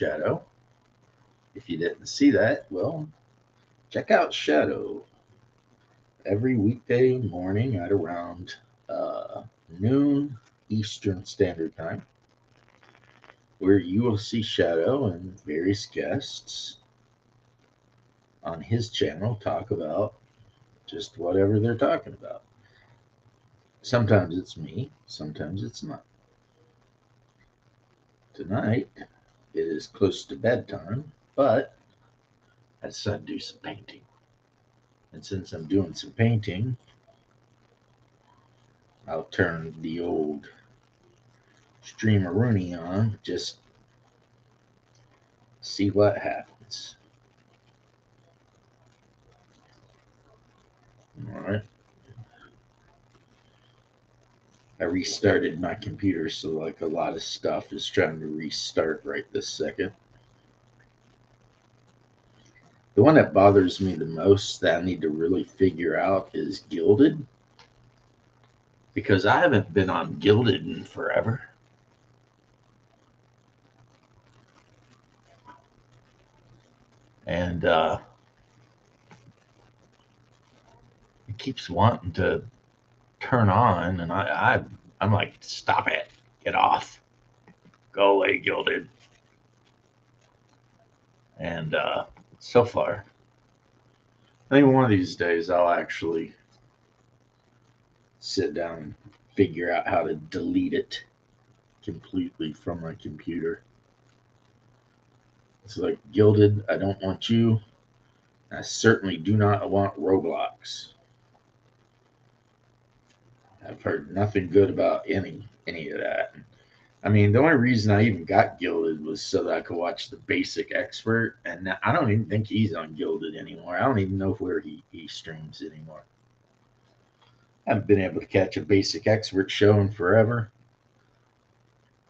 Shadow. If you didn't see that, well, check out Shadow every weekday morning at around noon Eastern Standard Time, where you will see Shadow and various guests on his channel talk about just whatever they're talking about. Sometimes it's me, sometimes it's not. Tonight, it is close to bedtime, but I decided to do some painting. And since I'm doing some painting, I'll turn the old Streameroonie on, just see what happens. All right. I restarted my computer, so like a lot of stuff is trying to restart right this second. The one that bothers me the most that I need to really figure out is Gilded, because I haven't been on Gilded in forever. And it keeps wanting to turn on, and I'm like, stop it, get off, go away, Gilded. And so far, I think one of these days I'll actually sit down and figure out how to delete it completely from my computer. It's like, Gilded, I don't want you. I certainly do not want Roblox. I've heard nothing good about any of that. I mean, the only reason I even got Gilded was so that I could watch the Basic Expert, and I don't even think he's on Gilded anymore. I don't even know where he streams anymore. I haven't been able to catch a Basic Expert show in forever.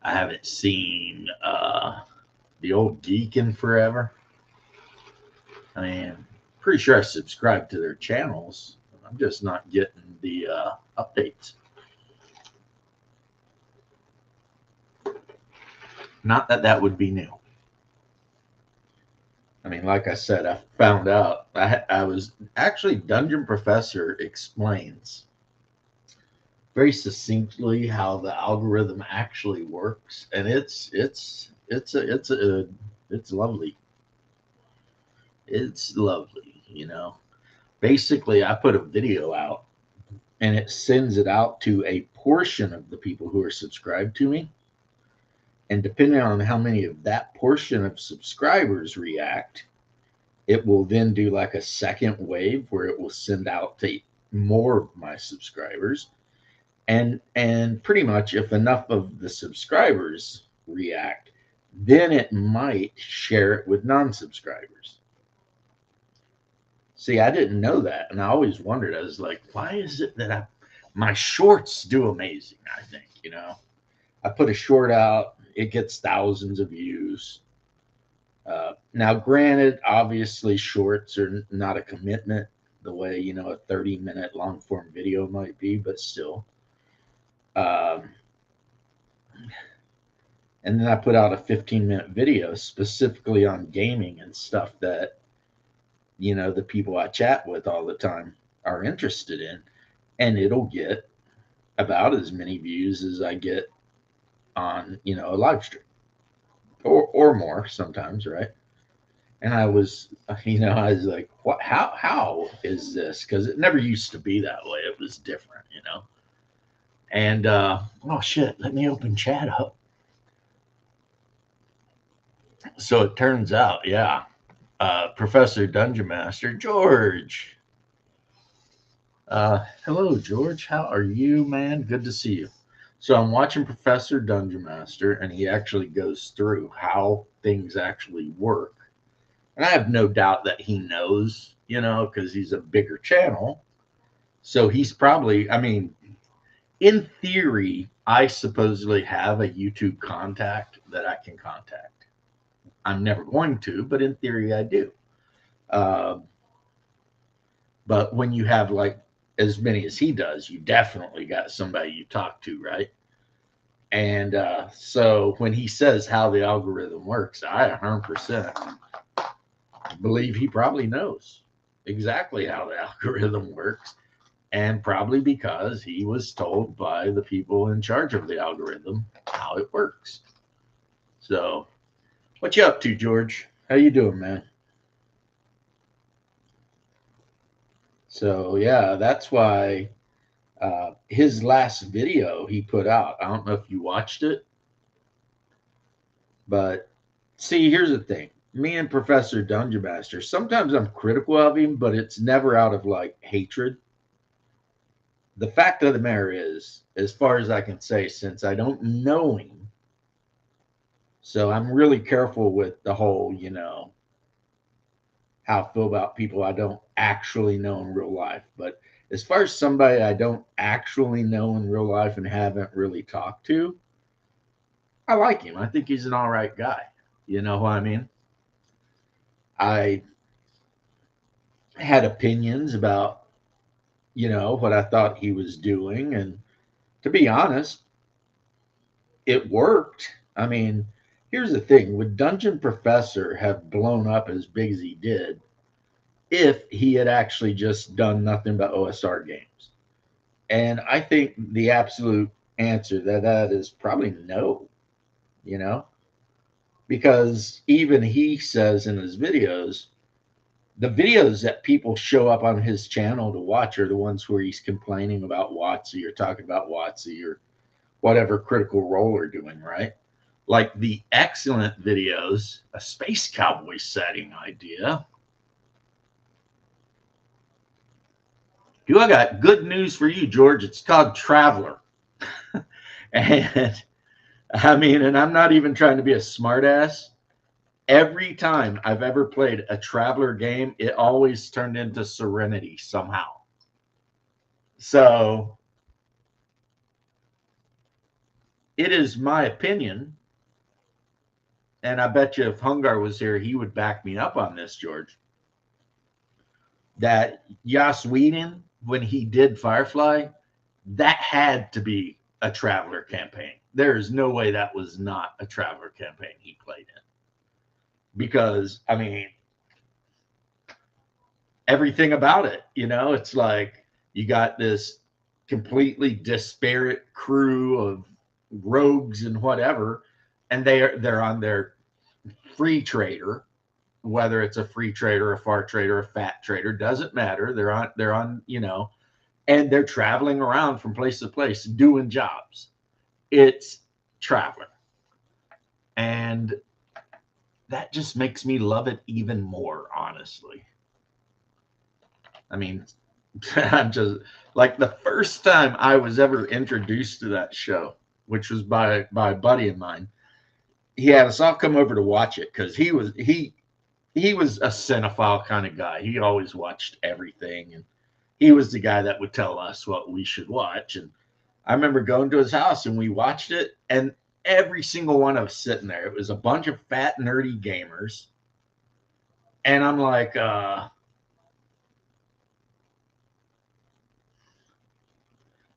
I haven't seen the Old Geek in forever. I mean, pretty sure I subscribed to their channels. I'm just not getting the updates. Not that that would be new. I mean, like I said, I found out I was actually Dungeon Professor explains very succinctly how the algorithm actually works, and it's lovely. It's lovely, you know. Basically, I put a video out, and it sends it out to a portion of the people who are subscribed to me. And depending on how many of that portion of subscribers react, it will then do like a second wave where it will send out to more of my subscribers. And pretty much if enough of the subscribers react, then it might share it with non-subscribers. See, I didn't know that, and I always wondered. I was like, why is it that my shorts do amazing? I think, you know, I put a short out, it gets thousands of views. Now, granted, obviously, shorts are not a commitment the way, you know, a 30-minute long form video might be, but still. Um, and then I put out a 15-minute video specifically on gaming and stuff that, you know, the people I chat with all the time are interested in. And it'll get about as many views as I get on, you know, a live stream or more sometimes, right? And I was, you know, I was like, what, how is this? Because it never used to be that way. It was different, you know. And oh shit, let me open chat up. So it turns out, yeah, Professor Dungeon Master George. Hello, George. How are you, man? Good to see you. So I'm watching Professor Dungeon Master, and he actually goes through how things actually work. And I have no doubt that he knows, you know, because he's a bigger channel. So he's probably, I mean, in theory, I supposedly have a YouTube contact that I can contact. I'm never going to, but in theory, I do. Uh, but when you have like as many as he does, you definitely got somebody you talk to, right? And so when he says how the algorithm works, I 100% believe he probably knows exactly how the algorithm works. And probably because he was told by the people in charge of the algorithm how it works. So, what you up to, George? How you doing, man? So, yeah, that's why his last video he put out, I don't know if you watched it, but see, here's the thing. Me and Professor Dungeon Master, sometimes I'm critical of him, but it's never out of like hatred. The fact of the matter is, as far as I can say, since I don't know him, so I'm really careful with the whole, how I feel about people I don't actually know in real life. But as far as somebody I don't actually know in real life and haven't really talked to, I like him. I think he's an all right guy. You know what I mean? I had opinions about, what I thought he was doing. And to be honest, it worked. I mean, here's the thing, would Dungeon Professor have blown up as big as he did if he had actually just done nothing but OSR games? And I think the absolute answer to that is probably no, you know, because even he says in his videos, the videos that people show up on his channel to watch are the ones where he's complaining about WotC or talking about WotC or whatever critical role they're doing, right? Like the excellent videos, a space cowboy setting idea. Do I got good news for you, George? It's called Traveler. And I mean, and I'm not even trying to be a smartass. Every time I've ever played a Traveler game, it always turned into Serenity somehow. So it is my opinion, and I bet you if Hungar was here, he would back me up on this, George, that Joss Whedon, when he did Firefly, that had to be a Traveler campaign. There is no way that was not a Traveler campaign he played in. Because, I mean, everything about it, it's like you got this completely disparate crew of rogues and whatever, and they're on their free trader, whether it's a free trader, a far trader, a fat trader, doesn't matter. They're on, and they're traveling around from place to place doing jobs. It's Traveler. And that just makes me love it even more, honestly. I mean, I'm just like the first time I was ever introduced to that show, which was by a buddy of mine. He had us all come over to watch it because he was a cinephile kind of guy. He always watched everything, and he was the guy that would tell us what we should watch. And I remember going to his house and we watched it, and every single one of us sitting there, it was a bunch of fat nerdy gamers, and I'm like,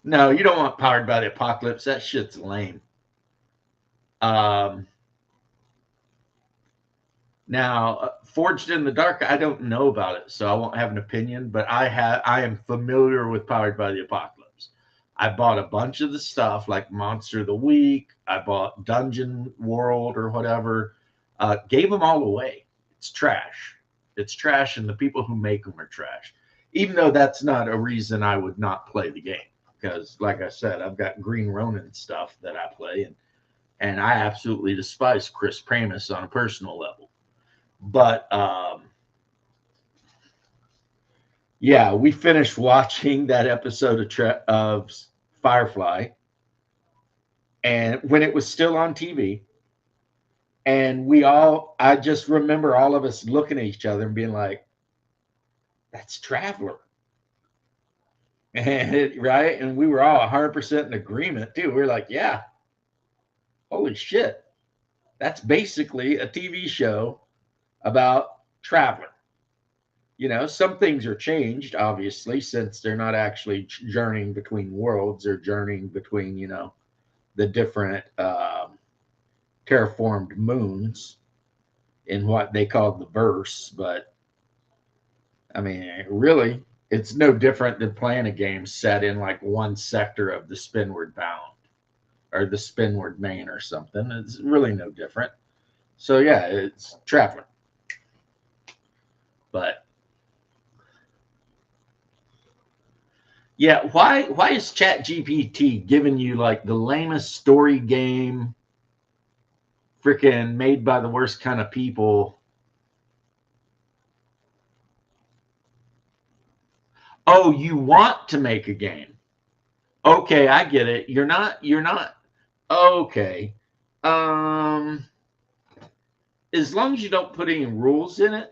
no, you don't want Powered by the Apocalypse. That shit's lame. Um, Now, Forged in the Dark, I don't know about it, so I won't have an opinion. But I am familiar with Powered by the Apocalypse. I bought a bunch of the stuff like Monster of the Week. I bought Dungeon World or whatever. Gave them all away. It's trash. It's trash, and the people who make them are trash. Even though that's not a reason I would not play the game, because, like I said, I've got Green Ronin stuff that I play, and I absolutely despise Chris Pramas on a personal level. But yeah, we finished watching that episode of Firefly, and when it was still on TV, and I just remember all of us looking at each other and being like, "That's Traveler," and right, and we were all 100% in agreement too. We were like, "Yeah, holy shit, that's basically a TV show about Traveler." Some things are changed, obviously, since they're not actually journeying between worlds. They're journeying between, the different terraformed moons in what they called the verse. But I mean, really, it's no different than playing a game set in like one sector of the Spinward Bound or the Spinward Main or something. It's really no different. So yeah, it's Traveler. But yeah, why is ChatGPT giving you like the lamest story game, freaking made by the worst kind of people? Oh, you want to make a game? Okay, I get it. You're not okay. Um as long as you don't put any rules in it,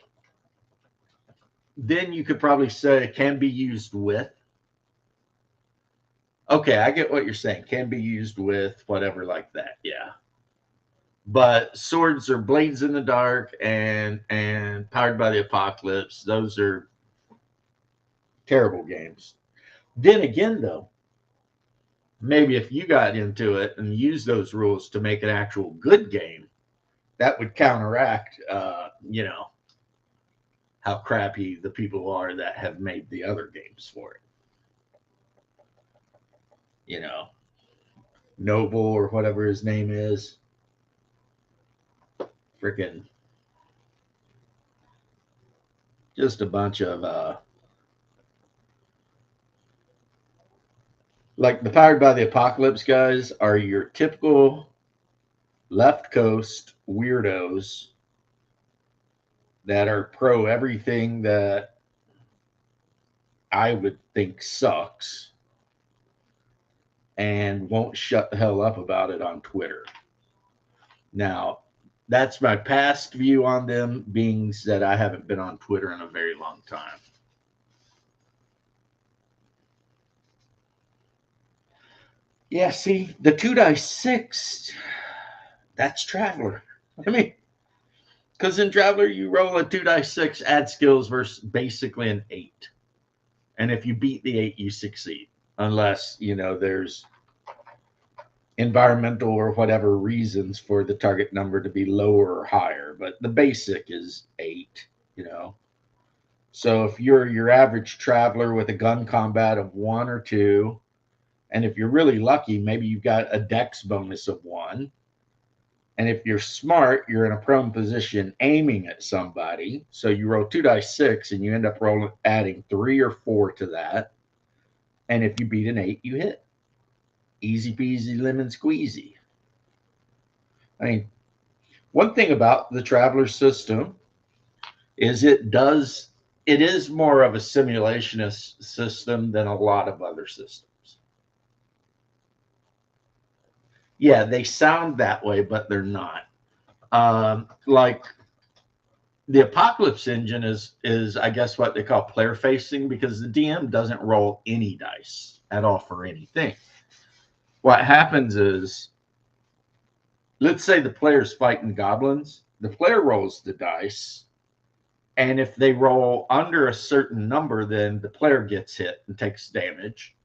then you could probably say it can be used with. Okay, I get what you're saying. Can be used with whatever like that. Yeah. But swords or blades in the dark and powered by the apocalypse, those are terrible games. Then again though, maybe if you got into it and used those rules to make an actual good game, that would counteract how crappy the people are that have made the other games for it. You know, Noble or whatever his name is, freaking just a bunch of like the Powered by the Apocalypse guys are your typical left coast weirdos that are pro everything that I would think sucks and won't shut the hell up about it on Twitter. Now, that's my past view on them, being that I haven't been on Twitter in a very long time. Yeah, see, the 2 dice 6, that's Traveler. I mean, because in Traveler, you roll a 2 dice 6, add skills versus basically an 8. And if you beat the 8, you succeed. Unless, there's environmental or whatever reasons for the target number to be lower or higher. But the basic is 8. So if you're your average Traveler with a gun combat of 1 or 2, and if you're really lucky, maybe you've got a dex bonus of 1. And if you're smart, you're in a prone position aiming at somebody. So you roll 2 dice 6 and you end up adding 3 or 4 to that. And if you beat an 8, you hit. Easy peasy lemon squeezy. I mean, one thing about the Traveler system is it is more of a simulationist system than a lot of other systems. Yeah, they sound that way, but they're not. Like the Apocalypse engine is I guess what they call player facing, because the DM doesn't roll any dice at all for anything. What happens is, let's say the player's fighting goblins, the player rolls the dice, and if they roll under a certain number, then the player gets hit and takes damage.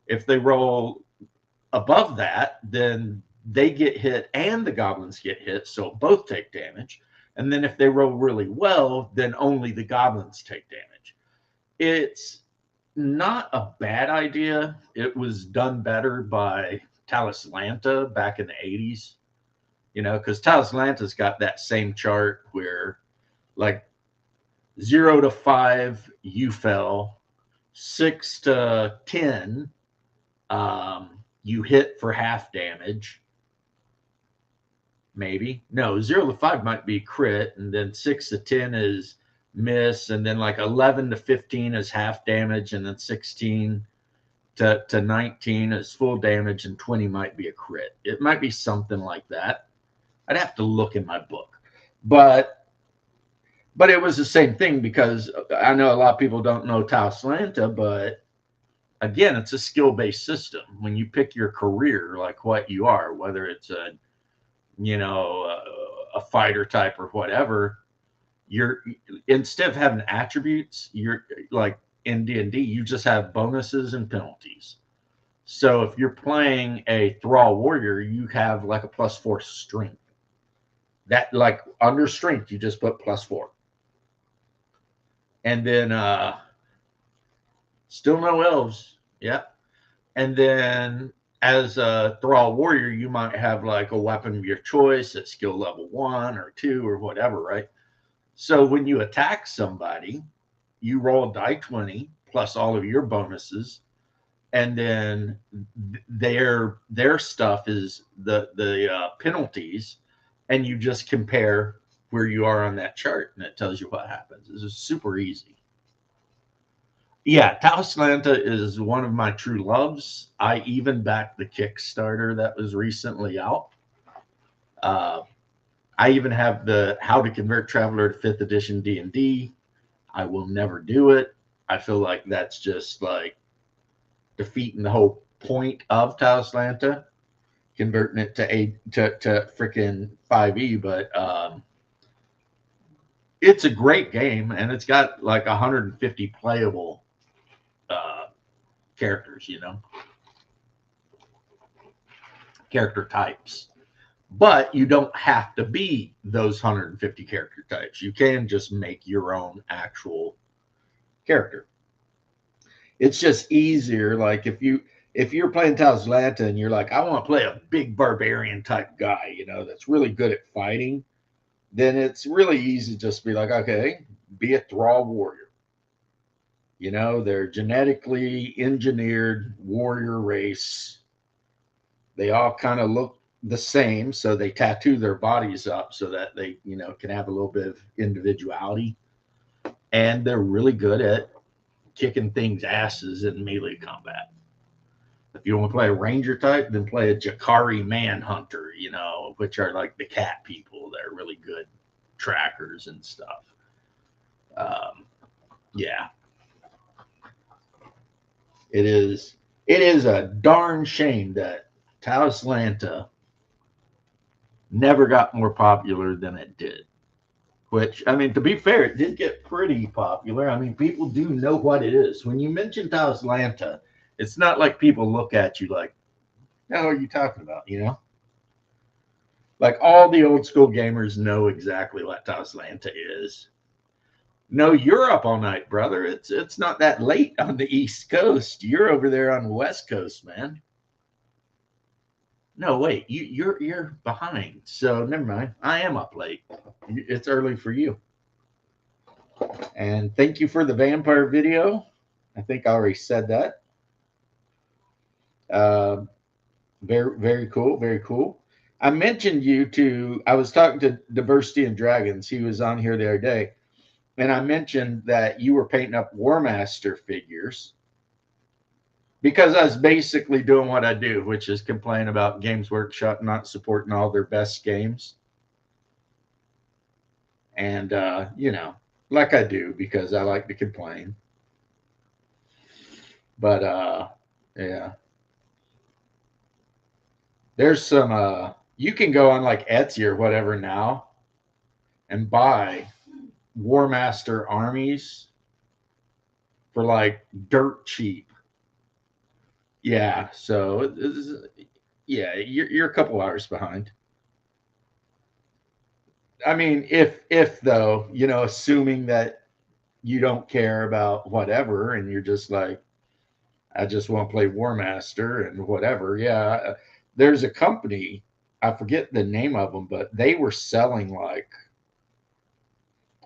If they roll above that, then they get hit and the goblins get hit, so both take damage. And then if they roll really well, then only the goblins take damage. It's not a bad idea. It was done better by Talislanta back in the 80s, because Talislanta's got that same chart where like 0 to 5, you fell, 6 to 10, you hit for half damage. Maybe. No, 0 to 5 might be crit, and then 6 to 10 is miss, and then like 11 to 15 is half damage, and then 16 to 19 is full damage, and 20 might be a crit. It might be something like that. I'd have to look in my book. But it was the same thing, because I know a lot of people don't know Talislanta, but again, it's a skill-based system. When you pick your career, like what you are, whether it's a fighter type or whatever, you're, instead of having attributes, you're like in D&D, you just have bonuses and penalties. So if you're playing a Thrall Warrior, you have like a +4 strength. That, like, under strength, you just put +4. And then still no elves. Yeah. And then as a Thrall Warrior, you might have like a weapon of your choice at skill level 1 or 2 or whatever, right? So when you attack somebody, you roll a die 20 plus all of your bonuses, and then their stuff is the penalties, and you just compare where you are on that chart, and it tells you what happens. This is super easy. Yeah, Tauslanta is one of my true loves. I even backed the Kickstarter that was recently out. Uh, I even have the How to Convert Traveler to 5th Edition D&D. I will never do it. I feel like that's just like defeating the whole point of Tauslanta, converting it to freaking 5e. But it's a great game, and it's got like 150 playable characters, character types. But you don't have to be those 150 character types. You can just make your own actual character. It's just easier. Like if you're playing Tauslanta and you're like, I want to play a big barbarian type guy, that's really good at fighting, then it's really easy to just be like, okay, be a Thrall Warrior. They're genetically engineered warrior race. They all kind of look the same, so they tattoo their bodies up so that they, can have a little bit of individuality. And they're really good at kicking things asses in melee combat. If you want to play a ranger type, then play a Jakari Manhunter, which are like the cat people. They're really good trackers and stuff. Yeah. It is a darn shame that Tauslanta never got more popular than it did. Which, I mean, to be fair, it did get pretty popular. I mean, people do know what it is. When you mention Tauslanta, it's not like people look at you like, "No, what are you talking about?" Like all the old school gamers know exactly what Tauslanta is. No, you're up all night, brother. It's not that late on the East Coast. You're over there on the West Coast, man. No, wait, you're behind. So never mind. I am up late. It's early for you. And thank you for the vampire video. I think I already said that. Very, very cool. Very cool. I mentioned you to, I was talking to Diversity and Dragons. He was on here the other day. And I mentioned that you were painting up War Master figures because I was basically doing what I do, which is complain about Games Workshop not supporting all their best games. And, like I do because I like to complain. But, yeah. There's some, you can go on like Etsy or whatever now and buy War Master armies for like dirt cheap. Yeah, so yeah, you're a couple hours behind. I mean, if though, assuming that you don't care about whatever and you're just like, I just want to play War Master and whatever. Yeah, there's a company, I forget the name of them, but they were selling like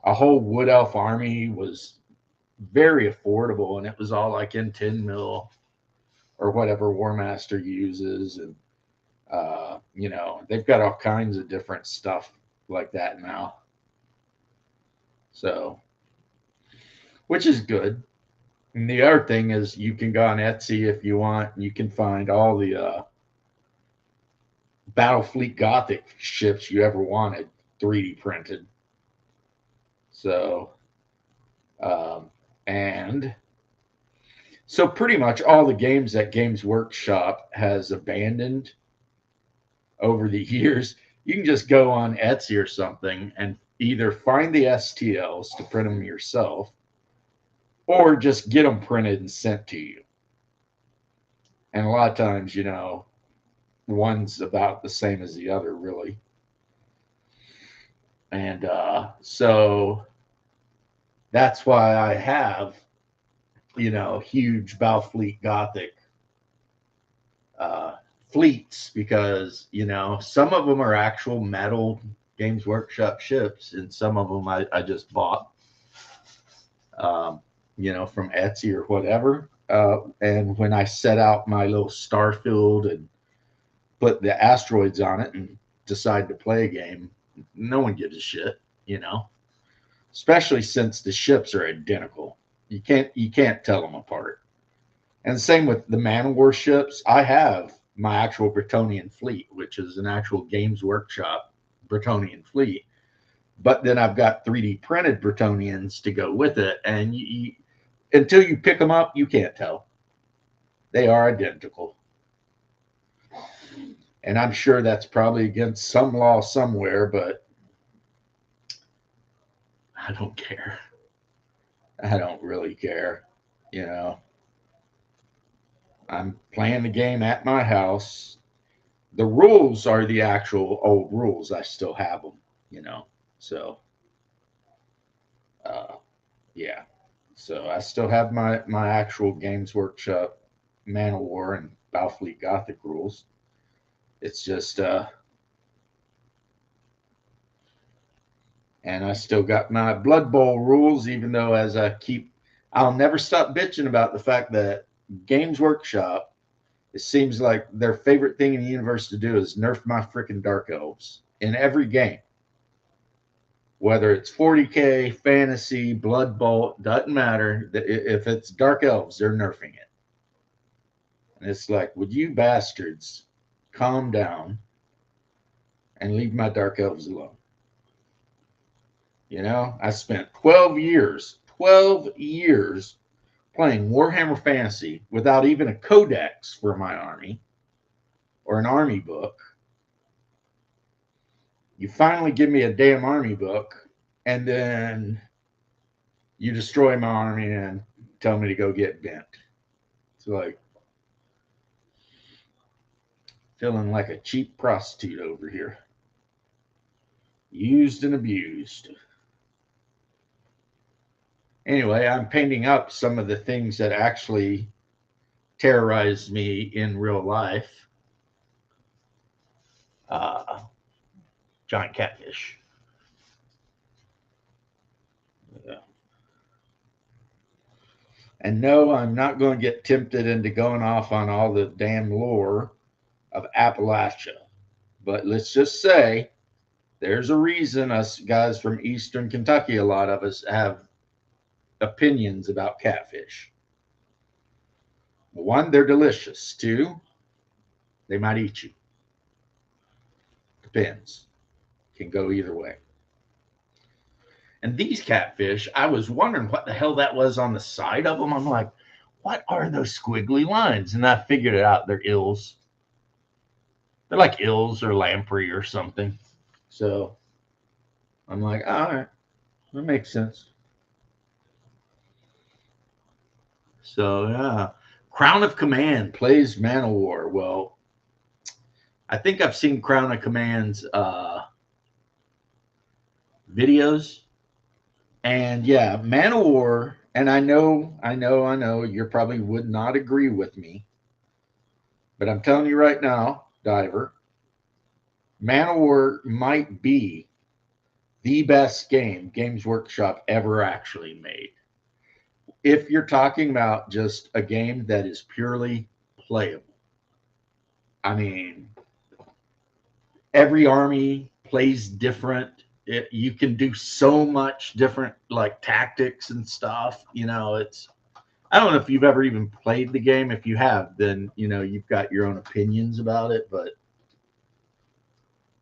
a whole Wood Elf army was very affordable, and it was all like in 10 mil or whatever War Master uses, and they've got all kinds of different stuff like that now. So, which is good. And the other thing is you can go on Etsy if you want. You can find all the Battlefleet Gothic ships you ever wanted 3D printed. So, and so pretty much all the games that Games Workshop has abandoned over the years, you can just go on Etsy or something and either find the STLs to print them yourself or just get them printed and sent to you. And a lot of times, one's about the same as the other, really. And so that's why I have, huge Balfleet Gothic uh, fleets, because, some of them are actual metal Games Workshop ships, and some of them I just bought, um, from Etsy or whatever. And when I set out my little Starfield and put the asteroids on it and decide to play a game, no one gives a shit, especially since the ships are identical. You can't tell them apart. And same with the Man of War ships. I have my actual Bretonnian fleet, which is an actual Games Workshop Bretonnian fleet. But then I've got 3D printed Bretonnians to go with it. And until you pick them up, you can't tell. They are identical. And I'm sure that's probably against some law somewhere, but I don't care. I don't really care. You know, I'm playing the game at my house. The rules are the actual old rules. I still have them. So, uh, yeah. So I still have my actual Games Workshop Man of War and Balfleet Gothic rules. It's just, and I still got my Blood Bowl rules, even though I'll never stop bitching about the fact that Games Workshop, it seems like their favorite thing in the universe to do is nerf my freaking Dark Elves in every game. Whether it's 40K, Fantasy, Blood Bowl, doesn't matter. If it's Dark Elves, they're nerfing it. And it's like, would you bastards calm down and leave my Dark Elves alone? I spent 12 years playing Warhammer Fantasy without even a codex for my army or an army book. You finally give me a damn army book, and then you destroy my army and tell me to go get bent. It's like feeling like a cheap prostitute over here. Used and abused. Anyway, I'm painting up some of the things that actually terrorized me in real life. Giant catfish. Yeah. And no, I'm not going to get tempted into going off on all the damn lore of Appalachia. But let's just say there's a reason us guys from Eastern Kentucky, a lot of us have opinions about catfish. One, they're delicious. Two, they might eat you. Depends. Can go either way. And these catfish, I was wondering what the hell that was on the side of them. I'm like, what are those squiggly lines? And I figured it out. They're ills. They're like ills or lamprey or something. So I'm like, all right, that makes sense. So yeah, Crown of Command plays Man of War. Well, I think I've seen Crown of Command's videos, and yeah, Man of War. And I know, you probably would not agree with me, but I'm telling you right now, Diver, Man of War might be the best game Games Workshop ever actually made. If you're talking about just a game that is purely playable, I mean, every army plays different. You can do so much different, like tactics and stuff. I don't know if you've ever even played the game. If you have, then you've got your own opinions about it. But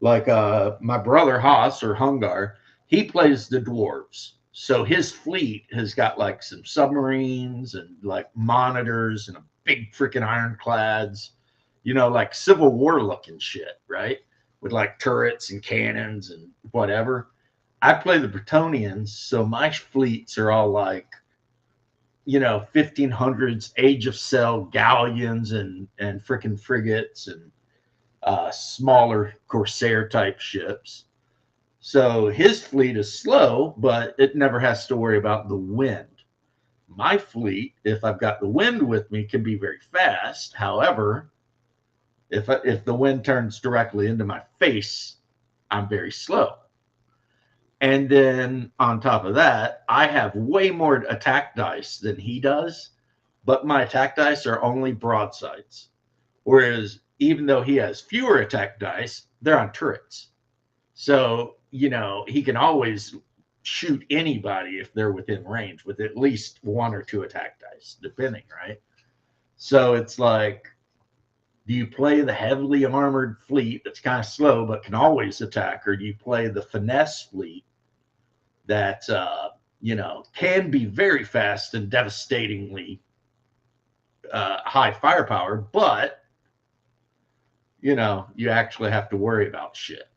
like my brother Haas or Hungar, he plays the dwarves. So his fleet has got like some submarines and like monitors and a big freaking ironclads, like Civil War looking shit, right? With like turrets and cannons and whatever. I play the Bretonnians, so my fleets are all like 1500s Age of Sail galleons and freaking frigates and smaller Corsair type ships. So his fleet is slow, but it never has to worry about the wind. My fleet, if I've got the wind with me, can be very fast. However, if the wind turns directly into my face, I'm very slow. And then on top of that, I have way more attack dice than he does, but my attack dice are only broadsides. Whereas even though he has fewer attack dice, they're on turrets. So, he can always shoot anybody if they're within range with at least one or two attack dice, depending, right? So it's like, do you play the heavily armored fleet that's kind of slow but can always attack, or do you play the finesse fleet that can be very fast and devastatingly high firepower, but you actually have to worry about shit.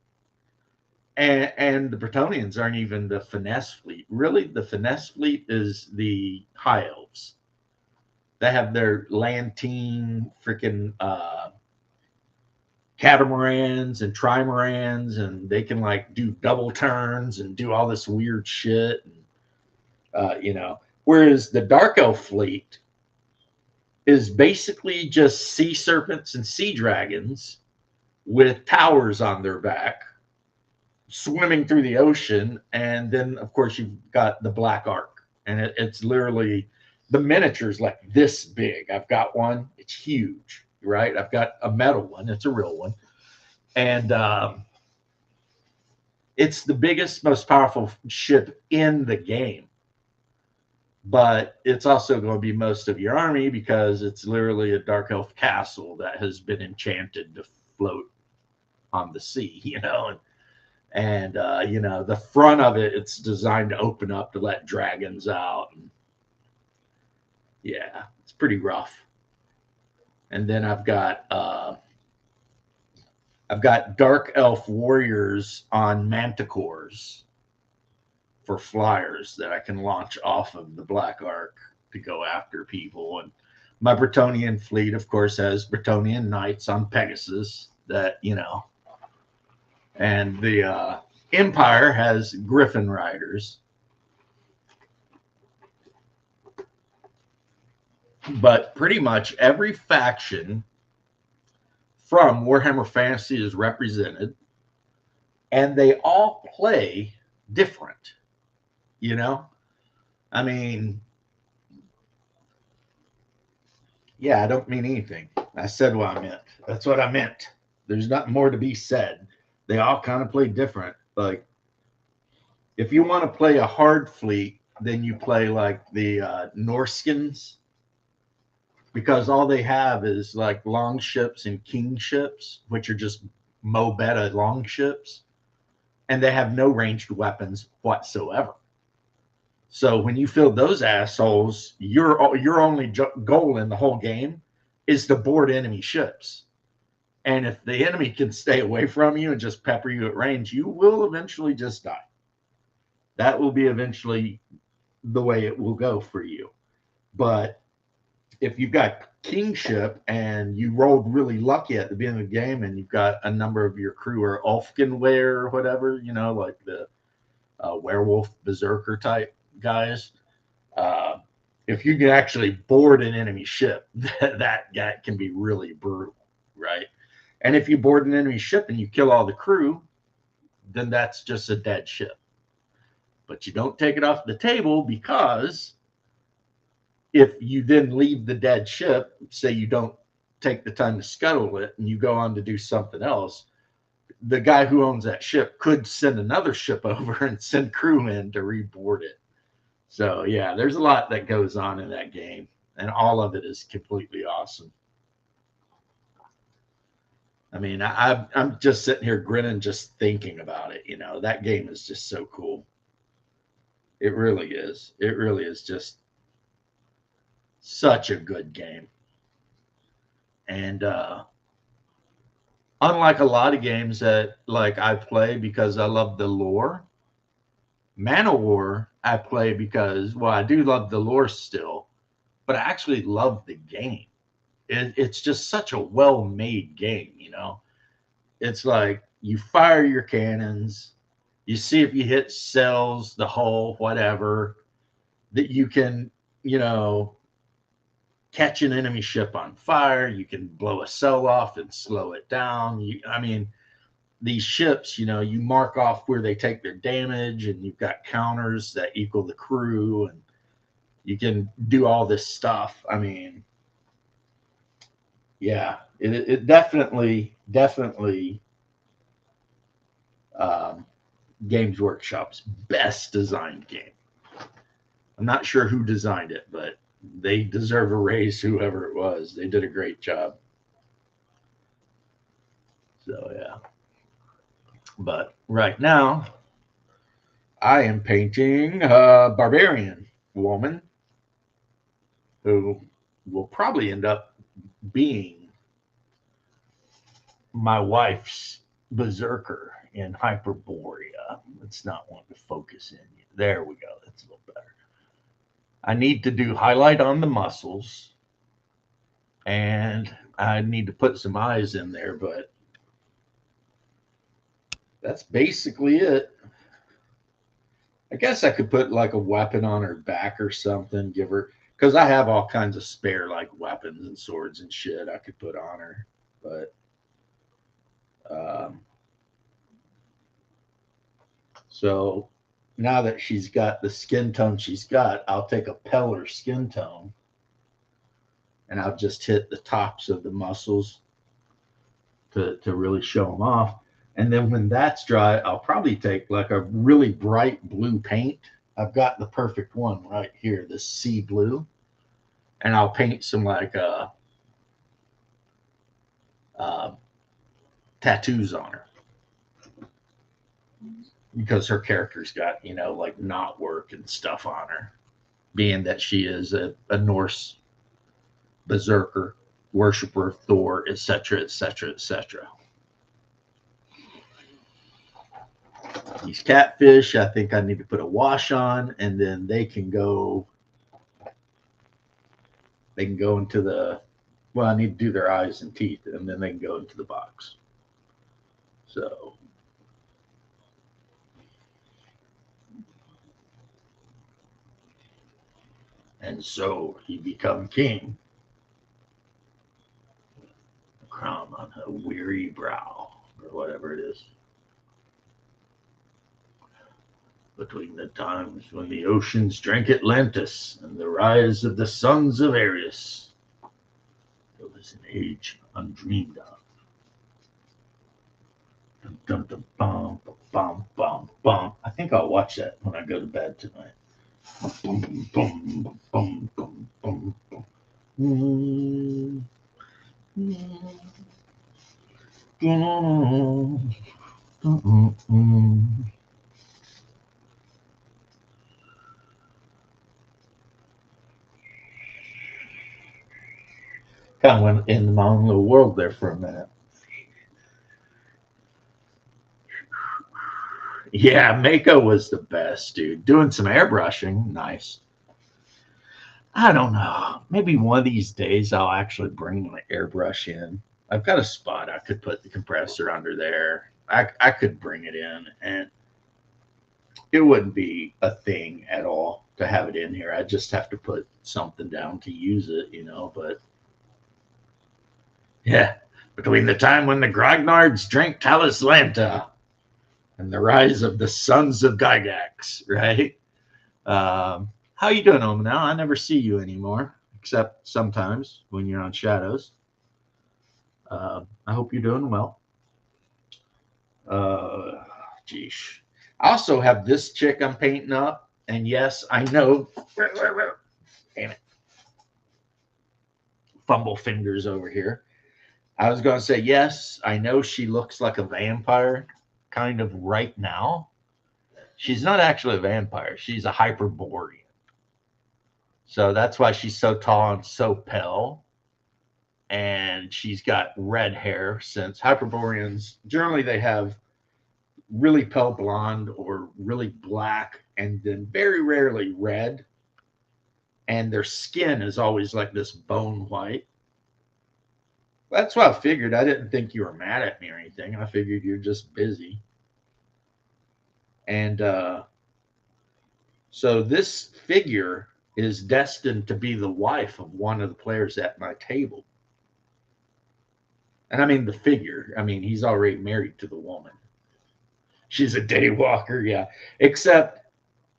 And the Bretonnians aren't even the finesse fleet. Really, the finesse fleet is the high elves. They have their Lantine freaking catamarans and trimarans, and they can like do double turns and do all this weird shit. And, whereas the Dark Elf fleet is basically just sea serpents and sea dragons with towers on their back, swimming through the ocean. And then, of course, you've got the Black Ark, and it's literally the miniature's like this big. I've got one; it's huge, right? I've got a metal one; it's a real one, and it's the biggest, most powerful ship in the game. But it's also going to be most of your army because it's literally a Dark Elf castle that has been enchanted to float on the sea, and the front of it's designed to open up to let dragons out. And yeah, it's pretty rough. And then I've got Dark Elf warriors on manticores for flyers that I can launch off of the Black Ark to go after people. And my Bretonnian fleet, of course, has Bretonnian knights on Pegasus that, and the Empire has Griffin riders. But pretty much every faction from Warhammer Fantasy is represented, and they all play different. I mean, yeah, I don't mean anything. I said what I meant. That's what I meant. There's nothing more to be said. They all kind of play different. Like, if you want to play a hard fleet, then you play like the Norskins, because all they have is like long ships and king ships, which are just Mo-Beta long ships, and they have no ranged weapons whatsoever. So when you field those assholes, your only goal in the whole game is to board enemy ships. And if the enemy can stay away from you and just pepper you at range, you will eventually just die. That will be eventually the way it will go for you. But if you've got kingship and you rolled really lucky at the beginning of the game, and you've got a number of your crew are Ulfkinware or whatever, like the werewolf berserker type guys, if you can actually board an enemy ship, that can be really brutal, right? And if you board an enemy ship and you kill all the crew, then that's just a dead ship. But you don't take it off the table, because if you then leave the dead ship, say you don't take the time to scuttle it and you go on to do something else, the guy who owns that ship could send another ship over and send crew in to reboard it. So yeah, there's a lot that goes on in that game, and all of it is completely awesome. I mean, I'm just sitting here grinning just thinking about it. That game is just so cool. It really is. It really is just such a good game. And unlike a lot of games that like I play because I love the lore, Man of War I play because, well, I do love the lore still, but I actually love the game. It's just such a well-made game, you know. It's like you fire your cannons, you see if you hit cells, the hull, whatever, that you can, you know, catch an enemy ship on fire, you can blow a cell off and slow it down. I mean, these ships, you know, you mark off where they take their damage, and you've got counters that equal the crew, and you can do all this stuff. I mean, yeah, it definitely um, Games Workshop's best designed game. I'm not sure who designed it, but they deserve a raise, whoever it was. They did a great job. So yeah. But right now, I am painting a barbarian woman who will probably end up being my wife's berserker in Hyperborea. Let's not want to focus in. There we go. That's a little better. I need to do highlight on the muscles, and I need to put some eyes in there, but that's basically it. I guess I could put like a weapon on her back or something, give her, because I have all kinds of spare like weapons and swords and shit I could put on her. But um, so now that she's got the skin tone she's got, I'll take a Peller skin tone and I'll just hit the tops of the muscles to really show them off. And then when that's dry, I'll probably take like a really bright blue paint. I've got the perfect one right here, this sea blue. And I'll paint some like uh, tattoos on her because her character's got, you know, like knot work and stuff on her, being that she is a Norse berserker, worshiper of Thor, etc., etc., etc. These catfish, I think I need to put a wash on, and then they can go. They can go into the. Well, I need to do their eyes and teeth, and then they can go into the box. So. And so he become king. A crown on her weary brow, or whatever it is. Between the times when the oceans drank Atlantis and the rise of the sons of Ares, there was an age undreamed of. Dum, dum, dum, bum, bum, bum, bum. I think I'll watch that when I go to bed tonight. Boom, boom, boom, boom, boom, boom. Kind of went in my own little world there for a minute. Yeah, Mako was the best, dude. Doing some airbrushing, nice. I don't know. Maybe one of these days I'll actually bring my airbrush in. I've got a spot I could put the compressor under there. I could bring it in, and it wouldn't be a thing at all to have it in here. I just have to put something down to use it, you know. But yeah, between the time when the Grognards drank Talislanta and the rise of the sons of Gygax, right? How you doing, Oma? Now I never see you anymore, except sometimes when you're on Shadows. I hope you're doing well. Geesh. I also have this chick I'm painting up, and yes, I know. Damn it. Fumble fingers over here. I was going to say, yes, I know she looks like a vampire kind of right now. She's not actually a vampire. She's a Hyperborean. So that's why she's so tall and so pale. And she's got red hair, since Hyperboreans, generally they have really pale blonde or really black, and then very rarely red. and their skin is always like this bone white. That's what I figured. I didn't think you were mad at me or anything. I figured you're just busy. And so this figure is destined to be the wife of one of the players at my table. And I mean the figure. I mean, he's already married to the woman. She's a day walker, yeah. Except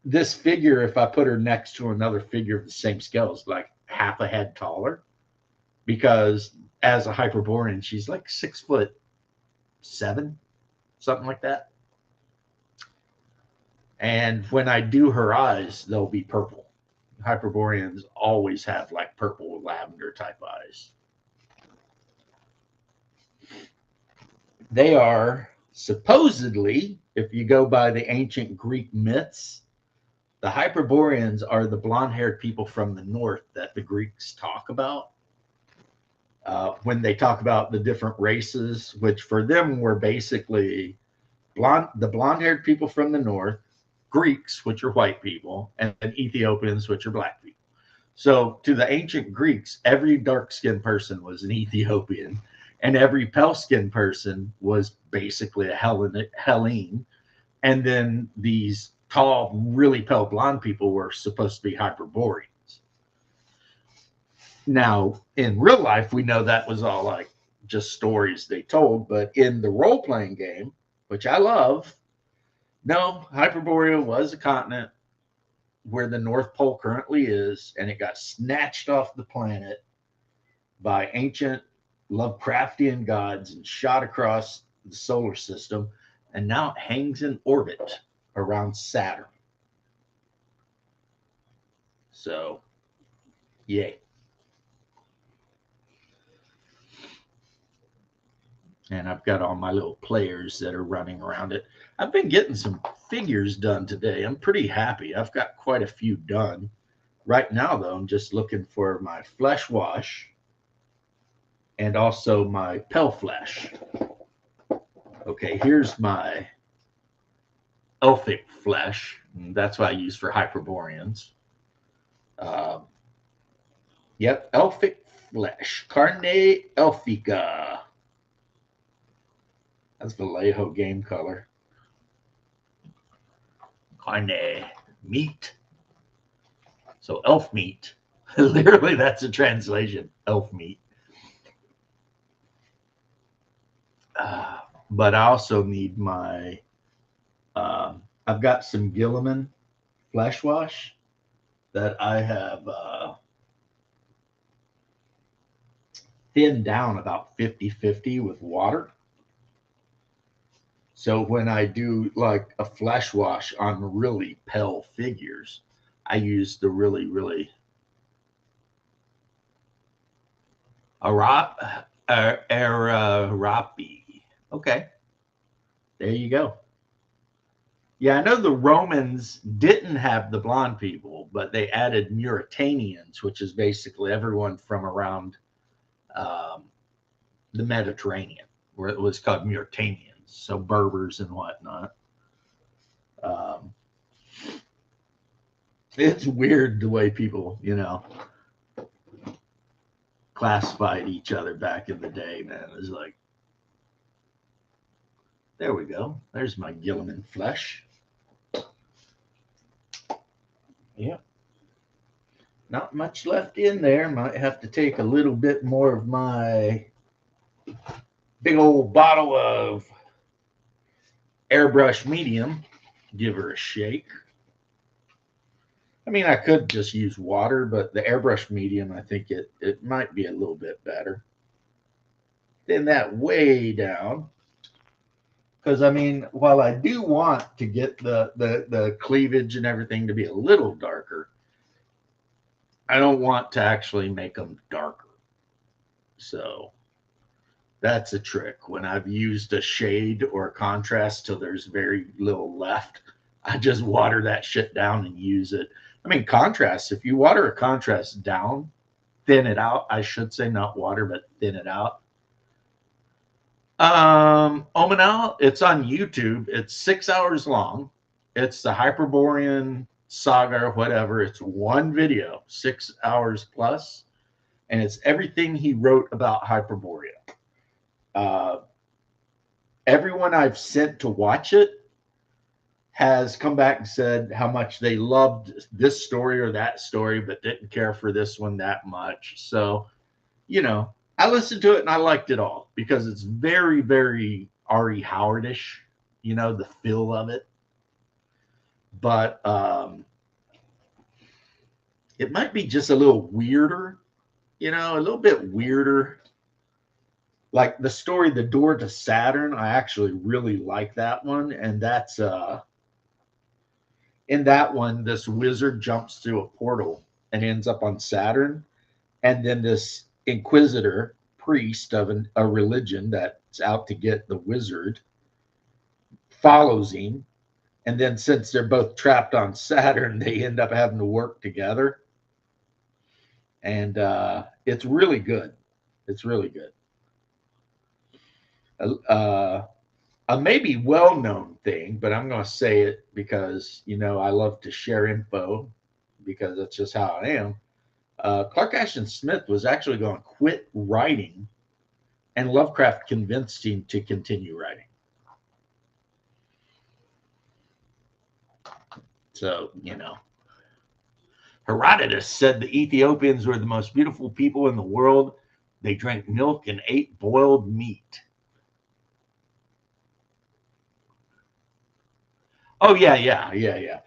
this figure, if I put her next to another figure of the same scale, is like half a head taller. Because as a Hyperborean, she's like 6'7", something like that. And when I do her eyes, they'll be purple. Hyperboreans always have like purple lavender type eyes. They are supposedly, if you go by the ancient Greek myths, the Hyperboreans are the blonde-haired people from the north that the Greeks talk about. When they talk about the different races, which for them were basically the blonde-haired people from the north, Greeks, which are white people, and Ethiopians, which are black people. So to the ancient Greeks, every dark-skinned person was an Ethiopian, and every pale-skinned person was basically a Hellene. And then these tall, really pale blonde people were supposed to be Hyperboreans. Now, in real life, we know that was all like just stories they told, but in the role-playing game, which I love, no, Hyperborea was a continent where the North Pole currently is, and it got snatched off the planet by ancient Lovecraftian gods and shot across the solar system, and now it hangs in orbit around Saturn. So, yay. And I've got all my little players that are running around it. I've been getting some figures done today. I'm pretty happy. I've got quite a few done. Right now, though, I'm just looking for my flesh wash and also my pale flesh. Okay, here's my elfic flesh. That's what I use for Hyperboreans. Yep, elfic flesh. Carne elfica. That's Vallejo game color. Carne, meat. So elf meat. Literally, that's a translation. Elf meat. But I also need my. I've got some Guilliman flesh wash that I have thinned down about 50-50 with water. So when I do like a flesh wash on really pale figures, I use the really Arapi. Okay, there you go. Yeah, I know the Romans didn't have the blonde people, but they added Mauritanians, which is basically everyone from around the Mediterranean, where it was called Mauritanians, so Berbers and whatnot. It's weird the way people, classified each other back in the day, man. It was like, there we go. There's my Guilliman flesh. Yep. Not much left in there. Might have to take a little bit more of my big old bottle of airbrush medium. Give her a shake. I mean, I could just use water, but the airbrush medium, I think it might be a little bit better. Thin that way down. Because, I mean, while I do want to get the cleavage and everything to be a little darker, I don't want to actually make them darker. So that's a trick. When I've used a shade or a contrast till there's very little left, I just water that shit down and use it. I mean, contrast, if you water a contrast down, thin it out. I should say not water, but thin it out. Omanal, it's on YouTube. It's 6 hours long. It's the Hyperborean saga or whatever. It's one video, 6 hours plus, and it's everything he wrote about Hyperborea. Uh, Everyone I've sent to watch it has come back and said how much they loved this story or that story, but didn't care for this one that much. So, I listened to it and I liked it all because it's very, very R.E. Howardish, the feel of it. But it might be just a little weirder, a little bit weirder. Like the story, The Door to Saturn, I actually really like that one. And that's in that one, this wizard jumps through a portal and ends up on Saturn. And then this inquisitor, priest of a religion that's out to get the wizard, follows him. And then since they're both trapped on Saturn, they end up having to work together. And it's really good. It's really good. A maybe well-known thing, but I'm going to say it because, I love to share info because that's just how I am. Clark Ashton Smith was actually going to quit writing, and Lovecraft convinced him to continue writing. So, Herodotus said the Ethiopians were the most beautiful people in the world. They drank milk and ate boiled meat. Oh, yeah.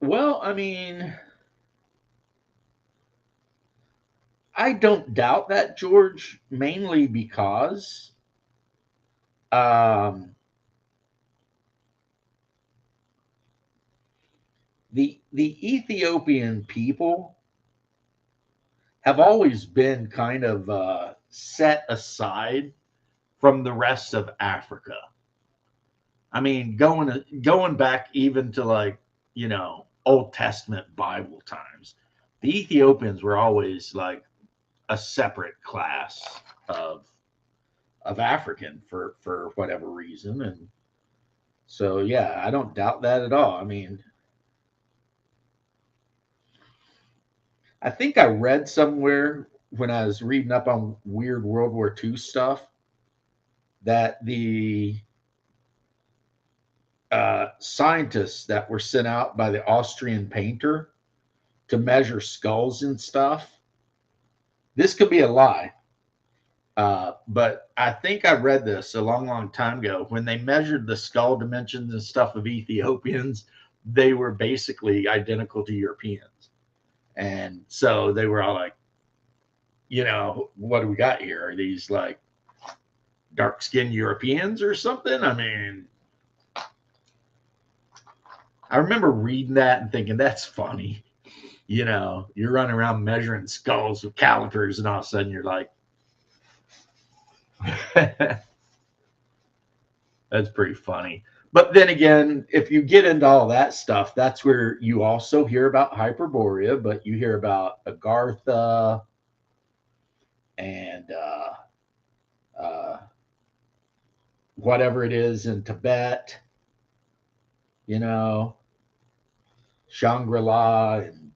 Well, I mean, I don't doubt that, George, mainly because the Ethiopian people have always been kind of set aside from the rest of Africa. I mean, going back even to like, Old Testament Bible times, the Ethiopians were always like a separate class of African for whatever reason. And so yeah, I don't doubt that at all. I mean, I think I read somewhere when I was reading up on weird World War II stuff that the scientists that were sent out by the Austrian painter to measure skulls and stuff, this could be a lie. But I think I read this a long, long time ago. When they measured the skull dimensions and stuff of Ethiopians, they were basically identical to Europeans. And so they were all like, what do we got here? Are these like dark skinned Europeans or something? I mean, I remember reading that and thinking, that's funny. You're running around measuring skulls with calipers, and all of a sudden you're like, that's pretty funny. But then again, if you get into all that stuff, that's where you also hear about Hyperborea, but you hear about Agartha and whatever it is in Tibet, Shangri-La. And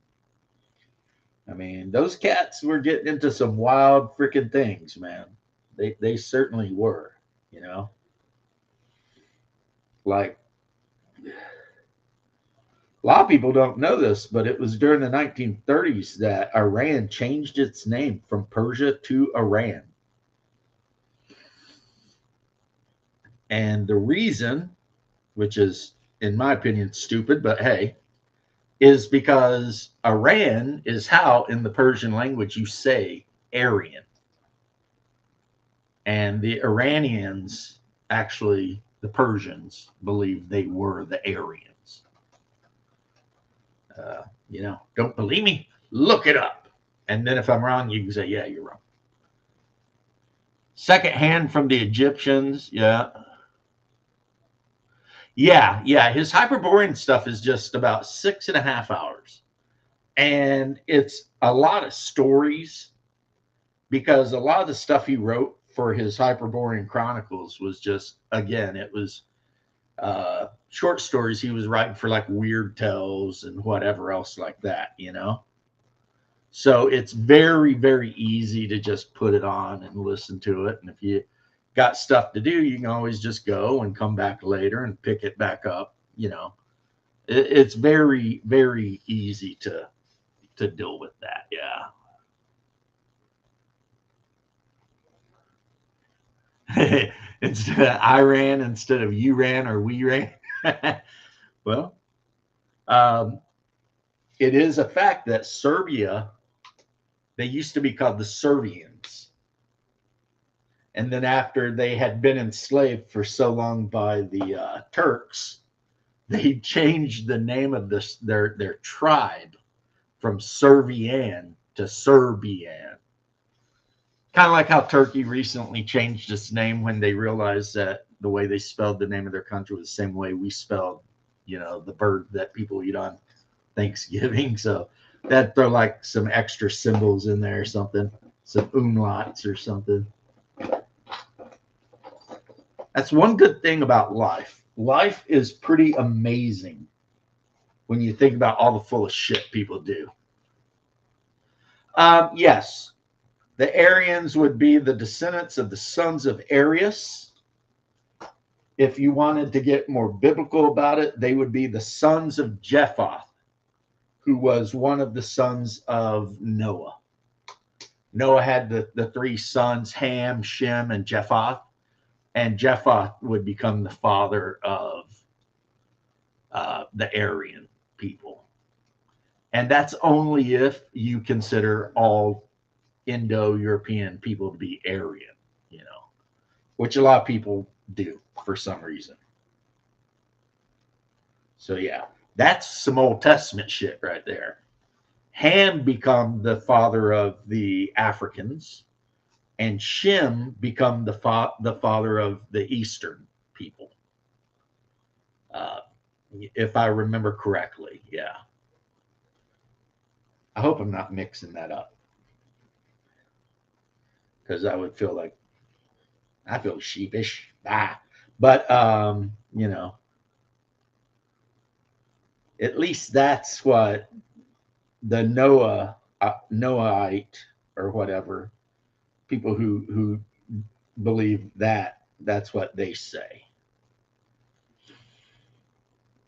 I mean, those cats were getting into some wild freaking things, man. They certainly were, Like, a lot of people don't know this, but it was during the 1930s that Iran changed its name from Persia to Iran. And the reason, which is, in my opinion, stupid, but hey, is because Iran is how, in the Persian language, you say Aryan. And the Iranians, actually, the Persians, believed they were the Aryans. Don't believe me? Look it up. And then if I'm wrong, you can say, yeah, you're wrong. Second hand from the Egyptians, yeah. Yeah. His Hyperborean stuff is just about 6.5 hours. And it's a lot of stories because a lot of the stuff he wrote for his Hyperborean Chronicles was just, again, it was short stories he was writing for like Weird Tales and whatever else like that, you know? So it's very, very easy to just put it on and listen to it. And if you got stuff to do, you can always just go and come back later and pick it back up. You know, it's very, very easy to deal with that. Yeah. Instead of I ran instead of you ran or we ran. Well, um, it is a fact that Serbia, they used to be called the Serbians. And then after they had been enslaved for so long by the Turks, they changed the name of their tribe from Servian to Serbian. Kind of like how Turkey recently changed its name when they realized that the way they spelled the name of their country was the same way we spelled, the bird that people eat on Thanksgiving. So that throw like some extra symbols in there or something, some umlauts or something. That's one good thing about life. Life is pretty amazing when you think about all the full of shit people do. Yes, the Aryans would be the descendants of the sons of Arius. If you wanted to get more biblical about it, they would be the sons of Japheth, who was one of the sons of Noah. Noah had the three sons, Ham, Shem, and Japheth. And Japheth would become the father of the Aryan people. And that's only if you consider all Indo-European people to be Aryan, which a lot of people do for some reason. So yeah, that's some Old Testament shit right there. Ham become the father of the Africans, and Shem become the father of the Eastern people. If I remember correctly, yeah. I hope I'm not mixing that up, because I would feel like I feel sheepish. But at least that's what the Noahite or whatever people who believe that's what they say.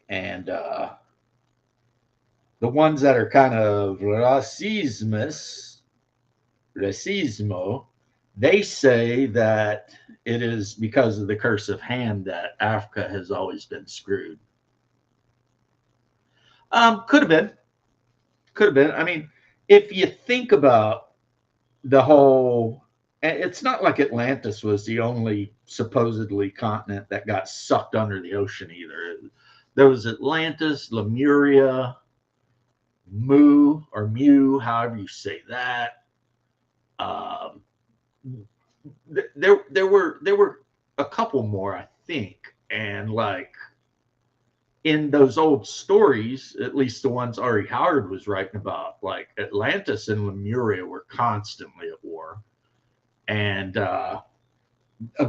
And the ones that are kind of racismo, they say that it is because of the curse of Ham that Africa has always been screwed. Could have been. Could have been. I mean, if you think about the whole, it's not like Atlantis was the only supposedly continent that got sucked under the ocean either. There was Atlantis, Lemuria, Mu, however you say that. Um, there were a couple more, I think, and like in those old stories, at least the ones Ari Howard was writing about, like Atlantis and Lemuria were constantly at war, and a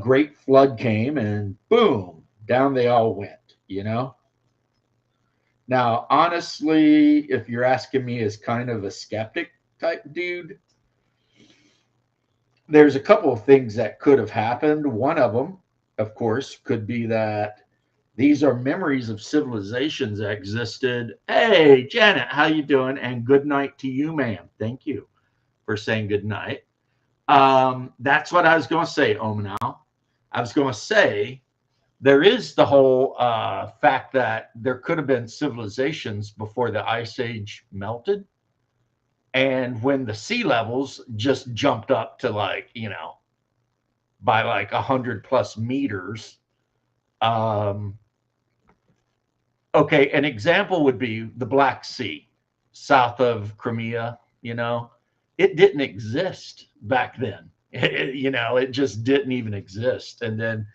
great flood came, and boom, down they all went. Now, honestly, if you're asking me as kind of a skeptic type dude, there's a couple of things that could have happened. One of them, of course, could be that these are memories of civilizations that existed. Hey, Janet, how you doing? And good night to you, ma'am. Thank you for saying good night. That's what I was going to say, Omanal. I was going to say there is the whole fact that there could have been civilizations before the ice age melted. And when the sea levels just jumped up to by like 100+ meters. Okay, an example would be the Black Sea, south of Crimea. It didn't exist back then. It just didn't even exist. And then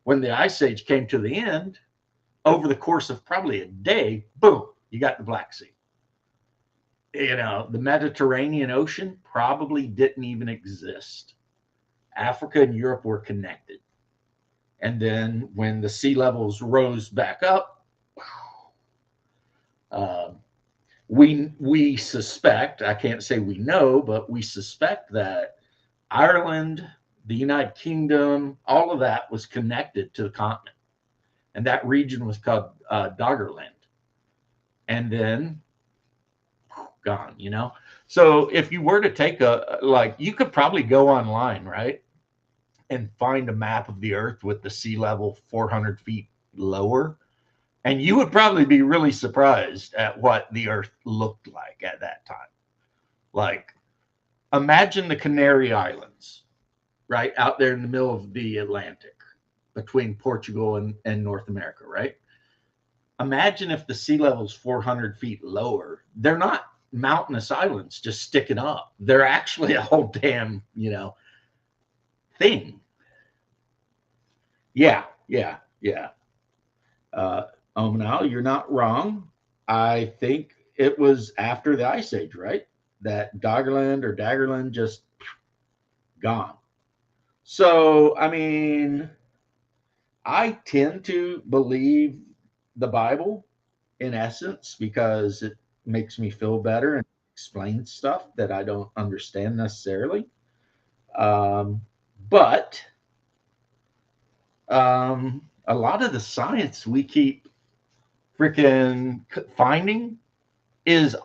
when the Ice Age came to the end, over the course of probably a day, boom, you got the Black Sea. The Mediterranean Ocean probably didn't even exist. Africa and Europe were connected. And then when the sea levels rose back up, uh, we suspect, I can't say we know, but we suspect that Ireland, the United Kingdom, all of that was connected to the continent. And that region was called Doggerland. And then gone, you know? So if you were to take like, you could probably go online, right? And find a map of the earth with the sea level 400 feet lower. And you would probably be really surprised at what the earth looked like at that time. Like, imagine the Canary Islands, right? Out there in the middle of the Atlantic between Portugal and North America, right? Imagine if the sea level is 400 feet lower. They're not mountainous islands just sticking up. They're actually a whole damn, thing. Yeah. Now you're not wrong. I think it was after the Ice Age, right? That Daggerland just gone. So, I mean, I tend to believe the Bible in essence because it makes me feel better and explains stuff that I don't understand necessarily. But a lot of the science we keep freaking finding is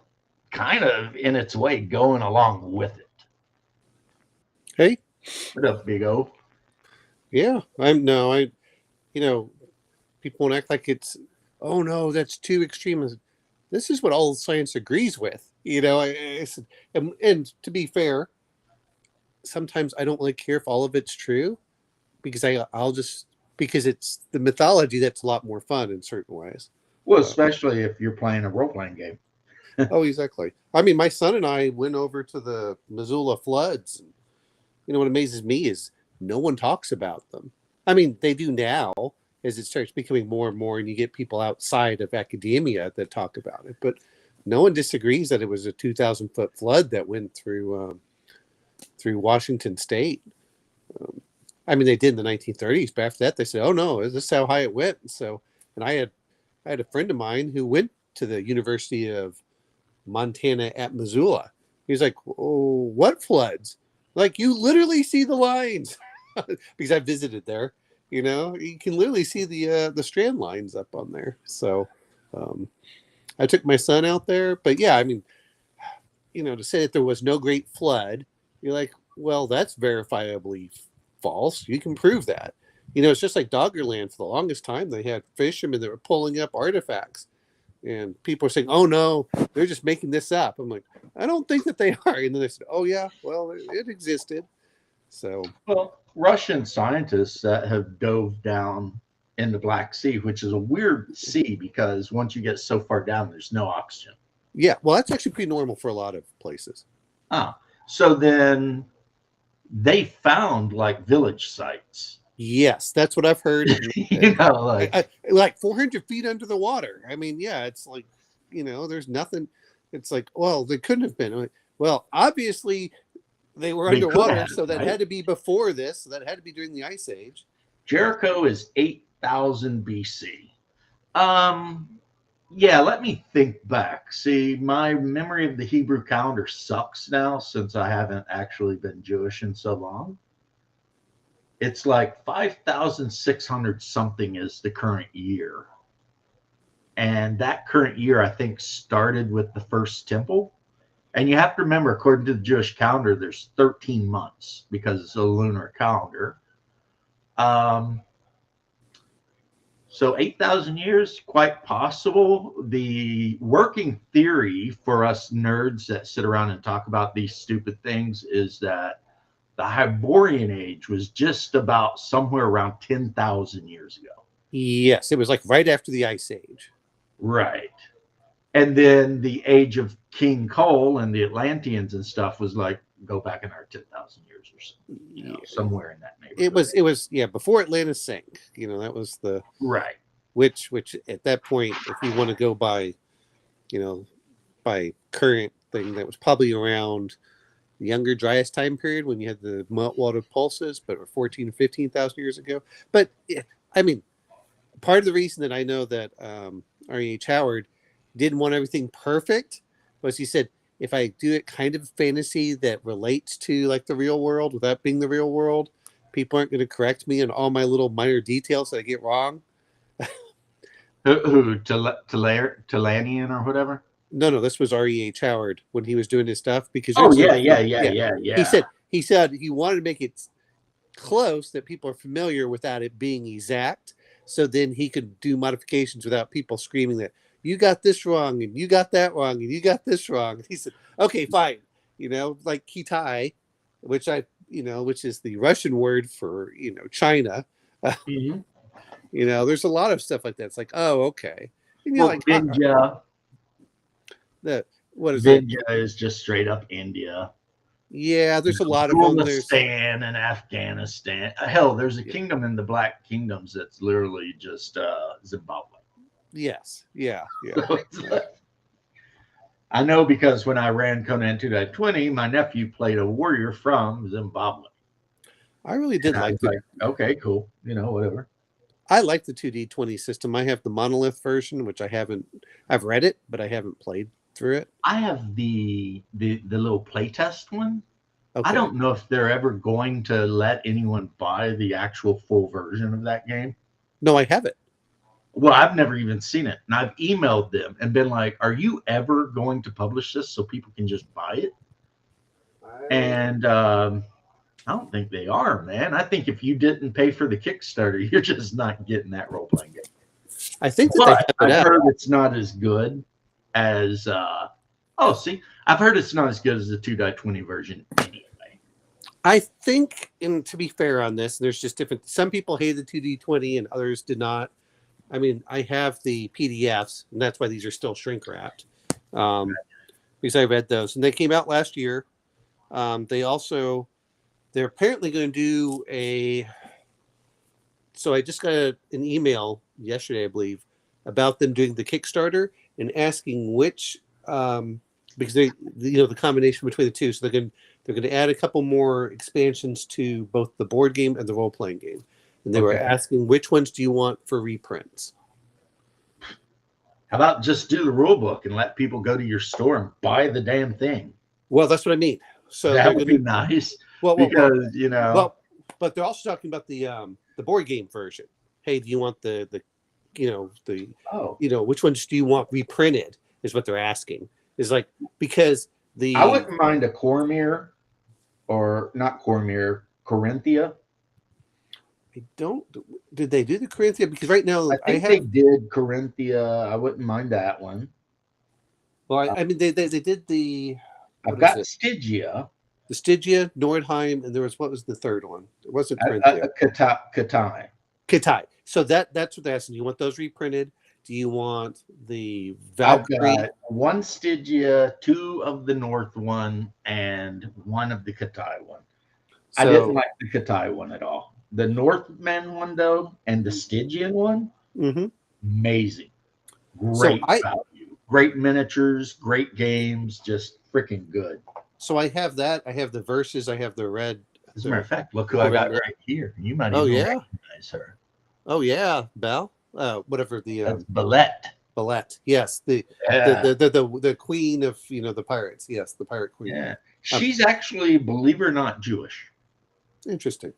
kind of in its way going along with it. Hey, What up, Big O? yeah, people won't act like it's, oh no, that's too extreme. This is what all science agrees with, and to be fair, sometimes I don't really care if all of it's true because I'll just, because it's the mythology that's a lot more fun in certain ways. Well, especially if you're playing a role playing game. Oh, exactly. I mean, my son and I went over to the Missoula floods. And, what amazes me is no one talks about them. I mean, they do now as it starts becoming more and more, and you get people outside of academia that talk about it. But no one disagrees that it was a 2,000-foot flood that went through Washington State. I mean, they did in the 1930s, but after that, they said, "Oh no, this is how high it went." And I had a friend of mine who went to the University of Montana at Missoula. He's like, "Oh, what floods? Like, you literally see the lines." Because I visited there. You can literally see the strand lines up on there. So I took my son out there. But yeah, I mean, to say that there was no great flood, you're like, well, that's verifiably false. You can prove that. It's just like Doggerland. For the longest time, they had fishermen that were pulling up artifacts. And people are saying, oh, no, they're just making this up. I'm like, I don't think that they are. And then they said, oh, yeah, well, it existed. So, well, Russian scientists that have dove down in the Black Sea, which is a weird sea because once you get so far down, there's no oxygen. Yeah, well, that's actually pretty normal for a lot of places. So then they found like village sites. Yes, that's what I've heard. Like 400 feet under the water. I mean, yeah, it's like, there's nothing. It's like, well, they couldn't have been. Well, obviously they were underwater, so that had to be before this. So that had to be during the Ice Age. Jericho is 8,000 BC. Yeah, let me think back. See, my memory of the Hebrew calendar sucks now since I haven't actually been Jewish in so long. It's like 5,600 something is the current year. And that current year, I think, started with the first temple. And you have to remember, according to the Jewish calendar, there's 13 months because it's a lunar calendar. So 8,000 years, quite possible. The working theory for us nerds that sit around and talk about these stupid things is that the Hyborian age was just about somewhere around 10,000 years ago. Yes, it was like right after the Ice Age. Right. And then the age of King Cole and the Atlanteans and stuff was like, go back another 10,000 years or so, somewhere in that neighborhood. It was before Atlantis sank. That was the right. Which at that point, if you want to go by, by current thing, that was probably around, younger, driest time period when you had the meltwater pulses, but 14, 15,000 years ago. But I mean, part of the reason that I know that R.E.H. Howard didn't want everything perfect was he said, if I do it kind of fantasy that relates to like the real world without being the real world, people aren't going to correct me on all my little minor details that I get wrong. Talanian or whatever? No, this was R.E.H. Howard when he was doing his stuff because He said he wanted to make it close that people are familiar without it being exact, so then he could do modifications without people screaming that you got this wrong and you got that wrong and you got this wrong. And he said, "Okay, fine." Like Kitai, which is the Russian word for China. Mm-hmm. There's a lot of stuff like that. It's like, oh, okay. And Vinja. What is Vinja is just straight up India. Yeah, there's a lot of them. Afghanistan and Afghanistan. Hell, there's a kingdom in the Black Kingdoms that's literally just Zimbabwe. Yes. Yeah. I know because when I ran Conan 2.20, my nephew played a warrior from Zimbabwe. I really did like it. Okay, cool. Whatever. I like the 2D20 system. I have the monolith version, which I've read it, but I haven't played through it. I have the little playtest one. Okay. I don't know if they're ever going to let anyone buy the actual full version of that game. No, I have it. Well, I've never even seen it. And I've emailed them and been like, are you ever going to publish this so people can just buy it? And I don't think they are, man. I think if you didn't pay for the Kickstarter, you're just not getting that role-playing game. I think I've heard it's not as good as I've heard it's not as good as the 2.20 version anyway. I think, and to be fair on this, there's just different. Some people hate the 2D20 and others did not. I mean, I have the PDFs, and that's why these are still shrink wrapped. Because I read those, and they came out last year. They're apparently going to do so I just got an email yesterday, I believe, about them doing the Kickstarter and asking which, because the combination between the two. So they're going to add a couple more expansions to both the board game and the role playing game. And they were asking which ones do you want for reprints? How about just do the rule book and let people go to your store and buy the damn thing? Well, that's what I mean. So that would be nice. But they're also talking about the board game version. Hey, do you want which ones do you want reprinted? Is what they're asking. Is like because I wouldn't mind a Cormyr, or not Cormyr, Corinthia. Did they do the Corinthia? Because right now they did Corinthia. I wouldn't mind that one. Well, I mean they did the. I've got Stygia. The Stygia, Nordheim, and what was the third one? It wasn't Corinthia. Kitai. So that's what they're asking. Do you want those reprinted? Do you want the Valkyrie? I've got one Stygia, 2 of the North one, and 1 of the Kitai one. So, I didn't like the Kitai one at all. The Northman one, though, and the Stygian one, amazing. Great value. Great miniatures, great games, just freaking good. So I have that. I have the Versus. I have the red. As a matter of fact, look who I got right here. You might even recognize her. Oh, yeah. Belle? Whatever the... That's Balette. Balette. Yes. The queen of, the pirates. Yes, the pirate queen. Yeah. She's actually, believe it or not, Jewish. Interesting.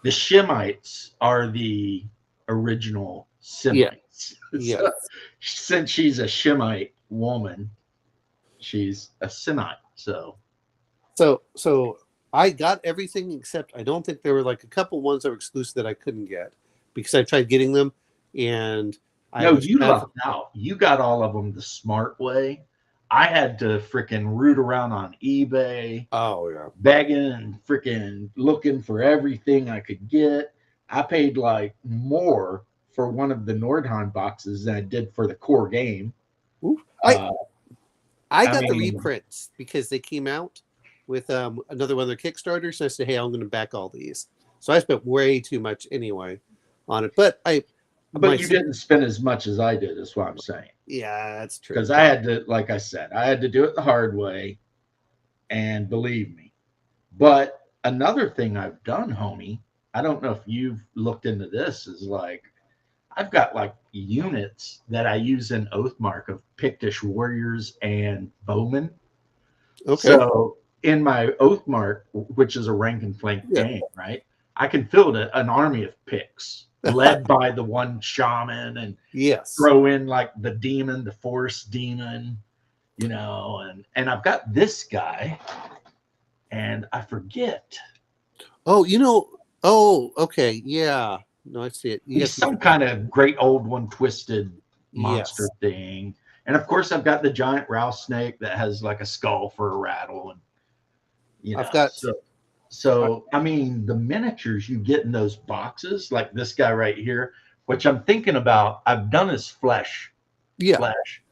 The Shemites are the original Semites. Yeah. So, since she's a Shemite woman, she's a Semite. So I got everything except I don't think there were like a couple ones that were exclusive that I couldn't get because I tried getting them and you lucked out. You got all of them the smart way. I had to freaking root around on eBay. Oh yeah, begging and freaking looking for everything I could get. I paid like more for one of the Nordheim boxes than I did for the core game. I got the reprints because they came out with another one of their Kickstarters. So I said, hey, I'm going to back all these. So I spent way too much anyway on it. But you didn't spend as much as I did, is what I'm saying. Yeah, that's true. Because I had to, like I said, I had to do it the hard way. And believe me, But another thing I've done, homie, I don't know if you've looked into this, is like I've got like units that I use in Oathmark of Pictish warriors and bowmen. Okay. So in my Oathmark, which is a rank and flank Yeah. game, right? I can field an army of Picts led by the one shaman and Yes. throw in like the demon, the forest demon, and I've got this guy and I forget. Oh, you know. Oh, okay. Yeah. No, I see it. He's Yes. some kind of great old one twisted monster Yes. thing. And of course, I've got the giant Rouse snake that has like a skull for a rattle, and I've got. so I mean, the miniatures you get in those boxes, like this guy right here, which I'm thinking about. I've done his Yeah. flesh,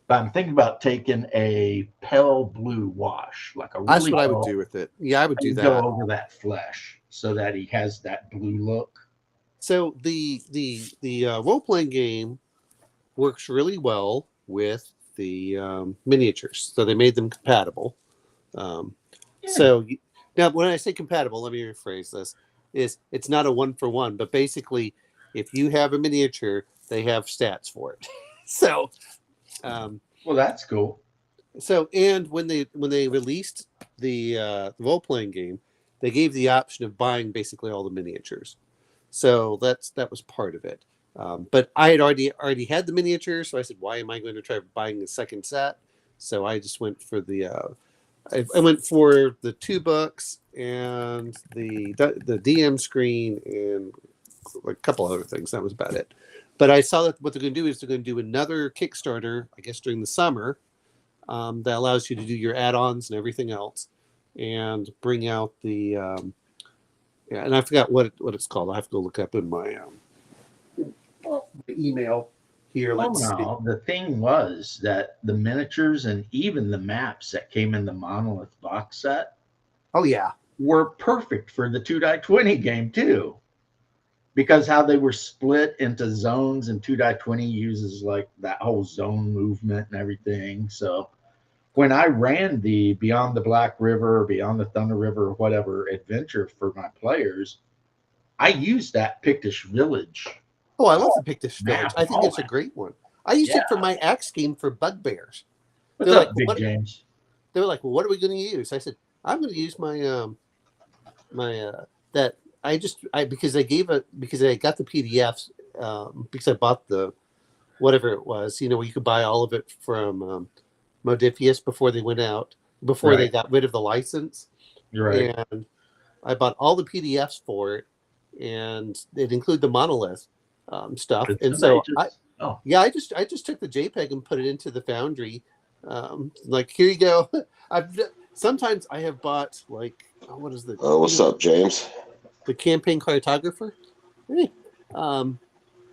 but I'm thinking about taking a pale blue wash, like a That's really what I would do with it. Yeah, I would do and go that. over that flesh so that he has that blue look. So the role playing game works really well with the miniatures. So they made them compatible. Um, Yeah. so now, when I say compatible, let me rephrase this: it's not a one for one, but basically, if you have a miniature, they have stats for it. So, Well, that's cool. and when they released the role playing game, they gave the option of buying basically all the miniatures. So that was part of it. But I had already had the miniatures, so I said, why am I going to try buying the second set? So I just went for I went for the 2 books and the DM screen and a couple other things. That was about it. But I saw that what they're going to do is they're going to do another Kickstarter, I guess during the summer, that allows you to do your add-ons and everything else, and bring out the yeah. And I forgot what it's called. I have to go look up in my email here. Let's see. No, the thing was that the miniatures and even the maps that came in the Monolith box set Oh yeah, were perfect for the 2-20 game too, because how they were split into zones, and 2-20 uses like that whole zone movement and everything. So when I ran the Beyond the Black River, Beyond the Thunder River, whatever adventure for my players, I used that Pictish village. Oh, I love the Pictish Village. Map I think and all it's a that. great one. I used Yeah. it for my axe game for bugbears. What's They're up, like, Big what? James? They were like, well, what are we going to use? I said, I'm going to use that because I got the PDFs because I bought the whatever it was, where you could buy all of it from Modifius before they went out, before they Right. got rid of the license. You're right. And I bought all the PDFs for it, and it include the monolith stuff. Did And somebody so just? Oh, I just took the JPEG and put it into the Foundry. Like, here you go. Sometimes I have bought like what is the What's up, James? the campaign cartographer. Hey, all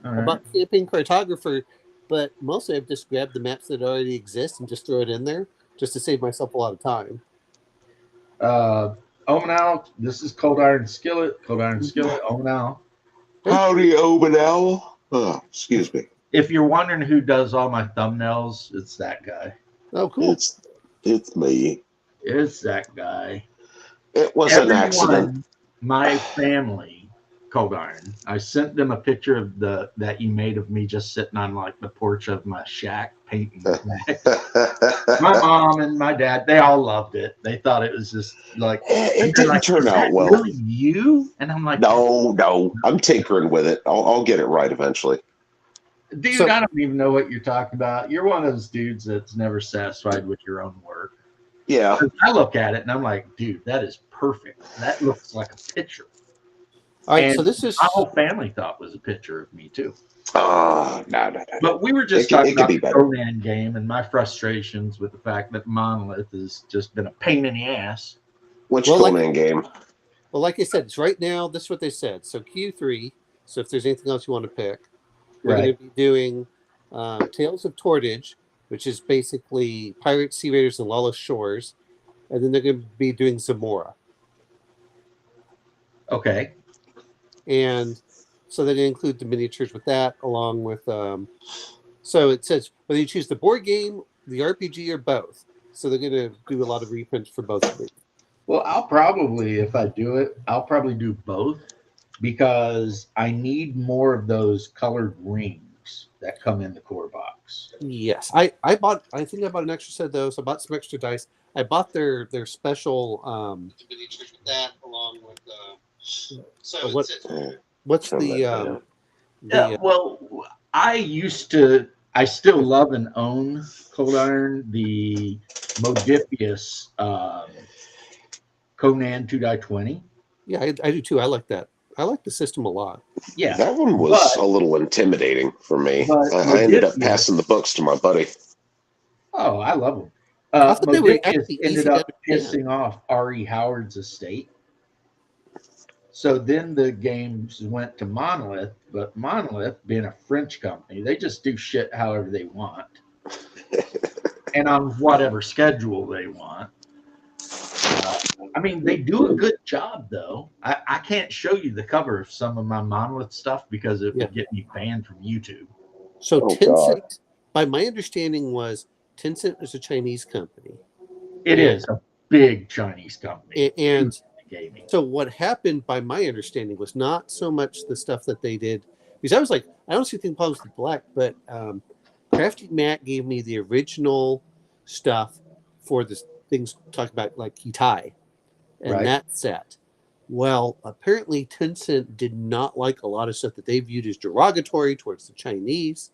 I right. bought campaign cartographer, but mostly I've just grabbed the maps that already exist and just throw it in there just to save myself a lot of time. Omenal, this is Cold Iron Skillet. Cold Iron Skillet, Omenal. Howdy, Obenell. Oh, excuse me. If you're wondering who does all my thumbnails, it's that guy. Oh, cool. It's me. It's that guy. It was an accident. Everyone, my family, Cold Iron. I sent them a picture of that you made of me just sitting on like the porch of my shack painting. My mom and my dad, they all loved it. They thought it was just like It didn't like, turn "Is out that well. really you?" And I'm like, No, I'm tinkering with it. I'll get it right eventually. dude, So- I don't even know what you're talking about. You're one of those dudes that's never satisfied with your own work. Yeah. I look at it and I'm like, dude, that is perfect. That looks like a picture. All right, And so this is my whole family thought was a picture of me too. No. But we were just It talking could about be the better. Conan game and my frustrations with the fact that Monolith has just been a pain in the ass. Which Well, Conan game? well, like I said, it's right now. This is what they said. So Q3. So if there's anything else you want to pick, we're going to be doing Tales of Tortage, which is basically Pirates, Sea Raiders, and Lawless Shores, and then they're going to be doing Zamora. Okay. And so they're going to include the miniatures with that, along with. So it says whether you choose the board game, the RPG, or both. So they're going to do a lot of reprints for both of these. Well, I'll probably, if I do it, I'll probably do both because I need more of those colored rings that come in the core box. Yes, I think I bought an extra set of those. I bought some extra dice. I bought their special miniatures with that along with what's Turn that down. Yeah, well, I still love and own Cold Iron, the Modifius Conan 2-20. yeah, I do too. I like that. I like the system a lot. Yeah, That one was a little intimidating for me. but I ended up Modifius- passing the books to my buddy. Oh, I love them. I thought they were Modifius actually easy ended to up understand. pissing off R.E. Howard's estate. So then the games went to Monolith, but Monolith, being a French company, they just do shit however they want and on whatever schedule they want. I mean, they do a good job, though. I can't show you the cover of some of my Monolith stuff because it would get me banned from YouTube. So Oh, Tencent, by my understanding, was Tencent is a Chinese company. It is a big Chinese company. And Gaming. so what happened, by my understanding, was not so much the stuff that they did. Because I was like, I don't see any problems with black, but Crafty Matt gave me the original stuff for the things talking about like Kitai and Right. that set. Well, apparently Tencent did not like a lot of stuff that they viewed as derogatory towards the Chinese.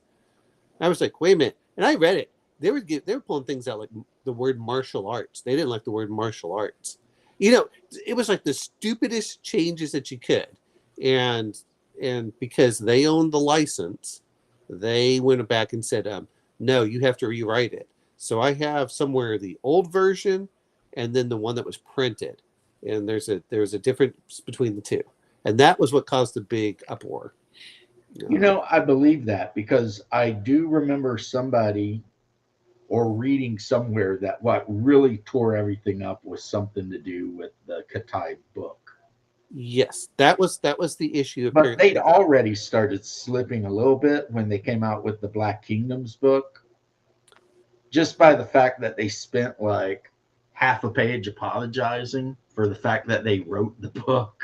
I was like, wait a minute. And I read it. They were pulling things out like the word martial arts. They didn't like the word martial arts. You know, it was like the stupidest changes that you could. And because they owned the license, they went back and said, no, you have to rewrite it. So I have somewhere the old version and then the one that was printed. And there's a difference between the two. And that was what caused the big uproar. You know, I believe that because I do remember somebody or reading somewhere that what really tore everything up was something to do with the Katai book. Yes, that was the issue. But they'd already started slipping a little bit when they came out with the Black Kingdoms book. Just by the fact that they spent like half a page apologizing for the fact that they wrote the book.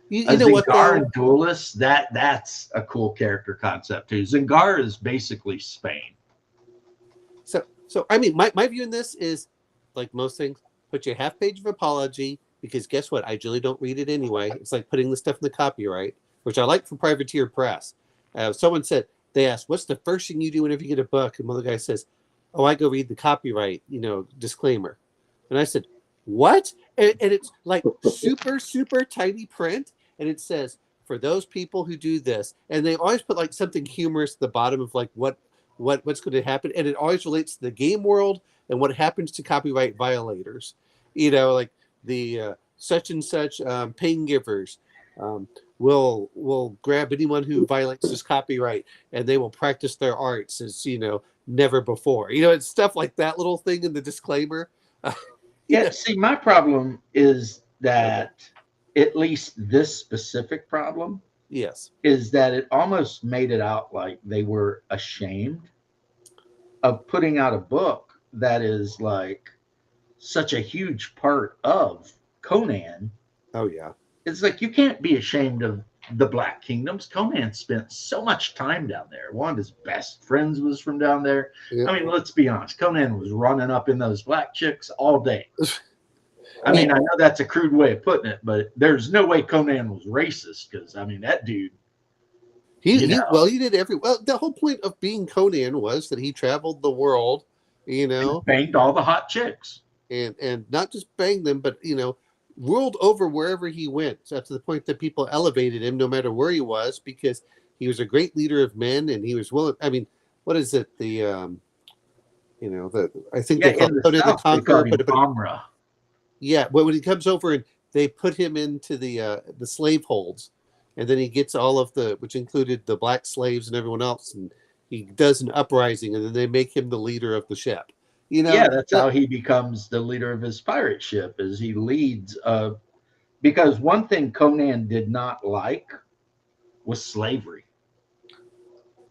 You know what? Zingar and Duelist, that's a cool character concept too. Zingar is basically Spain. So I mean, my view in this is like most things, put your half page of apology because guess what? I generally don't read it anyway. It's like putting the stuff in the copyright, which I like for Privateer Press. Someone said, they asked, what's the first thing you do whenever you get a book? And one of the guys says, oh, I go read the copyright, disclaimer. And I said, what? And it's like super, super tiny print. And it says, for those people who do this, and they always put like something humorous at the bottom of like what's going to happen. And it always relates to the game world and what happens to copyright violators. Like the such and such pain givers will grab anyone who violates this copyright and they will practice their arts as, never before. It's stuff like that little thing in the disclaimer. Yeah, see, my problem is that at least this specific problem Yes. is that it almost made it out like they were ashamed of putting out a book that is like such a huge part of Conan. Oh, yeah. It's like you can't be ashamed of the Black Kingdoms. Conan spent so much time down there. One of his best friends was from down there. Yeah. I mean, let's be honest. Conan was running up in those black chicks all day. I mean, I know that's a crude way of putting it, but there's no way Conan was racist because, I mean, that dude. He did the whole point of being Conan was that he traveled the world, banged all the hot chicks. And not just banged them, but, ruled over wherever he went. So to the point that people elevated him no matter where he was because he was a great leader of men and he was willing. I mean, what is it? I think they call Conan the Conqueror. Amra. Yeah, but when he comes over and they put him into the slave holds, and then he gets all of which included the black slaves and everyone else, and he does an uprising, and then they make him the leader of the ship. That's how he becomes the leader of his pirate ship. Is he leads? Because one thing Conan did not like was slavery.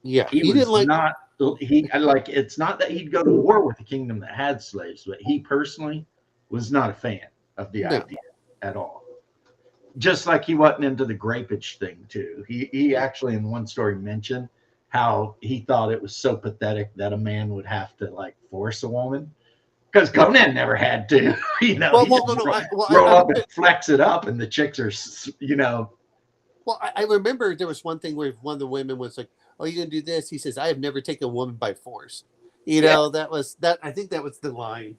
Yeah, he didn't like. It's not that he'd go to war with a kingdom that had slaves, but he personally was not a fan of the No. idea at all. Just like he wasn't into the grapage thing too. He actually in one story mentioned how he thought it was so pathetic that a man would have to like force a woman. Because Conan never had to, you know. Well, He well, just no, no. roll up and flex it up, and the chicks are, you know. Well, I remember there was one thing where one of the women was like, "Oh, you gonna do this?" He says, "I have never taken a woman by force." You know, that was that. I think that was the line.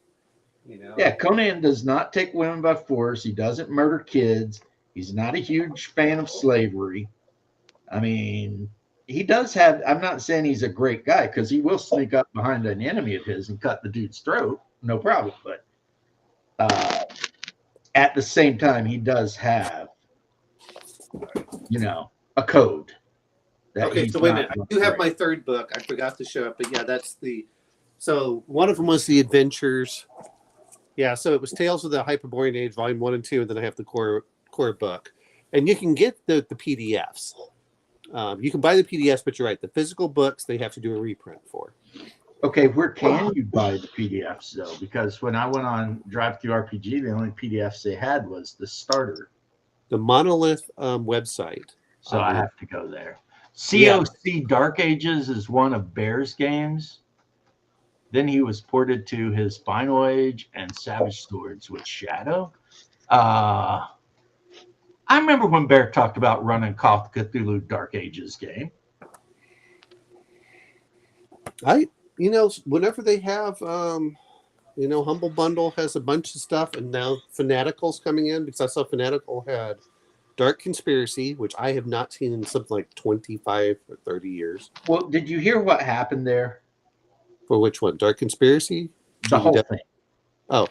You know. Yeah, Conan does not take women by force. He doesn't murder kids. He's not a huge fan of slavery. I mean, he does have. I'm not saying he's a great guy because he will sneak up behind an enemy of his and cut the dude's throat, no problem. But at the same time, he does have, you know, a code. Okay, so wait a minute. I do have my third book. I forgot to show it, but yeah, that's the. So one of them was the Adventures. Yeah, so it was Tales of the Hyperborean Age, Volume 1 and 2, and then I have the core book. And you can get the PDFs. You can buy the PDFs, but you're right. The physical books, they have to do a reprint for. Okay, where can you buy the PDFs, though? Because when I went on Drive Through RPG, the only PDFs they had was the starter. The Monolith website. So I have to go there. COC Dark Ages is one of Bear's games. Then he was ported to his Final Age and Savage Swords with Shadow. I remember when Bear talked about running Call of Cthulhu Dark Ages game. Whenever they have, Humble Bundle has a bunch of stuff, and now Fanatical's coming in because I saw Fanatical had Dark Conspiracy, which I have not seen in something like 25 or 30 years. Well, did you hear what happened there? For which one? Dark Conspiracy? The whole thing. Oh.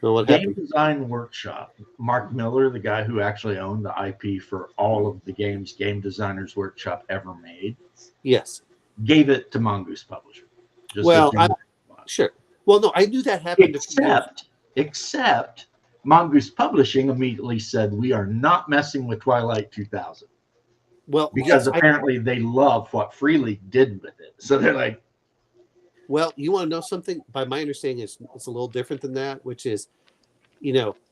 No, what Game happened? Design Workshop. Mark Miller, the guy who actually owned the IP for all of the games Game Designers Workshop ever made, Yes. gave it to Mongoose Publishing. Sure. Well, no, I knew that happened. Except Mongoose Publishing immediately said, we are not messing with Twilight 2000. Well, because apparently they love what Free League did with it. So they're like, well, you want to know something? By my understanding, it's a little different than that, which is,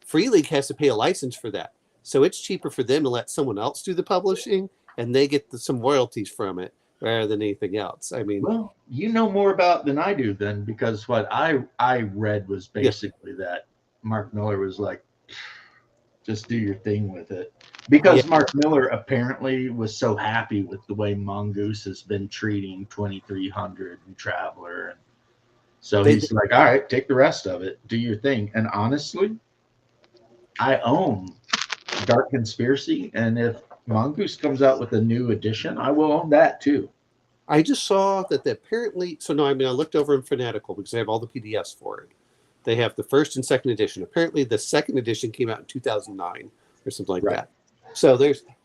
Free League has to pay a license for that. So it's cheaper for them to let someone else do the publishing, and they get some royalties from it rather than anything else. I mean, well, you know more about than I do then, because what I read was basically that Mark Miller was like, just do your thing with it. Because Mark Miller apparently was so happy with the way Mongoose has been treating 2300 and Traveler. And so he's like, all right, take the rest of it. Do your thing. And honestly, I own Dark Conspiracy. And if Mongoose comes out with a new edition, I will own that too. I just saw that apparently, I looked over in Fanatical because they have all the PDFs for it. They have the first and second edition. Apparently the second edition came out in 2009 or something like that. So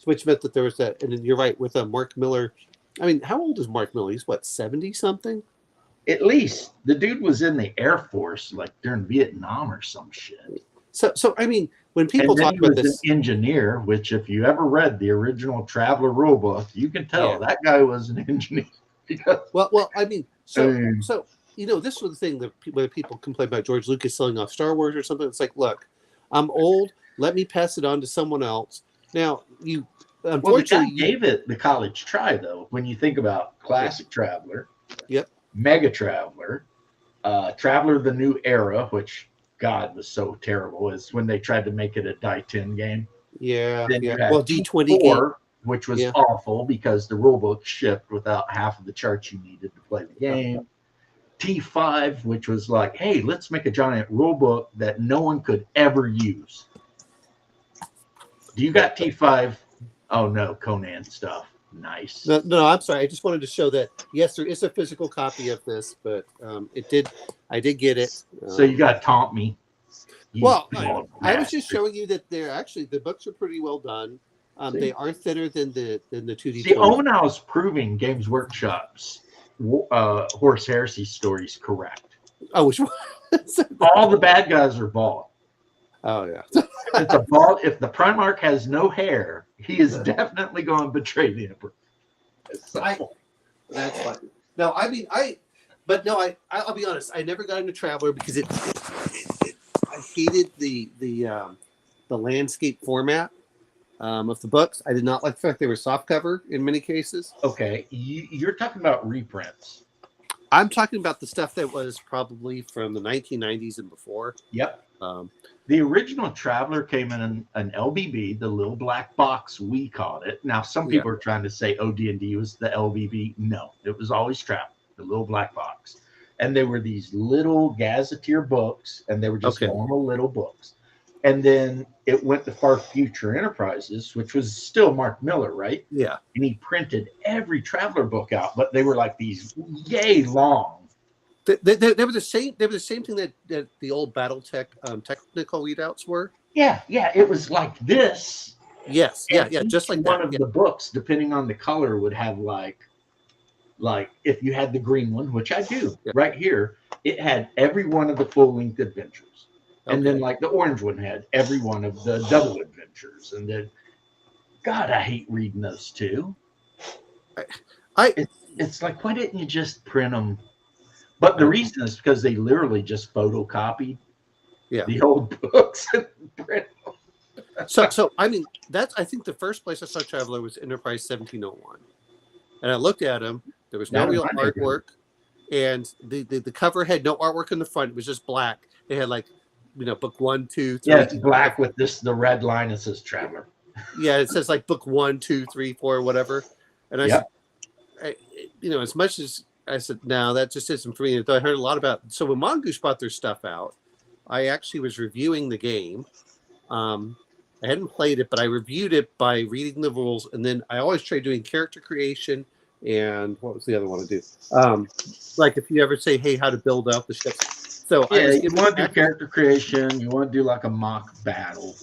which meant that there was that, and then you're right with Mark Miller. I mean, how old is Mark Miller? He's what, 70 something? At least the dude was in the Air Force, like during Vietnam or some shit. So I mean, when people talk about this, an engineer, which if you ever read the original Traveler rulebook, you can tell that guy was an engineer. Well, I mean, so this was the thing that when people complain about George Lucas selling off Star Wars or something. It's like, look, I'm old. Let me pass it on to someone else. Now, unfortunately, the guy gave it the college try, though. When you think about Classic Traveler, Mega Traveler, Traveler: The New Era, which God was so terrible, is when they tried to make it a Die 10 game. Yeah, then yeah. Well, D20 game, which was awful because the rulebook shipped without half of the charts you needed to play the game. T5, which was like, hey, let's make a giant rulebook that no one could ever use. Do you got T5? Oh no, Conan stuff. Nice. No, I'm sorry. I just wanted to show that yes, there is a physical copy of this, but I did get it. So you got to taunt me. I was just showing you that the books are pretty well done. They are thinner than the 2D. See, when I was proving Games Workshop's Horse Heresy stories correct. Oh, which one? All the bad guys are bald. Oh yeah. It's a bald. If the Primarch has no hair, he is definitely going to betray the Emperor. That's fine. No, I mean I'll be honest. I never got into Traveler because I hated the landscape format of the books. I did not like the fact they were soft cover in many cases. Okay, you're talking about reprints. I'm talking about the stuff that was probably from the 1990s and before. Yep. Um, The original Traveler came in an LBB, the little black box, we called it. Now, some people are trying to say OD&D was the LBB. No, it was always Traveler, the little black box. And they were these little gazetteer books, and they were just normal little books. And then it went to Far Future Enterprises, which was still Mark Miller, right? Yeah. And he printed every Traveler book out, but they were like these yay long. They were the same. They were the same thing that the old BattleTech technical readouts were. Yeah, it was like this. Yes, yeah, just like one that. of the books, depending on the color, would have like if you had the green one, which I do right here, it had every one of the full-length adventures. And then like the orange one had every one of the double adventures. And then, God, I hate reading those too. It's like, why didn't you just print them? But the reason is because they literally just photocopied the old books and print them. So I mean, I think the first place I saw Traveler was Enterprise 1701. And I looked at them. There was no real artwork. And the cover had no artwork in the front. It was just black. They had like, book 1, 2, 3. Yeah, it's black with the red line that says Traveler. Yeah, it says like book 1, 2, 3, 4, whatever. And I said, as much as I said, no, that just isn't for me. I heard a lot about. So when Mongoose brought their stuff out, I actually was reviewing the game. I hadn't played it, but I reviewed it by reading the rules, and then I always try doing character creation. And what was the other one to do? Like if you ever say, "Hey, how to build up the ship." So you want to do character creation. You want to do like a mock battle.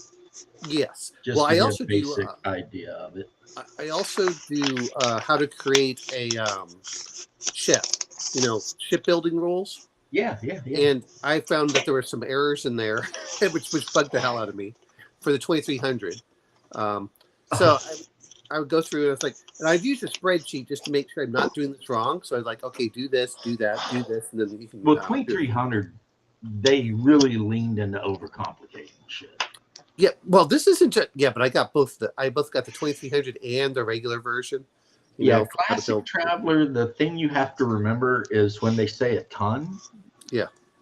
Yes. Just I also do a basic idea of it. I also do how to create a ship. Shipbuilding rules. Yeah. And I found that there were some errors in there, which bugged the hell out of me for the 2300. So I would go through and I was like, and I'd use a spreadsheet just to make sure I'm not doing this wrong. So I was like, okay, do this, do that, do this, and then you can. Well, 2300, they really leaned into overcomplicating shit. Yeah, well, this isn't just but I got both got the 2300 and the regular version. Classic Traveler. The thing you have to remember is when they say a ton,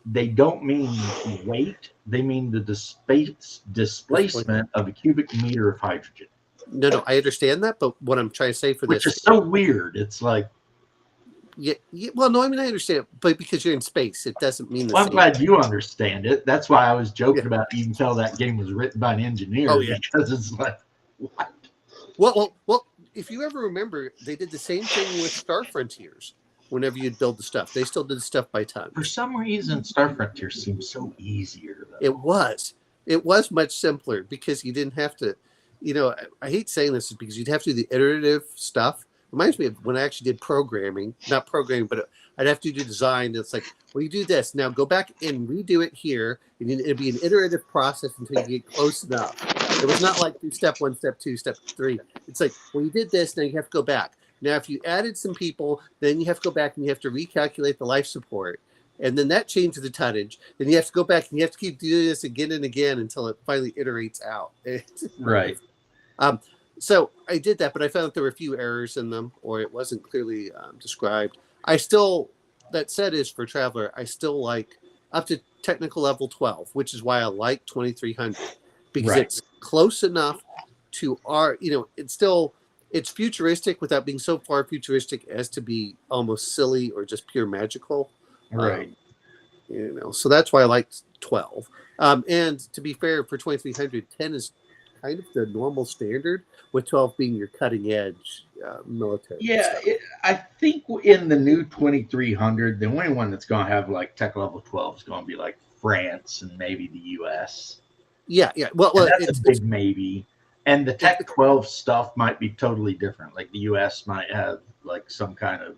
they don't mean weight. They mean the displacement of a cubic meter of hydrogen. No, I understand that, but what I'm trying to say for which is so weird. It's like, well, no, I mean I understand, but because you're in space, it doesn't mean. I'm glad you understand it. That's why I was joking about you can tell that game was written by an engineer. Oh, yeah. Because it's like, what? Well. If you ever remember, they did the same thing with Star Frontiers. Whenever you'd build the stuff, they still did stuff by tons. For some reason, Star Frontiers seems so easier. Though. It was much simpler because you didn't have to. I hate saying this because you'd have to do the iterative stuff. Reminds me of when I actually did programming, not programming, but I'd have to do design. It's like, well, you do this now, go back and redo it here, and it'd be an iterative process until you get close enough. It was not like do step 1, step 2, step 3. It's like, well, you did this, now you have to go back. Now, if you added some people, then you have to go back and you have to recalculate the life support. And then that changes the tonnage. Then you have to go back and you have to keep doing this again and again until it finally iterates out. Right. So I did that, but I found that there were a few errors in them, or it wasn't clearly described. That said is for Traveler, I still like up to technical level 12, which is why I like 2300. Because it's close enough to it's futuristic without being so far futuristic as to be almost silly or just pure magical. Right. So that's why I like 12. And to be fair, for 2300, 10 is kind of the normal standard, with 12 being your cutting edge military. Yeah, I think in the new 2300, the only one that's going to have like tech level 12 is going to be like France and maybe the US. Yeah. Well, that's a big maybe. And the Tech 12 stuff might be totally different. Like the US might have like some kind of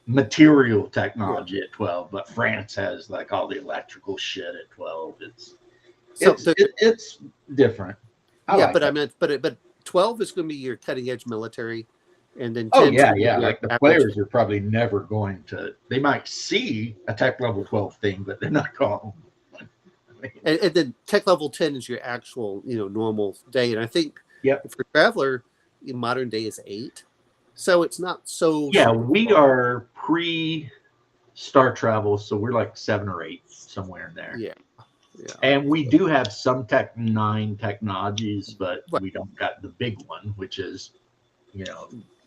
material technology at 12, but France has like all the electrical shit at 12. It's different. But 12 is going to be your cutting edge military, and then 10 like the players are probably never going to. They might see a Tech level 12 thing, but they're not going. And then tech level 10 is your actual, normal day. And I think for Traveler, in modern day is 8. So it's not so. Yeah, we are pre-Star Travel, so we're like 7 or 8, somewhere in there. Yeah. And we do have some Tech 9 technologies, but we don't got the big one, which is,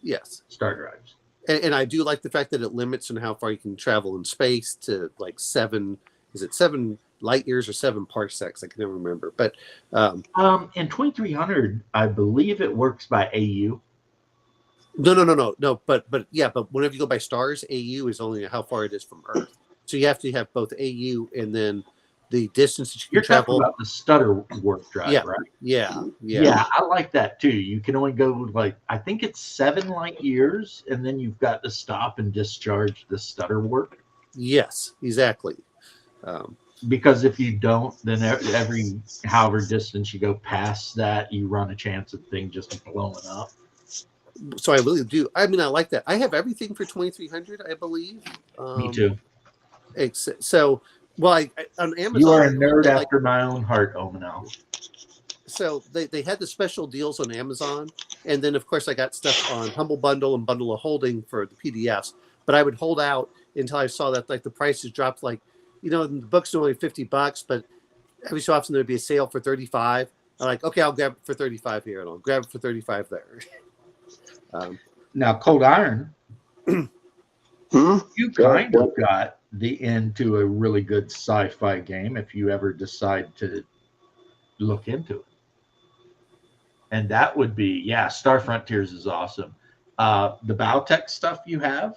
yes, star drives. And I do like the fact that it limits on how far you can travel in space to like 7. Is it 7 light years or 7 parsecs? I can never remember. But in 2300, I believe it works by AU. No. But whenever you go by stars, AU is only how far it is from Earth. So you have to have both AU and then the distance that you can travel. You're talking about the stutter warp drive, right? Yeah. I like that too. You can only go I think it's 7 light years, and then you've got to stop and discharge the stutter warp. Yes, exactly. Because if you don't, then every however distance you go past that, you run a chance of things just blowing up. So I really do. I mean, I like that. I have everything for 2300, I believe. Me too. So, I on Amazon. You are a nerd after my own heart, Omanel. So they had the special deals on Amazon, and then of course I got stuff on Humble Bundle and Bundle of Holding for the PDFs. But I would hold out until I saw that the prices dropped. The books are only $50, but every so often there'd be a sale for $35. I'm like, okay, I'll grab it for $35 here, and I'll grab it for $35 there. Now, Cold Iron, you kind of got into a really good sci-fi game if you ever decide to look into it. And that would be, Star Frontiers is awesome. The Bautech stuff you have.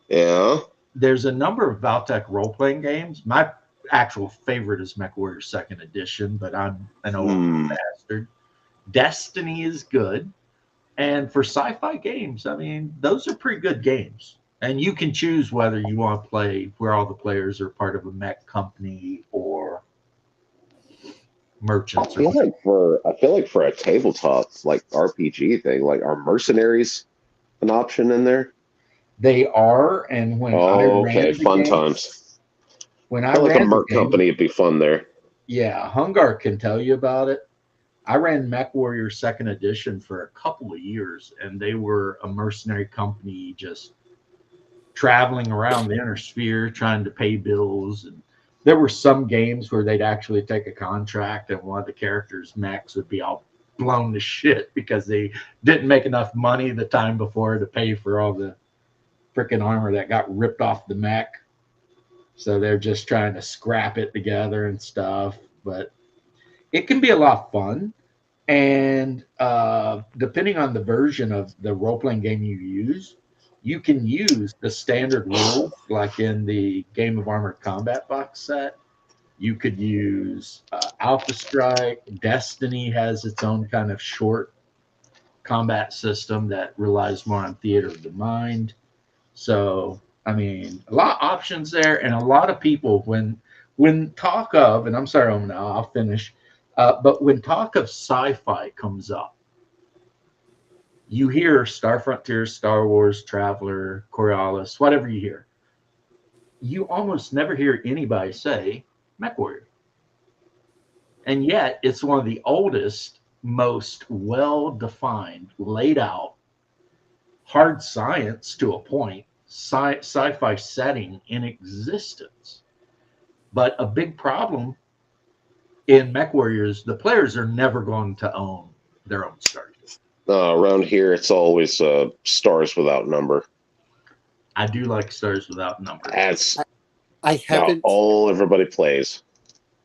Yeah. There's a number of Bautech role-playing games. My actual favorite is MechWarrior 2nd Edition, but I'm an old bastard. Destiny is good. And for sci-fi games, I mean, those are pretty good games. And you can choose whether you want to play where all the players are part of a mech company or merchants. I feel like for a tabletop RPG thing, are mercenaries an option in there? They are, and when fun times. When I feel like a merc company would be fun there. Yeah, Hungar can tell you about it. I ran MechWarrior 2nd Edition for a couple of years, and they were a mercenary company just traveling around the inner sphere trying to pay bills. And there were some games where they'd actually take a contract, and one of the characters' mechs would be all blown to shit because they didn't make enough money the time before to pay for all the freaking armor that got ripped off the mech. So they're just trying to scrap it together and stuff. But it can be a lot of fun. And depending on the version of the role-playing game you use, you can use the standard rules, like in the Game of Armored Combat box set. You could use Alpha Strike. Destiny has its own kind of short combat system that relies more on theater of the mind. So, I mean, a lot of options there, and a lot of people, when talk of, and I'm sorry, I'll finish, but when talk of sci-fi comes up, you hear Star Frontiers, Star Wars, Traveler, Coriolis, whatever you hear. You almost never hear anybody say MechWarrior. And yet, it's one of the oldest, most well-defined, laid out, hard science to a point, sci-fi setting in existence. But a big problem in MechWarriors, the players are never going to own their own starship. Around here, it's always Stars Without Number. I do like Stars Without Number. I haven't. All everybody plays.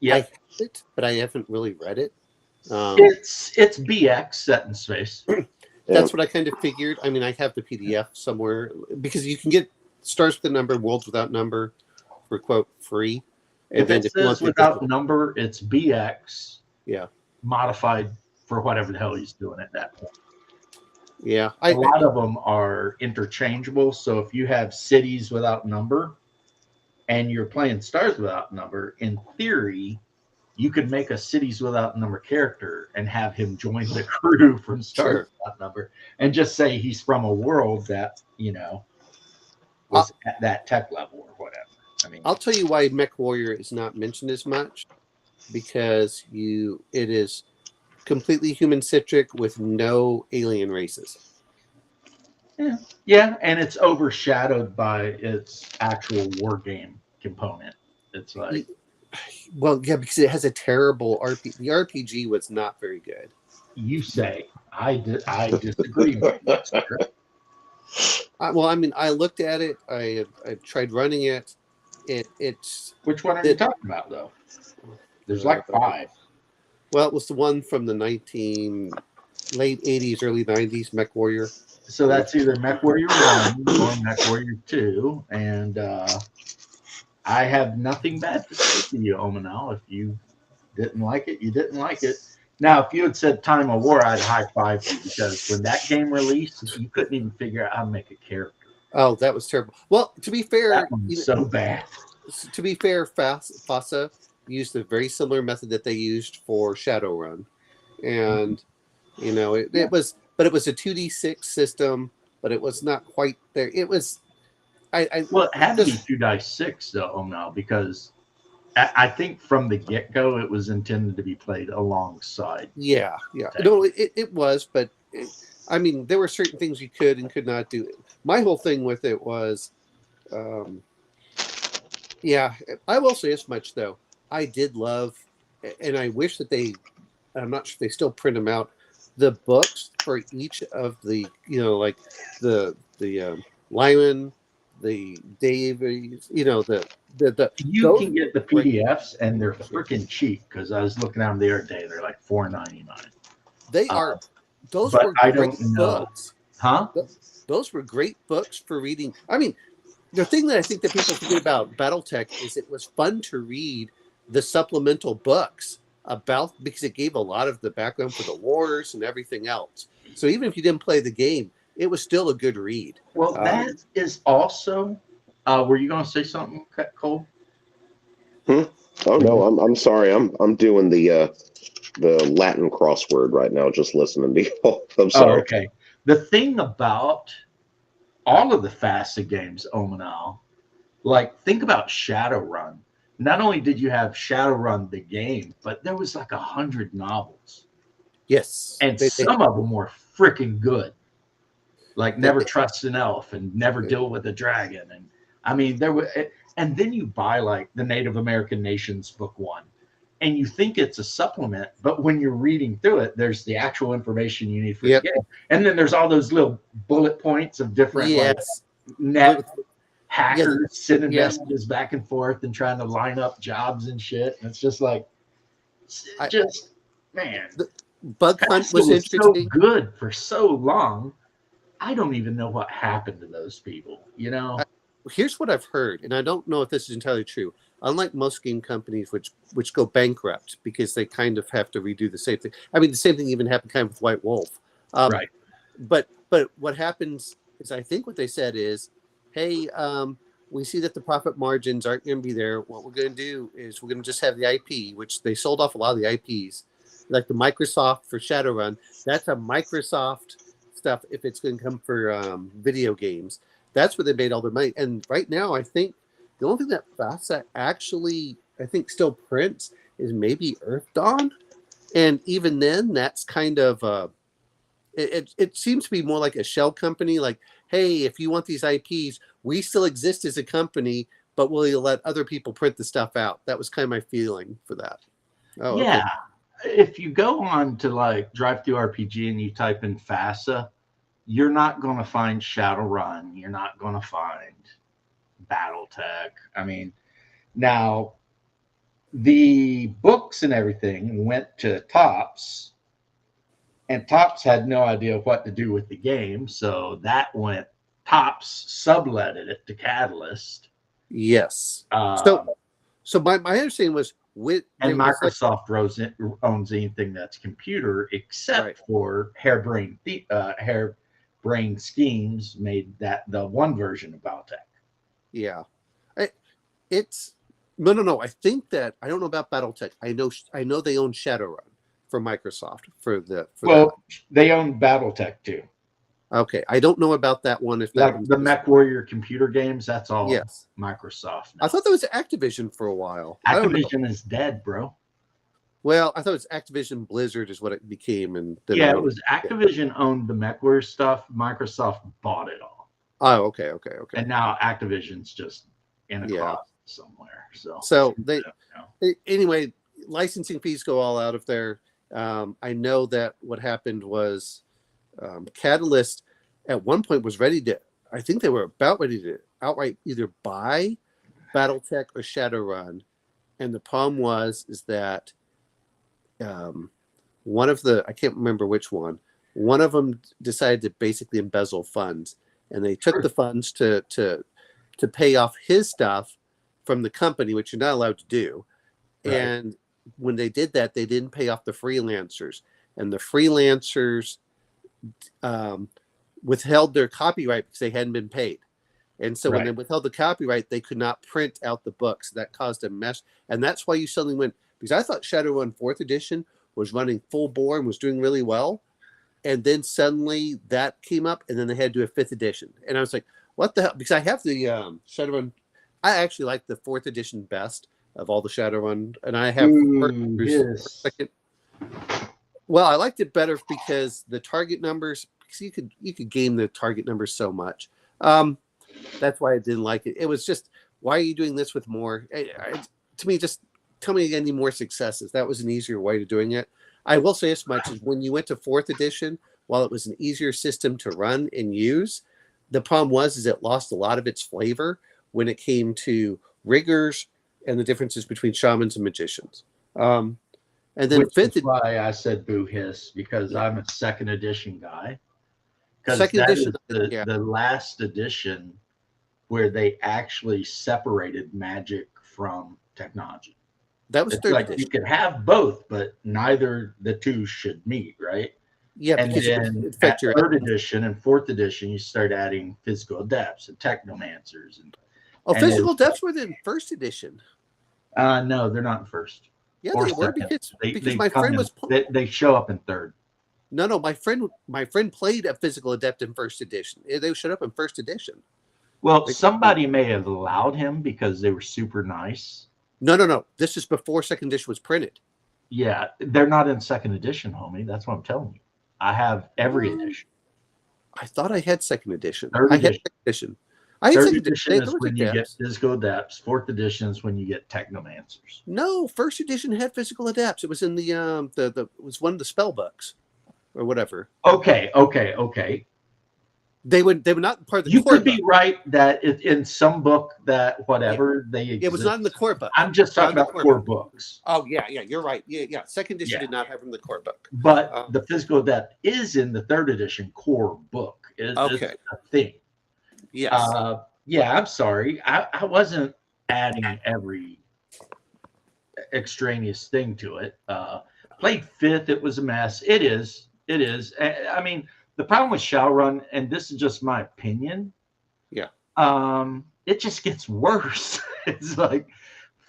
Yeah, I have it, but I haven't really read it. It's BX set in space. That's what I kind of figured. I mean, I have the PDF somewhere because you can get Stars with a Number, Worlds Without Number for quote free. If it says without number, it's BX. Yeah. Modified for whatever the hell he's doing at that point. Yeah. A lot of them are interchangeable. So if you have Cities Without Number and you're playing Stars Without Number, in theory, you could make a Cities Without Number character and have him join the crew from Stars Without Number and just say he's from a world that, was at that tech level or whatever. I mean, I'll tell you why MechWarrior is not mentioned as much. because it is completely human centric with no alien races. Yeah, and it's overshadowed by its actual war game component. It's like, Well, yeah, because it has a terrible RPG. The RPG was not very good. you say. I disagree with you, sir. Well, I mean, I looked at it. I tried running it. It's Which one are you talking about, though? There's like 5. Well, it was the one from the late 80s, early 90s, Mech Warrior. So that's either Mech Warrior 1 or Mech Warrior 2. And I have nothing bad to say to you, Omanal. If you didn't like it, you didn't like it. Now, if you had said Time of War, I'd high five you, because when that game released, you couldn't even figure out how to make a character. Oh, that was terrible. Well, to be fair, That one was so bad. To be fair, FASA used a very similar method that they used for Shadowrun, and it was a 2d6 system, but it was not quite there. It was. Well, it had to be 2-6 though, now, because I think from the get-go it was intended to be played alongside. Yeah. No, it was, but I mean, there were certain things you could and could not do. My whole thing with it was, I will say as much though. I did love, and I wish that I'm not sure if they still print them out, the books for each of the, like the Lyman, the Davies, you can get the PDFs and they're freaking cheap, because I was looking at them the other day. They're like $4.99. They are. Those were great books. Huh? Those were great books for reading. I mean, the thing that I think that people forget about BattleTech is it was fun to read the supplemental books because it gave a lot of the background for the wars and everything else. So even if you didn't play the game, it was still a good read. Well, that is also. Were you going to say something, Cole? Oh no, I'm sorry. I'm doing the Latin crossword right now. Just listening to you. I'm sorry. Oh, okay. The thing about all of the FASA games, Omanal, like think about Shadowrun. Not only did you have Shadowrun the game, but there was like 100 novels. Yes, and some of them were freaking good. Like Never Trust an Elf and Never Deal with a Dragon, and I mean there were. And then you buy like the Native American Nations book 1, and you think it's a supplement, but when you're reading through it, there's the actual information you need for the game, and then there's all those little bullet points of different net hackers sending messages back and forth and trying to line up jobs and shit. And it's just like, man, the Bug Hunt was interesting. So good for so long. I don't even know what happened to those people. Here's what I've heard, and I don't know if this is entirely true. Unlike most game companies, which go bankrupt because they kind of have to redo the same thing. I mean, the same thing even happened kind of with White Wolf. Right. But what happens is, I think what they said is, hey, we see that the profit margins aren't going to be there. What we're going to do is we're going to just have the IP, which they sold off a lot of the IPs, like the Microsoft for Shadowrun. That's a Microsoft stuff if it's going to come for video games. That's where they made all their money. And right now, I think the only thing that FASA actually, I think, still prints is maybe Earth Dawn. And even then, that's kind of, it seems to be more like a shell company. Like, hey, if you want these IPs, we still exist as a company, but we'll let other people print the stuff out. That was kind of my feeling for that. Oh, yeah. Okay. If you go on to like DriveThruRPG and you type in FASA, you're not going to find Shadowrun. You're not going to find BattleTech. I mean, now the books and everything went to Topps, and Topps had no idea what to do with the game. So that went, Topps subletted it to Catalyst. Yes. So my understanding was and Microsoft owns anything that's computer except for Harebrained Schemes made that the one version of BattleTech. Yeah, it's no. I think that I don't know about BattleTech. I know they own Shadowrun for Microsoft they own BattleTech too. Okay, I don't know about that one. If that like the Mech Warrior computer games, that's all Microsoft now. I thought that was Activision for a while. Activision is dead, bro. Well, I thought it was Activision Blizzard is what it became, and then Yeah, it was Activision owned the MechWarrior stuff. Microsoft bought it all, Oh, okay. and now Activision's just in a Yeah. closet somewhere. So they Yeah. anyway, licensing fees go all out of there. I know that what happened was Catalyst at one point was ready to. I think they were about ready to outright either buy BattleTech or Shadowrun, and the problem is that one of the, I can't remember which one of them decided to basically embezzle funds, and they took the funds to pay off his stuff from the company, which you're not allowed to do. Right. And when they did that, they didn't pay off the freelancers, and the freelancers withheld their copyright because they hadn't been paid. And so when they withheld the copyright, they could not print out the books. That caused a mess. And that's why you suddenly went, because I thought Shadowrun 4th edition was running full bore and was doing really well. And then suddenly that came up, and then they had to do a 5th edition. And I was like, what the hell? Because I have the Shadowrun. I actually like the 4th edition best of all the Shadowrun. And I have second. Well, I liked it better because the target numbers, because you could game the target numbers so much. That's why I didn't like it. It was just, why are you doing this with more? To me, just tell me any more successes. That was an easier way to doing it. I will say as much as when you went to 4th edition, while it was an easier system to run and use, the problem was it lost a lot of its flavor when it came to riggers and the differences between shamans and magicians. And then Which 5th is why I said boo hiss, because I'm a 2nd edition guy. Because 2nd edition, the last edition where they actually separated magic from technology. That was It's 3rd like edition. you could have both, but neither the two should meet, right? Yeah, And because then it affect your 3rd edition and 4th edition, you start adding physical adepts and technomancers. And physical adepts were in 1st edition. no, they're not in 1st. Yeah, Or they were second. because They my come friend in- was. they show up in 3rd. No, my friend played a physical adept in 1st edition. They showed up in 1st edition. Well, somebody may have allowed him because they were super nice. No. This is before 2nd edition was printed. Yeah, they're not in 2nd edition, homie. That's what I'm telling you. I have every edition. I thought I had 2nd edition. 3rd I had edition. 2nd edition. I had 3rd 2nd edition edition. is when you get physical adepts. 4th edition is when you get technomancers. No, 1st edition had physical adepts. It was in the it was one of the spell books or whatever. Okay. They were not part of the You core could be book. right that in some book that whatever they exist. It was not in the core book. I'm just talking about core books. Oh yeah, you're right. Yeah. 2nd edition Yeah. did not have them in the core book. But the physical adept is in the 3rd edition core book. It's Okay. a thing. Yes. Yeah, I'm sorry. I wasn't adding every extraneous thing to it. Played 5th. It was a mess. It is. I mean, the problem with Shadowrun, and this is just my opinion. Yeah. It just gets worse. It's like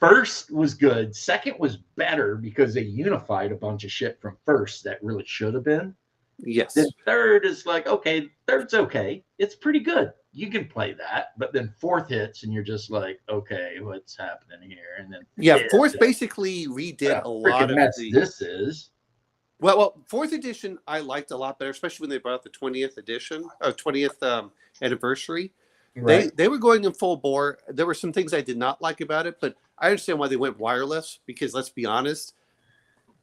1st was good. 2nd was better because they unified a bunch of shit from 1st that really should have been. Yes. Then 3rd is like, okay, 3rd's okay. It's pretty good. You can play that. But then 4th hits and you're just like, okay, what's happening here? And then 4th basically redid a lot of mess the. This is. Well, 4th edition I liked a lot better, especially when they brought out the 20th edition, 20th anniversary. Right. They were going in full bore. There were some things I did not like about it, but I understand why they went wireless because let's be honest,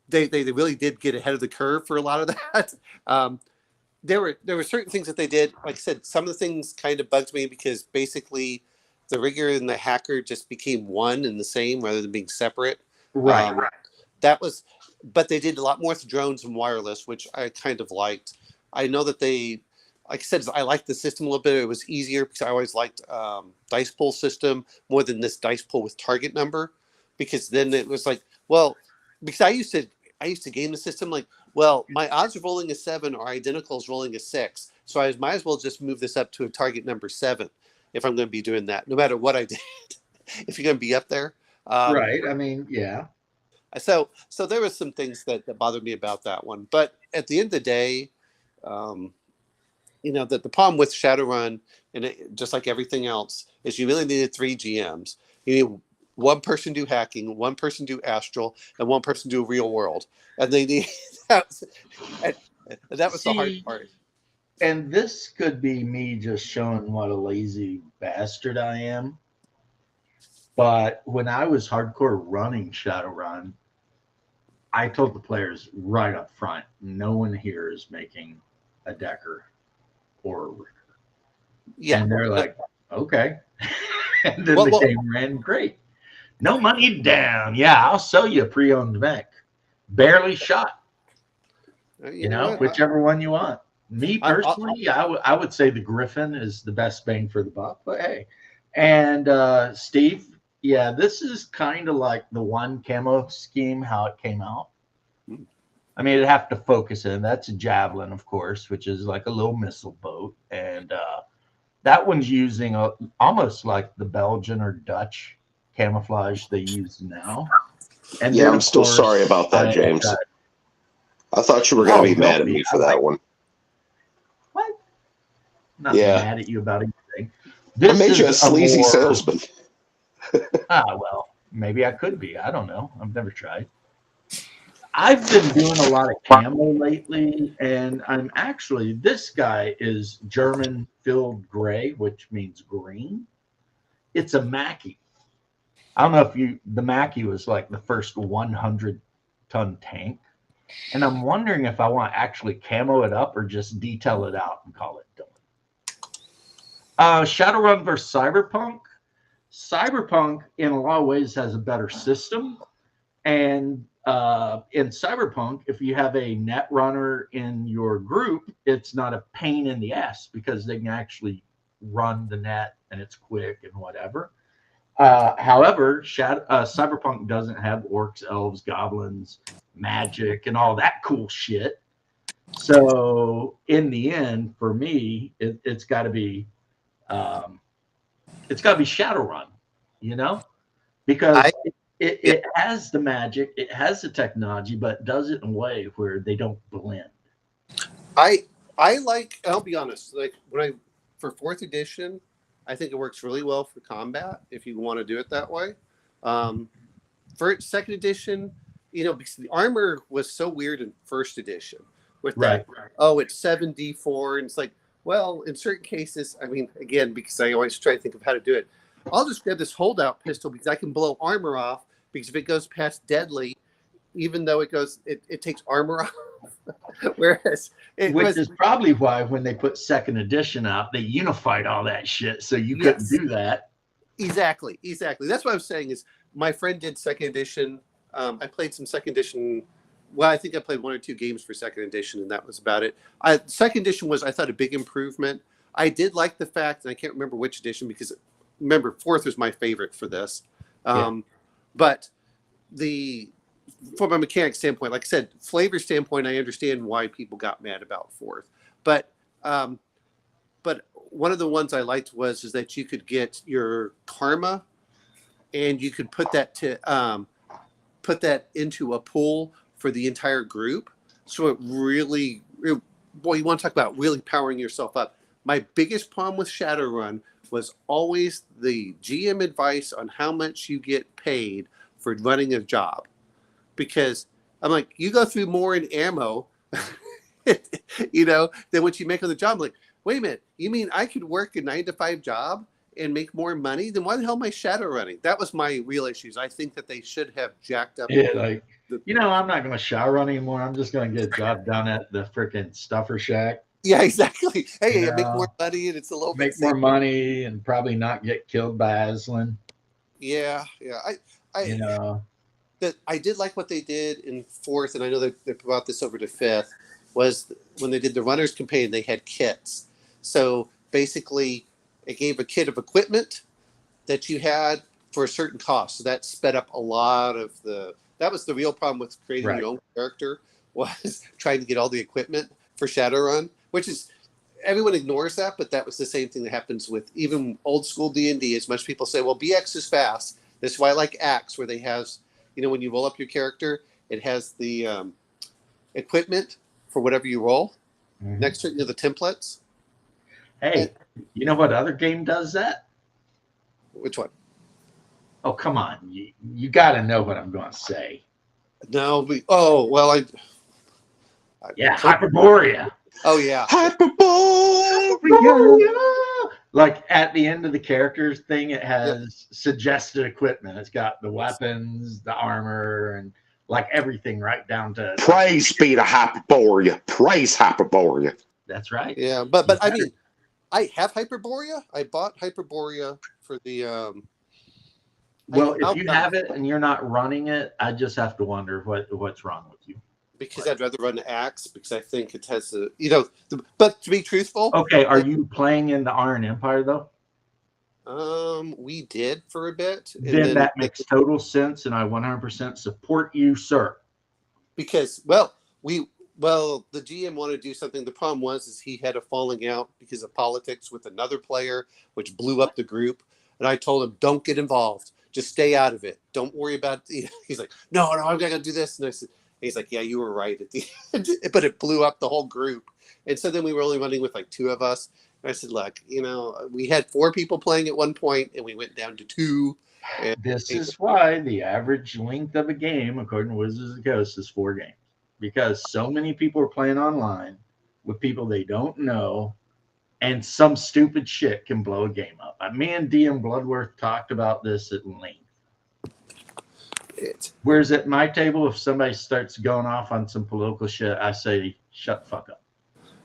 they really did get ahead of the curve for a lot of that. There were certain things that they did. Like I said, some of the things kind of bugs me because basically the rigger and the hacker just became one and the same rather than being separate. Right. That was, but they did a lot more with drones and wireless, which I kind of liked. I know that they, like I said, I liked the system a little bit. It was easier because I always liked dice pool system more than this dice pool with target number, because then it was like, well, because I used to game the system like, well, my odds of rolling a 7 are identical as rolling a 6, so I might as well just move this up to a target number 7 if I'm going to be doing that, no matter what I did. If you're going to be up there, Right. I mean, yeah. So there were some things that bothered me about that one, but at the end of the day, the problem with Shadowrun, and just like everything else, is you really needed 3 GMs. You need one person do hacking, one person do astral, and one person do real world. And they need that was the hard See, part. and this could be me just showing what a lazy bastard I am. But when I was hardcore running Shadowrun, I told the players right up front, no one here is making a Decker or a Ritter. Yeah. And they're like, okay. And then Well, the game ran great. No money down. Yeah, I'll sell you a pre-owned mech. Barely shot. You know, what? whichever one you want. Me I'll- personally, I would say the Griffin is the best bang for the buck. But hey, and Steve, yeah, this is kind of like the one camo scheme how it came out. I mean, it'd have to focus in. That's a Javelin, of course, which is like a little missile boat, and that one's using almost like the Belgian or Dutch camouflage they use now. And Yeah, then, I'm of still course, sorry about that, James. I thought you were going to be mad at me for that one. What? I'm not Yeah. mad at you about anything. I made you a sleazy salesman. Well, maybe I could be. I don't know. I've never tried. I've been doing a lot of camo lately, and this guy is German filled gray, which means green. It's a Mackie. I don't know if the Mackie was like the first 100-ton tank. And I'm wondering if I want to actually camo it up or just detail it out and call it done. Shadowrun versus Cyberpunk. Cyberpunk, in a lot of ways, has a better system. And in Cyberpunk, if you have a net runner in your group, it's not a pain in the ass because they can actually run the net and it's quick and whatever. However, Cyberpunk doesn't have orcs, elves, goblins, magic, and all that cool shit. So in the end, for me, it's got to be Shadowrun, you know, because it has the magic, it has the technology, but does it in a way where they don't blend. I like. I'll be honest. Like for 4th edition, I think it works really well for combat if you want to do it that way. For 2nd edition, because the armor was so weird in 1st edition with that. Oh, it's 7d4, and it's like, well, in certain cases, I mean, again, because I always try to think of how to do it, I'll just grab this holdout pistol because I can blow armor off. Because if it goes past deadly, even though it takes armor off. Whereas which is probably why when they put 2nd edition out, they unified all that shit, so you couldn't do that. Exactly. That's what I'm saying is my friend did 2nd edition. I played some 2nd edition. Well, I think I played 1 or 2 games for 2nd edition, and that was about it. 2nd edition was, I thought, a big improvement. I did like the fact, and I can't remember which edition because, remember, 4th was my favorite for this. But from a mechanic standpoint, like I said, flavor standpoint, I understand why people got mad about 4th. But one of the ones I liked was that you could get your karma, and you could put that into a pool for the entire group. So it really, boy, you want to talk about really powering yourself up. My biggest problem with Shadowrun was always the GM advice on how much you get paid for running a job. Because I'm like, you go through more in ammo, than what you make on the job. I'm like, wait a minute, you mean I could work a 9-to-5 job and make more money? Then why the hell am I shadow running? That was my real issues. I think that they should have jacked up. Yeah, I'm not going to shadow run anymore. I'm just going to get a job done at the freaking Stuffer Shack. Yeah, exactly. Hey, make more money, and it's a little bit more money, and probably not get killed by Aslan. Yeah. That I did like what they did in 4th, and I know they brought this over to 5th, was when they did the Runners campaign, they had kits. So basically, it gave a kit of equipment that you had for a certain cost. So that sped up a lot of that was the real problem with creating your own character, was trying to get all the equipment for Shadowrun, which is, everyone ignores that, but that was the same thing that happens with even old school D&D. As much people say, well, BX is fast. That's why I like Axe, where they have, when you roll up your character, it has the equipment for whatever you roll next to the templates. Hey, you know what other game does that? Which one? Oh, come on. You got to know what I'm going to say. No, oh well, Yeah, Hyperborea. Oh yeah, Hyperborea. Like at the end of the characters thing, it has suggested equipment. It's got the weapons, the armor, and like everything right down to Praise be to Hyperborea. Praise Hyperborea. That's right. yeah. But I mean, I have Hyperborea. I bought Hyperborea for the. Well, if you have it and you're not running it, I just have to wonder what's wrong with you. Because I'd rather run Axe because I think it has a but to be truthful. Okay, are you playing in the Iron Empire though? We did for a bit. Then that makes total sense, and I 100% support you, sir. Because the GM wanted to do something. The problem was he had a falling out because of politics with another player, which blew up the group. And I told him, don't get involved. Just stay out of it. Don't worry about it. He's like, no, I'm going to do this. And I said, he's like, yeah, you were right at the end. But it blew up the whole group. And so then we were only running with like 2 of us. And I said, look, we had 4 people playing at one point, and we went down to 2. And this is why the average length of a game, according to Wizards of the Coast, is 4 games. Because so many people are playing online with people they don't know, and some stupid shit can blow a game up. Me and DM Bloodworth talked about this at length. Whereas at my table, if somebody starts going off on some political shit, I say, shut the fuck up.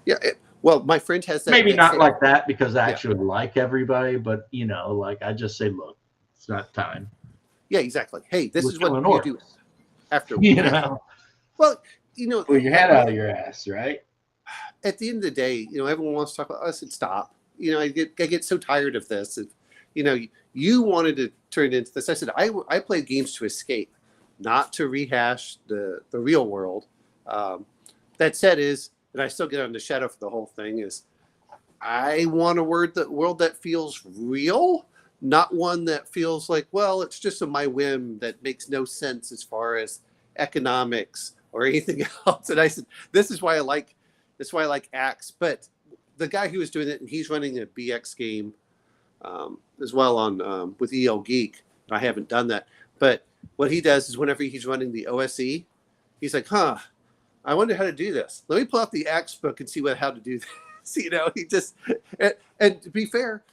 Yeah, well, my friend has that. Maybe not like that because I actually like everybody, but, like I just say, look, it's not time. Yeah, exactly. Hey, this is what you do after. Well, pull your head out of your ass, right? At the end of the day, everyone wants to talk about us and stop. I get so tired of this. You wanted to turn into this. I said, I play games to escape, not to rehash the real world. That said and I still get on the shadow for the whole thing, is I want a world that feels real, not one that feels like, well, it's just my whim that makes no sense as far as economics or anything else. And I said, this is why I like Axe. But the guy who was doing it, and he's running a BX game as well on with EL Geek. I haven't done that, but what he does is whenever he's running the OSE, he's like, I wonder how to do this. Let me pull out the Axe book and see how to do this. He just and to be fair,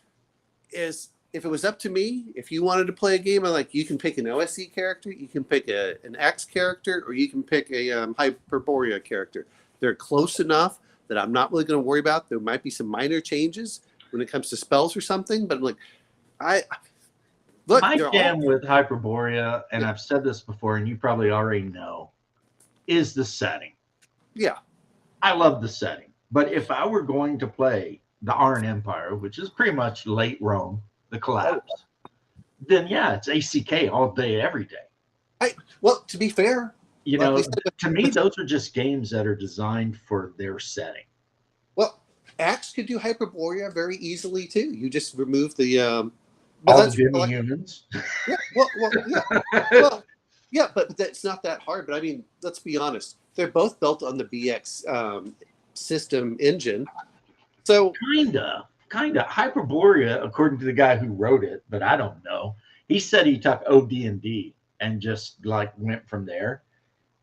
is if it was up to me, if you wanted to play a game, I'm like, you can pick an OSE character, you can pick an Axe character, or you can pick a Hyperborea character. They're close enough that I'm not really going to worry about. There might be some minor changes when it comes to spells or something, but I'm like, my jam with Hyperborea, and I've said this before, and you probably already know, is the setting. Yeah. I love the setting. But if I were going to play the Iron Empire, which is pretty much late Rome, the collapse, then it's ACK all day, every day. Well, to be fair, to me, those are just games that are designed for their setting. Well, Axe could do Hyperborea very easily too. You just remove the all the humans. Yeah, but that's not that hard. But I mean, let's be honest; they're both built on the BX system engine. So kinda. Hyperborea, according to the guy who wrote it, but I don't know. He said he took OD&D and just went from there.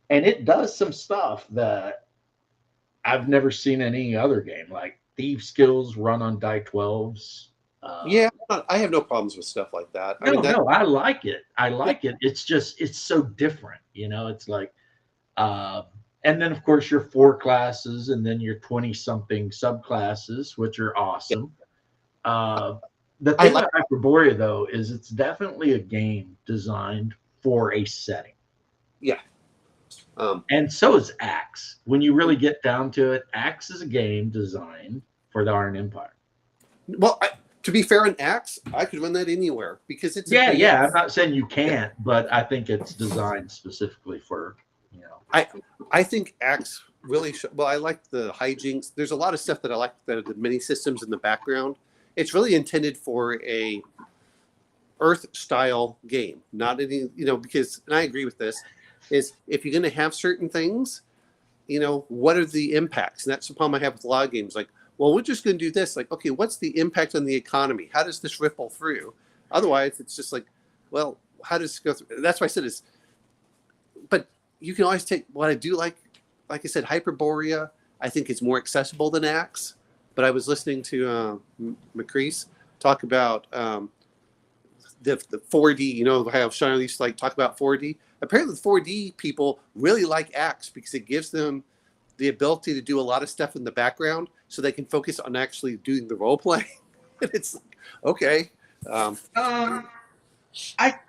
And it does some stuff that I've never seen in any other game, like Thieves skills run on die 12s. I have no problems with stuff like that. I like it. It. It's just, it's so different. It's like, and then of course your 4 classes and then your 20-something subclasses, which are awesome. The thing about Hyperborea, though, is it's definitely a game designed for a setting. Yeah. And so is Axe. When you really get down to it, Axe is a game designed for the Iron Empire. Well, to be fair on Axe, I could run that anywhere because it's I'm not saying you can't, but I think it's designed specifically for I think Axe really I like the hijinks. There's a lot of stuff that I like, the mini systems in the background. It's really intended for a Earth style game, not any because, and I agree with this, is if you're going to have certain things, what are the impacts? And that's the problem I have with a lot of games. Like, well, we're just going to do this. Like, okay, what's the impact on the economy? How does this ripple through? Otherwise, it's just like, well, how does it go through? That's why I said is, but you can always take what I do like I said, Hyperborea. I think is more accessible than Axe. But I was listening to McCrease talk about the 4D. You know how Sean used to like talk about 4D. Apparently, the 4D people really like Axe because it gives them the ability to do a lot of stuff in the background, so they can focus on actually doing the role play. And it's like, okay. I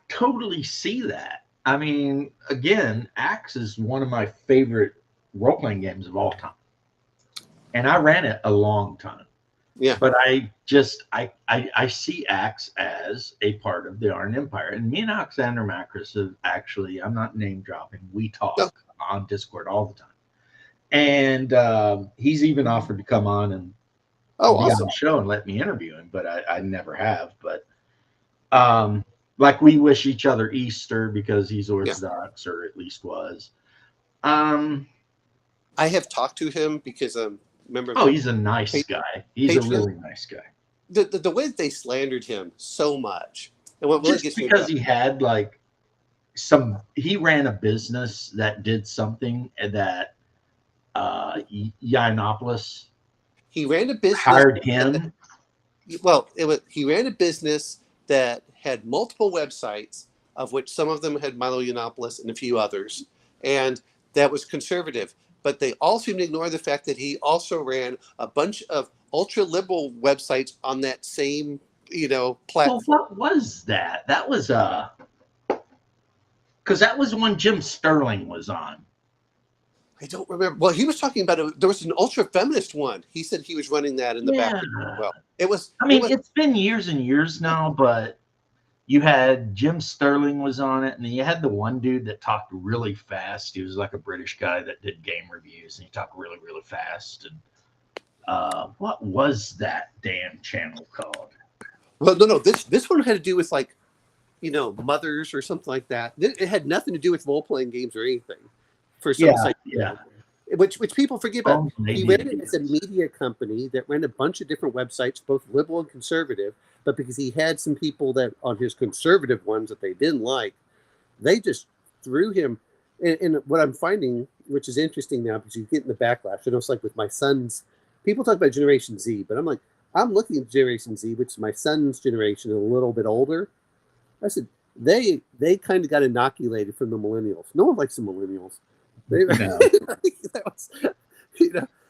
totally see that. I mean, again, Axe is one of my favorite role-playing games of all time. And I ran it a long time. Yeah. But I see Axe as a part of the Arn Empire. And me and Alexander Macris have actually, I'm not name dropping, we talk on Discord all the time. And he's even offered to come on and be on the show and let me interview him, but I never have. But like we wish each other Easter because he's Orthodox, or at least was. I have talked to him because remember. Oh, he's a nice guy. He's a really nice guy. The way that they slandered him so much, and what really gets because he had like he ran a business that did something that Yiannopoulos. He ran a business. Hired him. He ran a business that had multiple websites, of which some of them had Milo Yiannopoulos and a few others, and that was conservative. But they all seem to ignore the fact that he also ran a bunch of ultra-liberal websites on that same, platform. Well, what was that? That was because that was when Jim Sterling was on. I don't remember. Well, he was talking about there was an ultra-feminist one. He said he was running that in the background. Well, it was. I mean, it's been years and years now, but you had Jim Sterling was on it, and then you had the one dude that talked really fast. He was like a British guy that did game reviews, and he talked really, really fast. And what was that damn channel called? Well, no. This one had to do with like, mothers or something like that. It had nothing to do with role-playing games or anything. For some site, which people forget about. He ran it as a media company that ran a bunch of different websites, both liberal and conservative. But because he had some people that on his conservative ones that they didn't like, they just threw him. And what I'm finding, which is interesting now, because you get in the backlash. It's like with my sons, people talk about Generation Z, but I'm looking at Generation Z, which is my son's generation, a little bit older. I said they kind of got inoculated from the millennials. No one likes the millennials. No.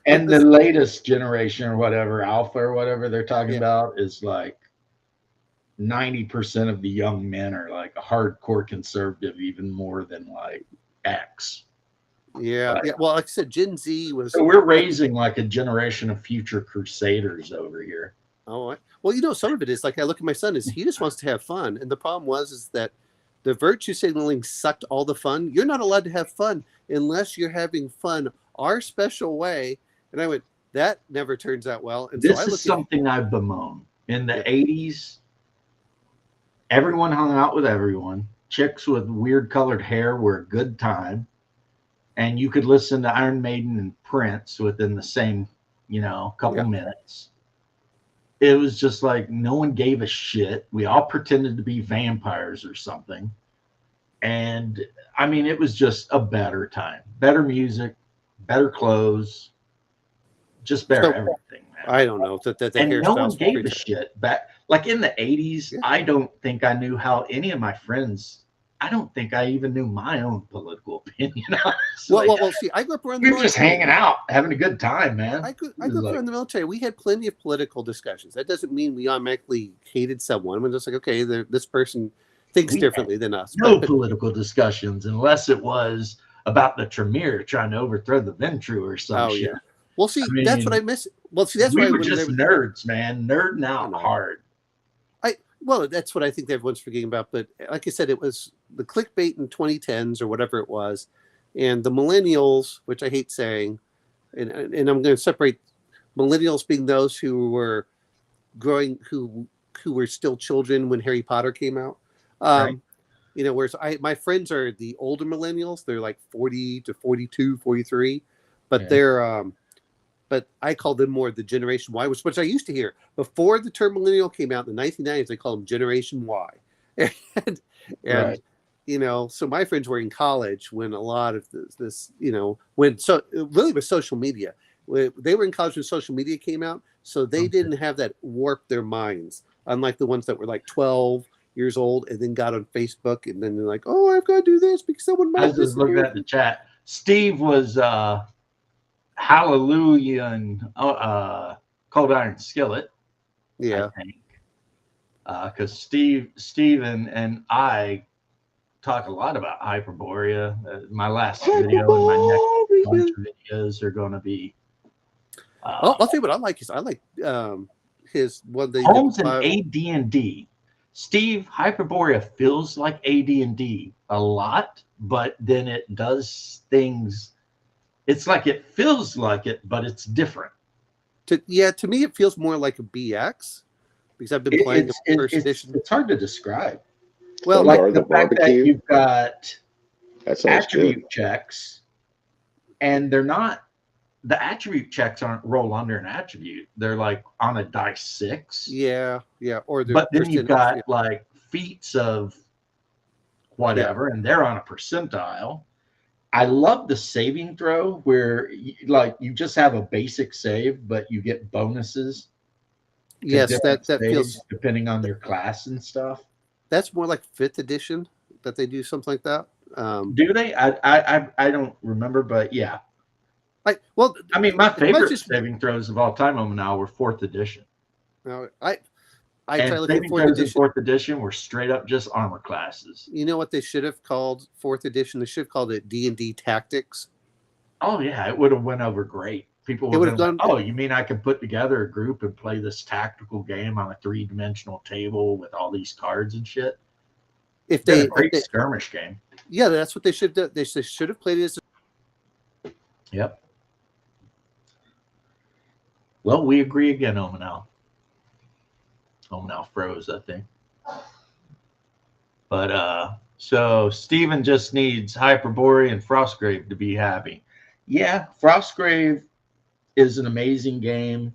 And the latest generation or whatever, Alpha or whatever they're talking about, is like 90% of the young men are like a hardcore conservative, even more than like X. Yeah. Well, like I said, Gen Z was. So we're raising like a generation of future crusaders over here. Oh, well, some of it is like I look at my son is he just wants to have fun, and the problem is that the virtue signaling sucked all the fun. You're not allowed to have fun unless you're having fun our special way. And I went, that never turns out well. And this is something I bemoan. In the 80s, everyone hung out with everyone. Chicks with weird colored hair were a good time. And you could listen to Iron Maiden and Prince within the same, couple minutes. It was just like no one gave a shit. We all pretended to be vampires or something. And I mean, it was just a better time. Better music, better clothes, just better everything, man. I don't know. And no one gave a shit. Back like in the 80s, I don't think I knew how any of my friends, I don't think I even knew my own political opinion. Well, see, I grew up around the military. You're just hanging out, having a good time, man. I grew up around the military. We had plenty of political discussions. That doesn't mean we automatically hated someone. We're just like, okay, this person thinks differently than us. No political discussions, unless it was about the Tremere trying to overthrow the Ventrue or some shit. Yeah. Well, see, that's what I miss. Well, see, that's why we were just nerds, man. Nerding out hard. Well, that's what I think everyone's forgetting about. But like I said, it was the clickbait in 2010s or whatever it was. And the millennials, which I hate saying, and I'm going to separate millennials being those who were growing, who were still children when Harry Potter came out. Right. Whereas my friends are the older millennials. They're like 40 to 42, 43. But they're but I call them more the Generation Y, which I used to hear. Before the term millennial came out in the 1990s, they called them Generation Y. And Right. so my friends were in college when a lot of this when really with social media, they were in college when social media came out, so they didn't have that warp their minds, unlike the ones that were like 12 years old and then got on Facebook and then they're like, oh, I've got to do this because someone I might was just looking disagree at with the me. chat. Steve was Hallelujah and Cold Iron Skillet, I Yeah. think. Because Steve and I talk a lot about Hyperborea. My last video and my next bunch of videos are going to be I'll tell you what I like is I like his one they did Holmes and five. AD&D. Steve, Hyperborea feels like AD&D a lot, but then it does things. It's like it feels like it, but it's different. To me it feels more like a BX because I've been playing the first edition. It's hard to describe. Well, Like Or the the fact that barbecue. you've got That sounds attribute good. checks, and they're not. The attribute checks aren't roll under an attribute. They're like on a dice 6. yeah, or the But then you've got yeah. like feats of whatever, and they're on a percentile. I love the saving throw where you just have a basic save, but you get bonuses to Yes, different that saves feels depending on your class and stuff. that's more like 5th edition that they do something like that. Do they? I don't remember, but yeah. I mean, my favorite saving throws of all time now were 4th edition. I And try looking at saving 4th throws in edition. 4th edition were straight up just armor classes. You know what they should have called 4th edition? They should have called it D&D Tactics. Oh yeah, it would have went over great. People would have gone, oh, you mean I can put together a group and play this tactical game on a 3-dimensional table with all these cards and shit? If they great skirmish game. Yeah, that's what they should do. They should have played it as Yep. Well, we agree again, Omanel. Omanel froze, I think. But so Steven just needs Hyperborea and Frostgrave to be happy. Yeah, Frostgrave is an amazing game.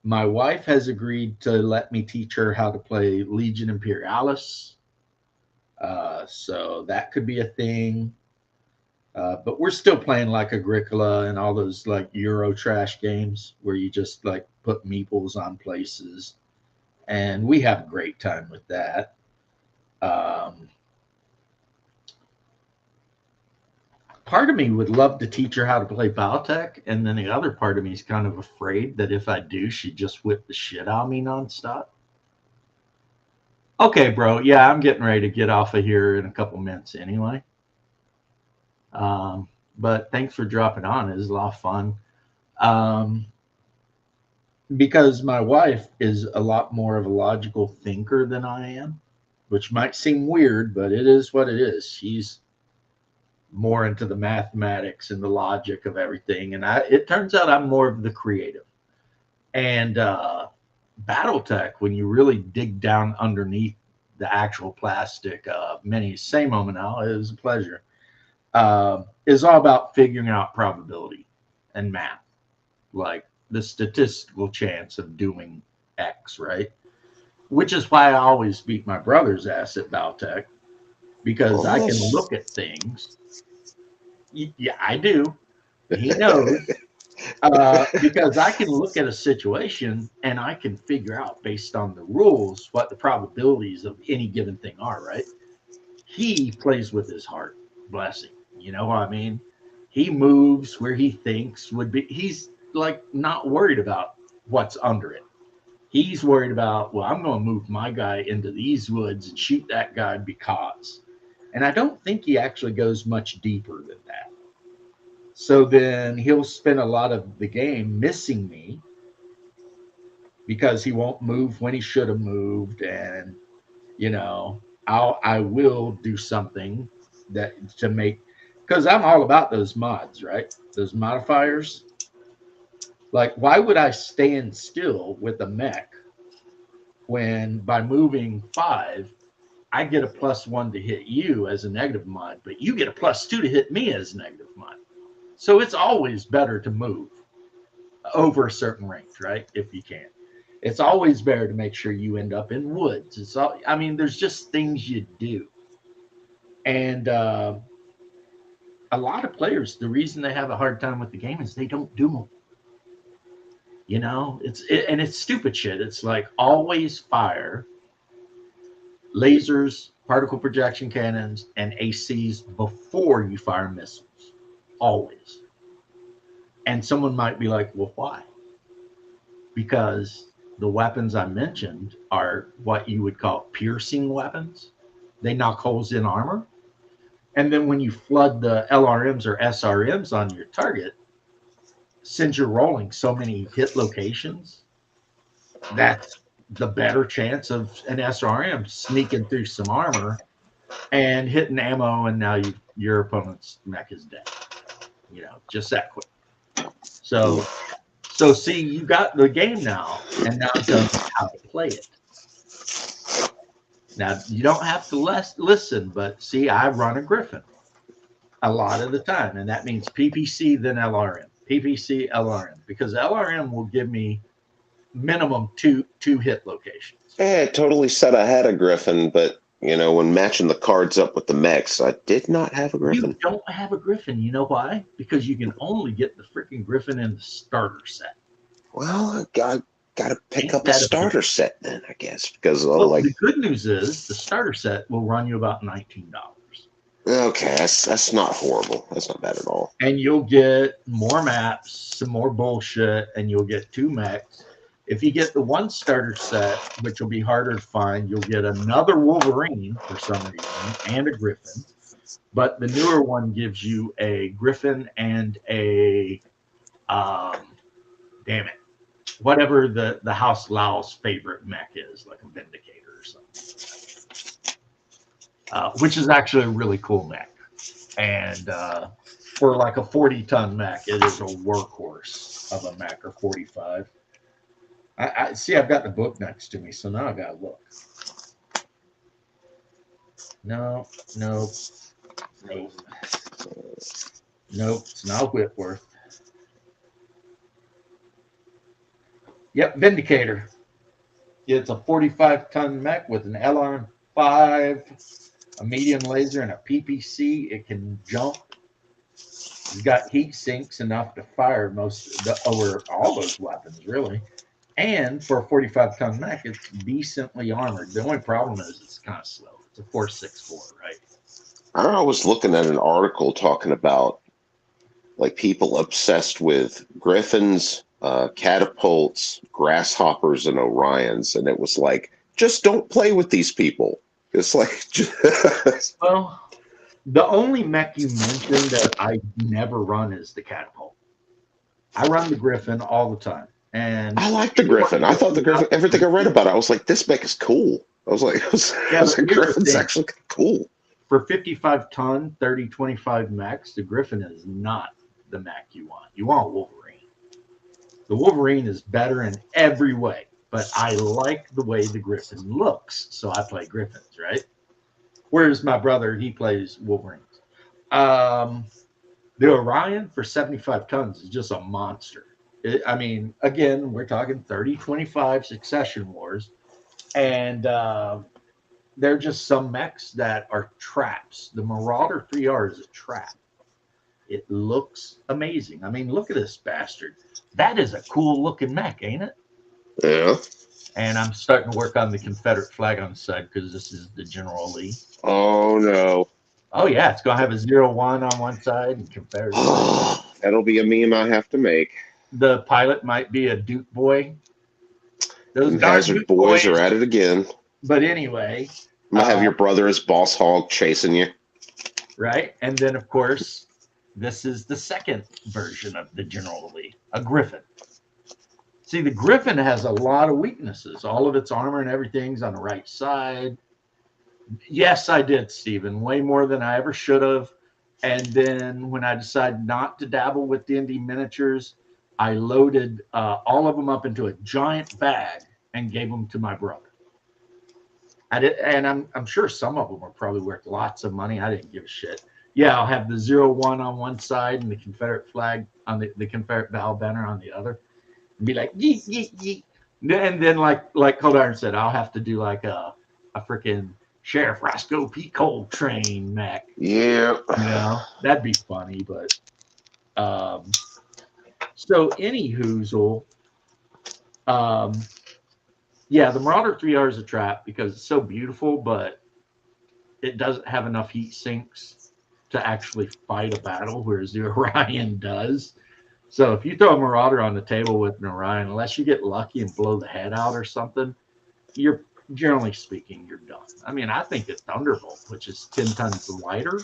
My wife has agreed to let me teach her how to play Legion Imperialis. So that could be a thing. But we're still playing like Agricola and all those like Euro trash games where you just like put meeples on places. And we have a great time with that. Part of me would love to teach her how to play Battletech, and then the other part of me is kind of afraid that if I do, she'd just whip the shit out of me nonstop. Okay, bro. Yeah, I'm getting ready to get off of here in a couple minutes anyway. But thanks for dropping on. It was a lot of fun. Because my wife is a lot more of a logical thinker than I am, which might seem weird, but it is what it is. She's more into the mathematics and the logic of everything. And it turns out I'm more of the creative. And Battletech, when you really dig down underneath the actual plastic minis, same moment now, it was a pleasure, is all about figuring out probability and math, like the statistical chance of doing X, right? Which is why I always beat my brother's ass at Battletech, because I can look at things. Yeah, I do. He knows. Because I can look at a situation and I can figure out based on the rules what the probabilities of any given thing are, right? He plays with his heart, bless him. You know what I mean? He moves where he thinks would be. He's like not worried about what's under it. He's worried about, well, I'm going to move my guy into these woods and shoot that guy because. And I don't think he actually goes much deeper than that. So then he'll spend a lot of the game missing me because he won't move when he should have moved. And, I will do something that to make, because I'm all about those mods, right? Those modifiers. Like, why would I stand still with a mech when by moving 5, I get a +1 to hit you as a negative mod, but you get a +2 to hit me as a negative mod? So it's always better to move over a certain range, right? If you can. It's always better to make sure you end up in woods. There's just things you do. And a lot of players, the reason they have a hard time with the game is they don't do them. You know, and it's stupid shit. It's like always fire lasers, particle projection cannons, and ACs before you fire missiles. Always. And someone might be like, well, why? Because the weapons I mentioned are what you would call piercing weapons. They knock holes in armor. And then when you flood the LRMs or SRMs on your target, since you're rolling so many hit locations, that's the better chance of an SRM sneaking through some armor and hitting ammo, and now your opponent's mech is dead. You know, just that quick. So see, you got the game now, and now it tells you how to play it. Now, you don't have to listen, but see, I run a Griffin a lot of the time, and that means PPC, then LRM. PPC, LRM, because LRM will give me minimum two hit locations. Yeah, I totally said I had a Griffin, but, you know, when matching the cards up with the mechs, I did not have a Griffin. You don't have a Griffin. You know why? Because you can only get the freaking Griffin in the starter set. Well, I got to pick up a starter set then, I guess, because the good news is the starter set will run you about $19. Okay, that's not horrible. That's not bad at all. And you'll get more maps, some more bullshit, and you'll get 2 mechs. If you get the 1 starter set, which will be harder to find, you'll get another Wolverine for some reason and a Griffin. But the newer one gives you a Griffin and a whatever the House Lao's favorite mech is, like a Vindicator or something, which is actually a really cool mech. And for like a 40-ton mech, it is a workhorse of a mech, or 45. I see. I've got the book next to me, so now I gotta look. Nope. It's not Whitworth. Yep, Vindicator. It's a 45-ton mech with an LRM-5, a medium laser, and a PPC. It can jump. It's got heat sinks enough to fire over all those weapons, really. And for a 45-ton mech, it's decently armored. The only problem is it's kind of slow. It's a 4.64, right? I was looking at an article talking about like people obsessed with Griffins, catapults, grasshoppers, and Orions, and it was like, just don't play with these people. It's like, well, the only mech you mentioned that I never run is the catapult. I run the Griffin all the time. And I like the Griffin. I thought the Griffin, everything I read about it, I was like, this mech is cool. I was like, Griffin's actually cool. For 55-ton, 30-25 mechs, the Griffin is not the mech you want. You want Wolverine. The Wolverine is better in every way, but I like the way the Griffin looks, so I play Griffins, right? Whereas my brother, he plays Wolverines. The Orion for 75 tons is just a monster. I mean, again, we're talking 30-25 succession wars, and they're just some mechs that are traps. The Marauder 3R is a trap. It looks amazing. I mean, look at this bastard. That is a cool looking mech, ain't it? Yeah. And I'm starting to work on the Confederate flag on the side because this is the General Lee. Oh, no. Oh, yeah. It's going to have a 01 on one side and Confederate. That'll be a meme I have to make. The pilot might be a Duke boy. Those Hazard boys are at it again. But anyway. I'm going to have your brother as Boss Hog chasing you. Right. And then, of course, this is the second version of the General Lee, a Griffin. See, the Griffin has a lot of weaknesses. All of its armor and everything's on the right side. Yes, I did, Stephen. Way more than I ever should have. And then when I decided not to dabble with D&D miniatures, I loaded all of them up into a giant bag and gave them to my brother. I did, and I'm sure some of them are probably worth lots of money. I didn't give a shit. Yeah, I'll have the 01 on one side and the Confederate flag on the Confederate battle banner on the other. And be like, yeet, yeet, yeet. And then like Cold Iron said, I'll have to do like a freaking Sheriff Roscoe P. Coltrane mech. Yeah. You know, that'd be funny, but so any hoozle, um, yeah, the Marauder 3R is a trap because it's so beautiful, but it doesn't have enough heat sinks to actually fight a battle, whereas the Orion does. So if you throw a Marauder on the table with an Orion, unless you get lucky and blow the head out or something, you're generally speaking, you're done. I mean, I think that Thunderbolt, which is 10 tons lighter,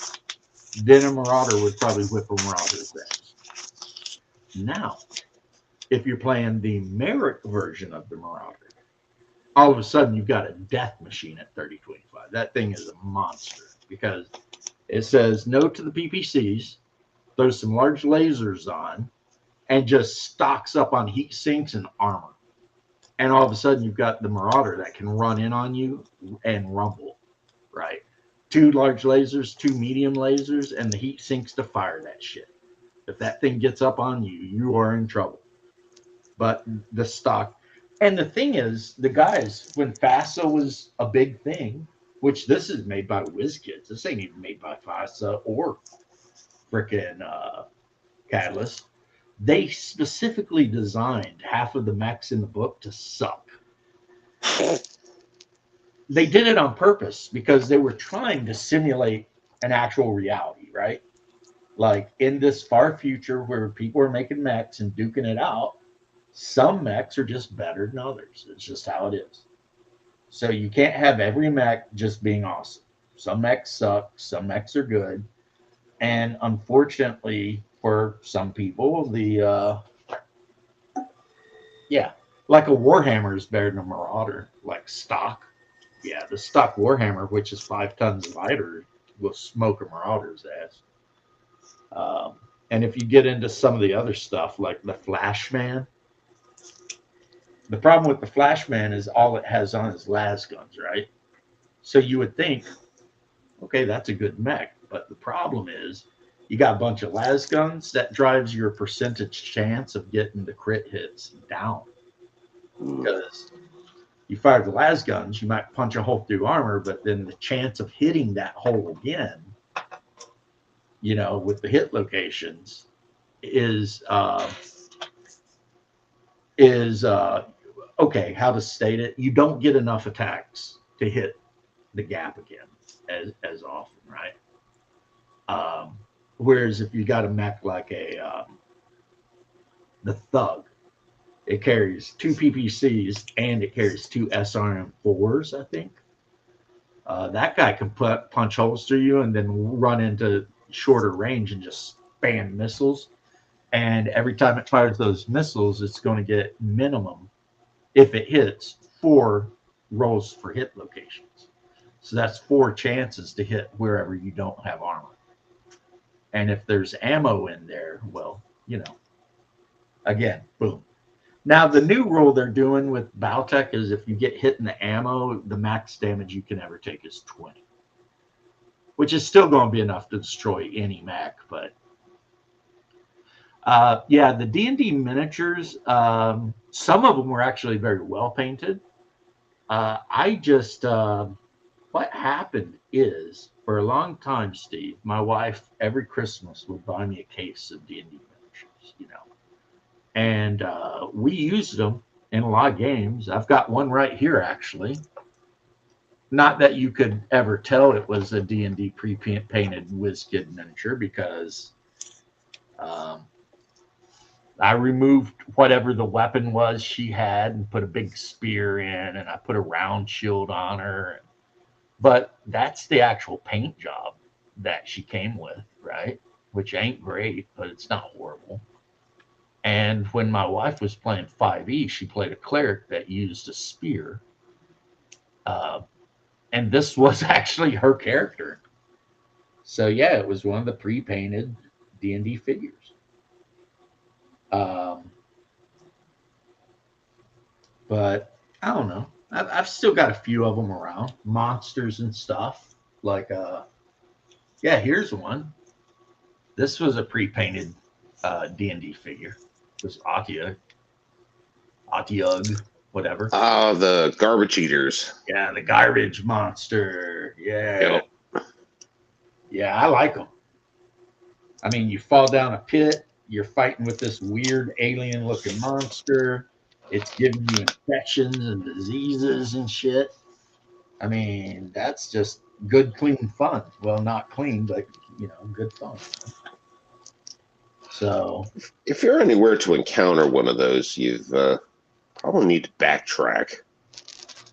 then a Marauder would probably whip a Marauder's ass. Now, if you're playing the Merrick version of the Marauder, all of a sudden you've got a death machine at 3025. That thing is a monster because it says no to the PPCs, throws some large lasers on, and just stocks up on heat sinks and armor. And all of a sudden you've got the Marauder that can run in on you and rumble, right? 2 large lasers, 2 medium lasers, and the heat sinks to fire that shit. If that thing gets up on you, you are in trouble. But the stock, and the thing is, the guys, when FASA was a big thing, which this is made by WizKids, this ain't even made by FASA or frickin' Catalyst, they specifically designed half of the mechs in the book to suck. They did it on purpose because they were trying to simulate an actual reality, right? Like in this far future where people are making mechs and duking it out, some mechs are just better than others. It's just how it is. So you can't have every mech just being awesome. Some mechs suck, some mechs are good. And unfortunately for some people, like a Warhammer is better than a Marauder, like stock. Yeah, the stock Warhammer, which is 5 tons lighter, will smoke a Marauder's ass. And if you get into some of the other stuff, like the Flashman, the problem with the Flashman is all it has on is las guns, right? So you would think, okay, that's a good mech. But the problem is you got a bunch of las guns that drives your percentage chance of getting the crit hits down. Because you fire the las guns, you might punch a hole through armor, but then the chance of hitting that hole again, with the hit locations is okay. How to state it? You don't get enough attacks to hit the gap again as often, right? Whereas if you got a mech like the Thug, it carries 2 PPCs and it carries 2 SRM4s, I think. That guy can punch holes through you and then run into shorter range and just spam missiles. And every time it fires those missiles, it's going to get minimum, if it hits, 4 rolls for hit locations. So that's 4 chances to hit wherever you don't have armor. And if there's ammo in there, well, again, boom. Now, the new rule they're doing with Battletech is if you get hit in the ammo, the max damage you can ever take is 20, which is still going to be enough to destroy any mech. But the D&D miniatures, some of them were actually very well painted. What happened is, for a long time, Steve, my wife every Christmas would buy me a case of D&D miniatures, and we used them in a lot of games. I've got one right here, actually. Not that you could ever tell it was a D&D pre-painted WizKid miniature because I removed whatever the weapon was she had and put a big spear in, and I put a round shield on her. But that's the actual paint job that she came with, right? Which ain't great, but it's not horrible. And when my wife was playing 5e, she played a cleric that used a spear. And this was actually her character. So, yeah, it was one of the pre-painted D&D figures. But I don't know. I've still got a few of them around. Monsters and stuff. Like, here's one. This was a pre-painted D&D figure. It was Atiug, whatever. The garbage eaters. Yeah, the garbage monster. Yeah. Yep. Yeah, I like them. I mean, you fall down a pit, you're fighting with this weird alien looking monster. It's giving you infections and diseases and shit. I mean, that's just good, clean fun. Well, not clean, but, good fun. So, If you're anywhere to encounter one of those, you've probably need to backtrack.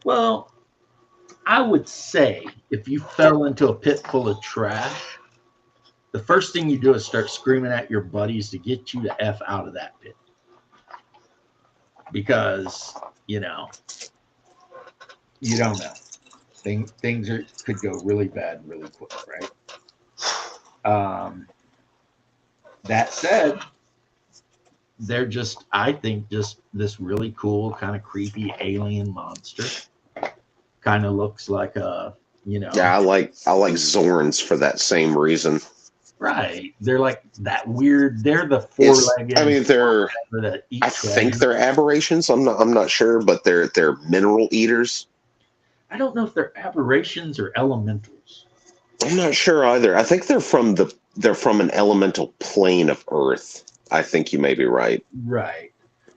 well, I would say if you fell into a pit full of trash, the first thing you do is start screaming at your buddies to get you the F out of that pit. Because, you don't know. Things could go really bad really quick, right? That said, they're just, I think, just this really cool, kind of creepy alien monster. Kind of looks like a, Yeah, I like Zorns for that same reason. Right. They're like that weird. They're the four-legged. I mean, I think they're aberrations. I'm not sure, but they're mineral eaters. I don't know if they're aberrations or elementals. I'm not sure either. I think they're from an elemental plane of Earth. I think you may be right. Right.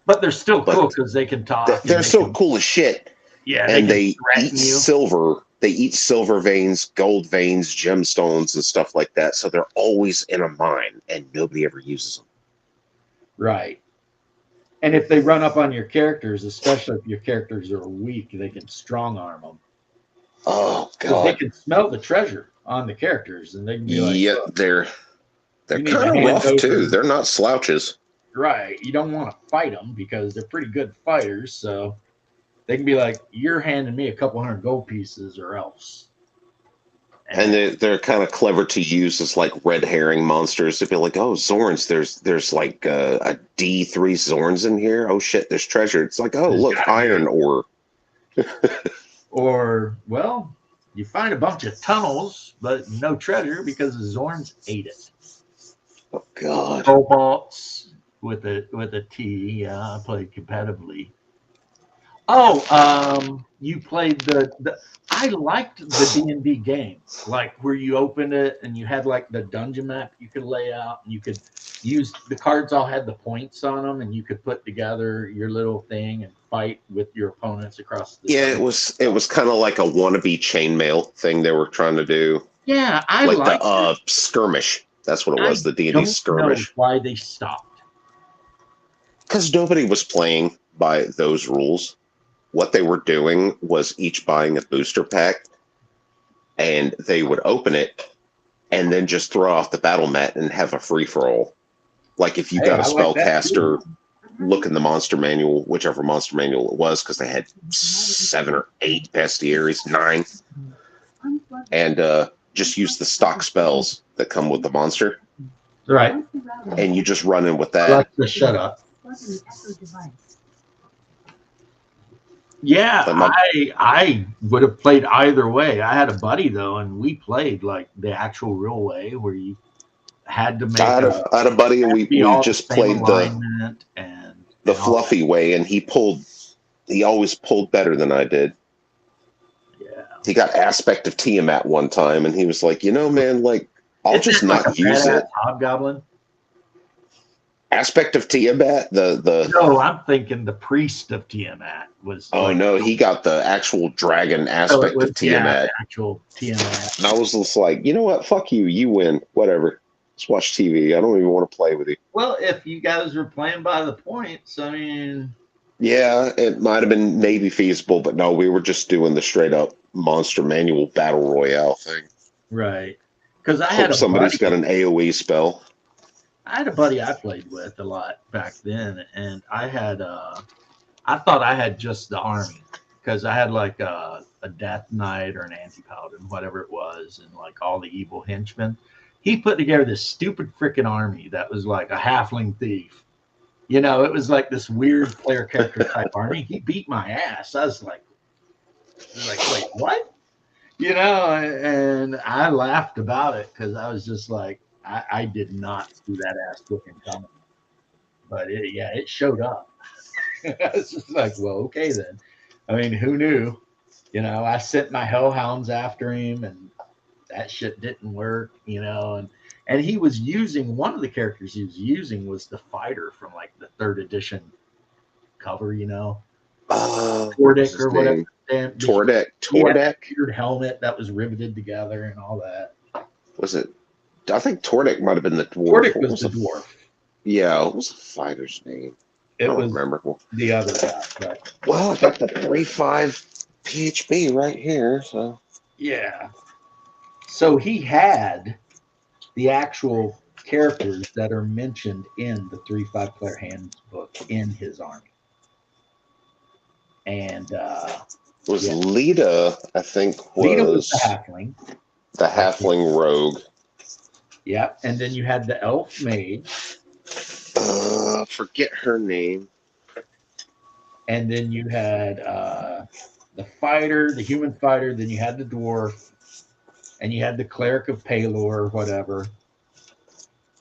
But they're still cool because they can talk. They're so cool as shit. Yeah. And they eat silver. They eat silver veins, gold veins, gemstones, and stuff like that. So they're always in a mine, and nobody ever uses them. Right. And if they run up on your characters, especially if your characters are weak, they can strong arm them. Oh God! They can smell the treasure on the characters, and they can be like, "Yeah, they're kind of rough too. They're not slouches." Right. You don't want to fight them because they're pretty good fighters. So they can be like, "You're handing me a couple hundred gold pieces, or else." And they're kind of clever to use as like red herring monsters to be like, "Oh, Zorns, there's like a D3 Zorns in here. Oh shit, there's treasure." It's like, "Oh, look, iron ore." Or, well, you find a bunch of tunnels, but no treasure because the Zorns ate it. Oh God. Cobalts with a T. Yeah, I played competitively. Oh, you played the I liked the D&D game, like where you opened it and you had like the dungeon map you could lay out, and you could use the cards all had the points on them, and you could put together your little thing and fight with your opponents across the it was kind of like a wannabe chainmail thing they were trying to do. Yeah, I like liked the skirmish. That's what it was. The D&D skirmish. Why they stopped? Because nobody was playing by those rules. What they were doing was each buying a booster pack, and they would open it and then just throw off the battle mat and have a free-for-all. Like if you got a spellcaster, look in the monster manual, whichever monster manual it was, because they had 7 or 8 bestiaries, 9, and just use the stock spells that come with the monster. Right. And you just run in with that. Alexa, shut up. Yeah, I would have played either way. I had a buddy though, and we played like the actual real way, where you had to make. I had a buddy, and we just played the fluffy way, and he always pulled better than I did. Yeah, he got Aspect of Tiamat one time, and he was like, man, like I'll just not use it. Hobgoblin. Aspect of Tiamat, No, I'm thinking the priest of Tiamat was. Oh no, he got the actual dragon aspect of Tiamat. Yeah, actual Tiamat. And I was just like, you know what? Fuck you. You win. Whatever. Let's watch TV. I don't even want to play with you. Well, if you guys were playing by the points, I mean. Yeah, it might have been maybe feasible, but no, we were just doing the straight up monster manual battle royale thing. Right. Because I had somebody's got an AoE spell. I had a buddy I played with a lot back then, and I had I thought I had just the army, because I had like a death knight or an anti-paladin, whatever it was, and like all the evil henchmen. He put together this stupid freaking army that was like a halfling thief. It was like this weird player character type army. He beat my ass. I was like, wait, what? And I laughed about it because I was just like, I did not see that ass whooping coming. But it showed up. It's just like, well, okay then. I mean, who knew? I sent my hellhounds after him, and that shit didn't work. And he was using one of the characters he was using was the fighter from like the third edition cover. What was Tordic his or whatever. name? And Tordek. he had that Tordek. weird helmet that was riveted together and all that. Was it? I think Tordek might have been the dwarf. Tordic What was the dwarf. Yeah, what was the fighter's name? I It don't was remember. the other guy, but Well, I got the 3.5 PHB right here. So yeah. So he had the actual characters that are mentioned in the 3.5 player handbook in his army. And was yeah. Lita, I think, Lita was the halfling. the halfling rogue. Yeah, and then you had the elf mage, Forget her name. and then you had the fighter, the human fighter. Then you had the dwarf, and you had the cleric of Palor, or whatever.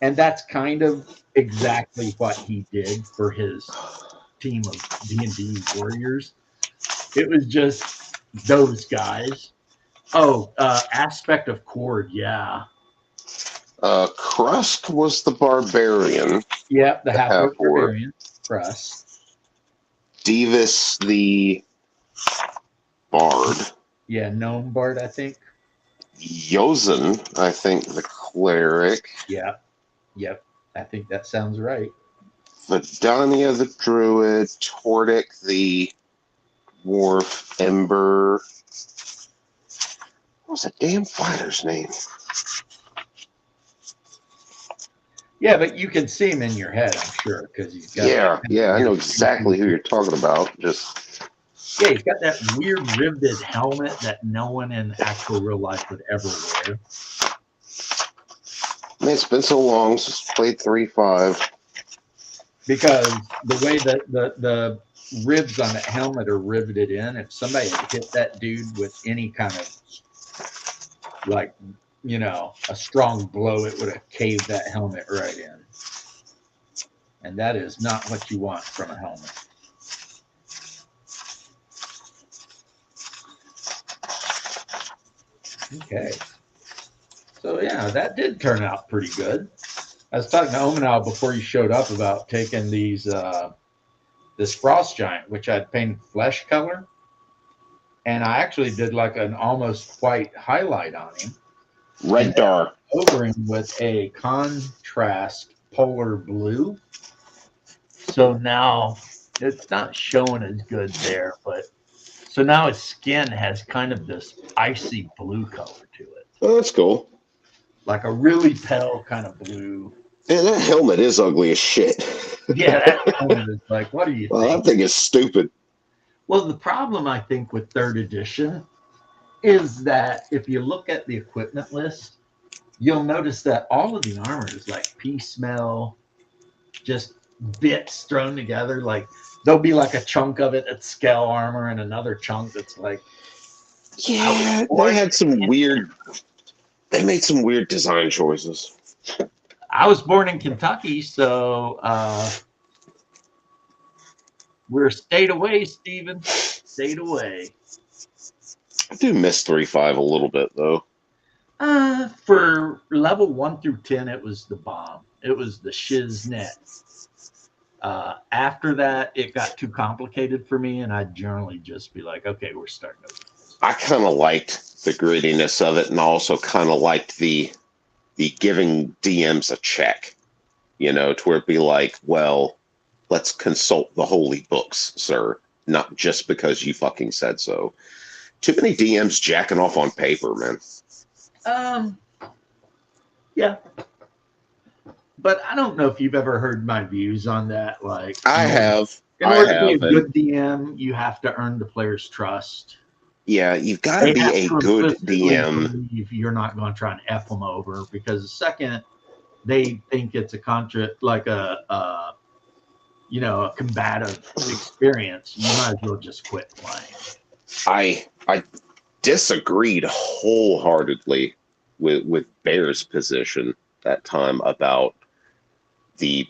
And that's kind of exactly what he did for his team of D&D warriors. It was just those guys. Oh, aspect of Cord, yeah. Krust was the barbarian. Yep, the The half-orc half-orc. barbarian, Crust. Divis the bard. Yeah, gnome bard, I think. Yozen, I think, the cleric. Yep, I think that sounds right. Vidania the druid. Tordic the dwarf. Ember. What was that damn fighter's name? Yeah, but you can see him in your head, I'm sure, because he's got. Yeah, I know exactly who you're talking about. Just Yeah, he's got that weird riveted helmet that no one in actual real life would ever wear. man, it's been so long since I played 3.5. Because the way that the ribs on that helmet are riveted in, if somebody had hit that dude with any kind of like, a strong blow, it would have caved that helmet right in. And that is not what you want from a helmet. Okay. So yeah, that did turn out pretty good. I was talking to Omenal before you showed up about taking these this frost giant, which I'd painted flesh color, and I actually did like an almost white highlight on him. Red Dar. Over him with a contrast polar blue. So now it's not showing as good there, but so now his skin has kind of this icy blue color to it. Oh, that's cool. Like a really pale kind of blue. Man, that helmet is ugly as shit. Yeah, that helmet is like, what do you think? That thing is stupid. Well, the problem, I think, with third edition is that if you look at the equipment list, you'll notice that all of the armor is like piecemeal, just bits thrown together. Like there'll be like a chunk of it that's scale armor and another chunk that's like. Yeah, they had some weird. They made some weird design choices. I was born in Kentucky, so we're a state away, Steven. State away. I do miss 3.5 a little bit, though. For level 1 through 10, it was the bomb. It was the shiznit. After that, it got too complicated for me, and I'd generally just be like, okay, we're starting over. I kind of liked the grittiness of it, and also kind of liked the giving DMs a check, to where it'd be like, well, let's consult the holy books, sir, not just because you fucking said so. Too many DMs jacking off on paper, man. Yeah. But I don't know if you've ever heard my views on that. Like, I have. In order to be a good DM, you have to earn the player's trust. Yeah, you've got to be a good DM. If you're not going to try and F them over, because the second they think it's a a combative experience, you might as well just quit playing. I disagreed wholeheartedly with Bear's position that time about the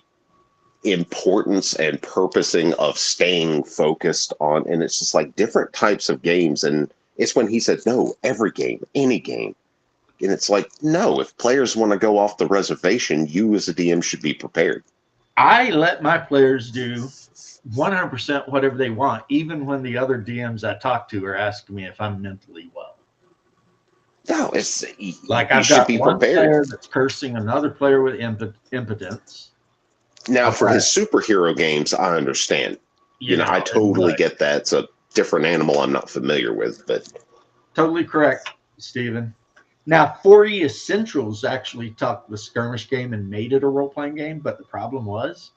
importance and purposing of staying focused on, and it's just like different types of games. And it's when he said, no, every game, any game. And it's like, no, if players want to go off the reservation, you as a DM should be prepared. I let my players do 100% whatever they want, even when the other DMs I talk to are asking me if I'm mentally well. No, it's like you I've should got be one prepared. player that's cursing another player with impotence. Now, for his superhero games, I understand. You know, I totally get that. It's a different animal I'm not familiar with, but totally correct, Stephen. Now, 4E Essentials actually took the skirmish game and made it a role-playing game, but the problem was,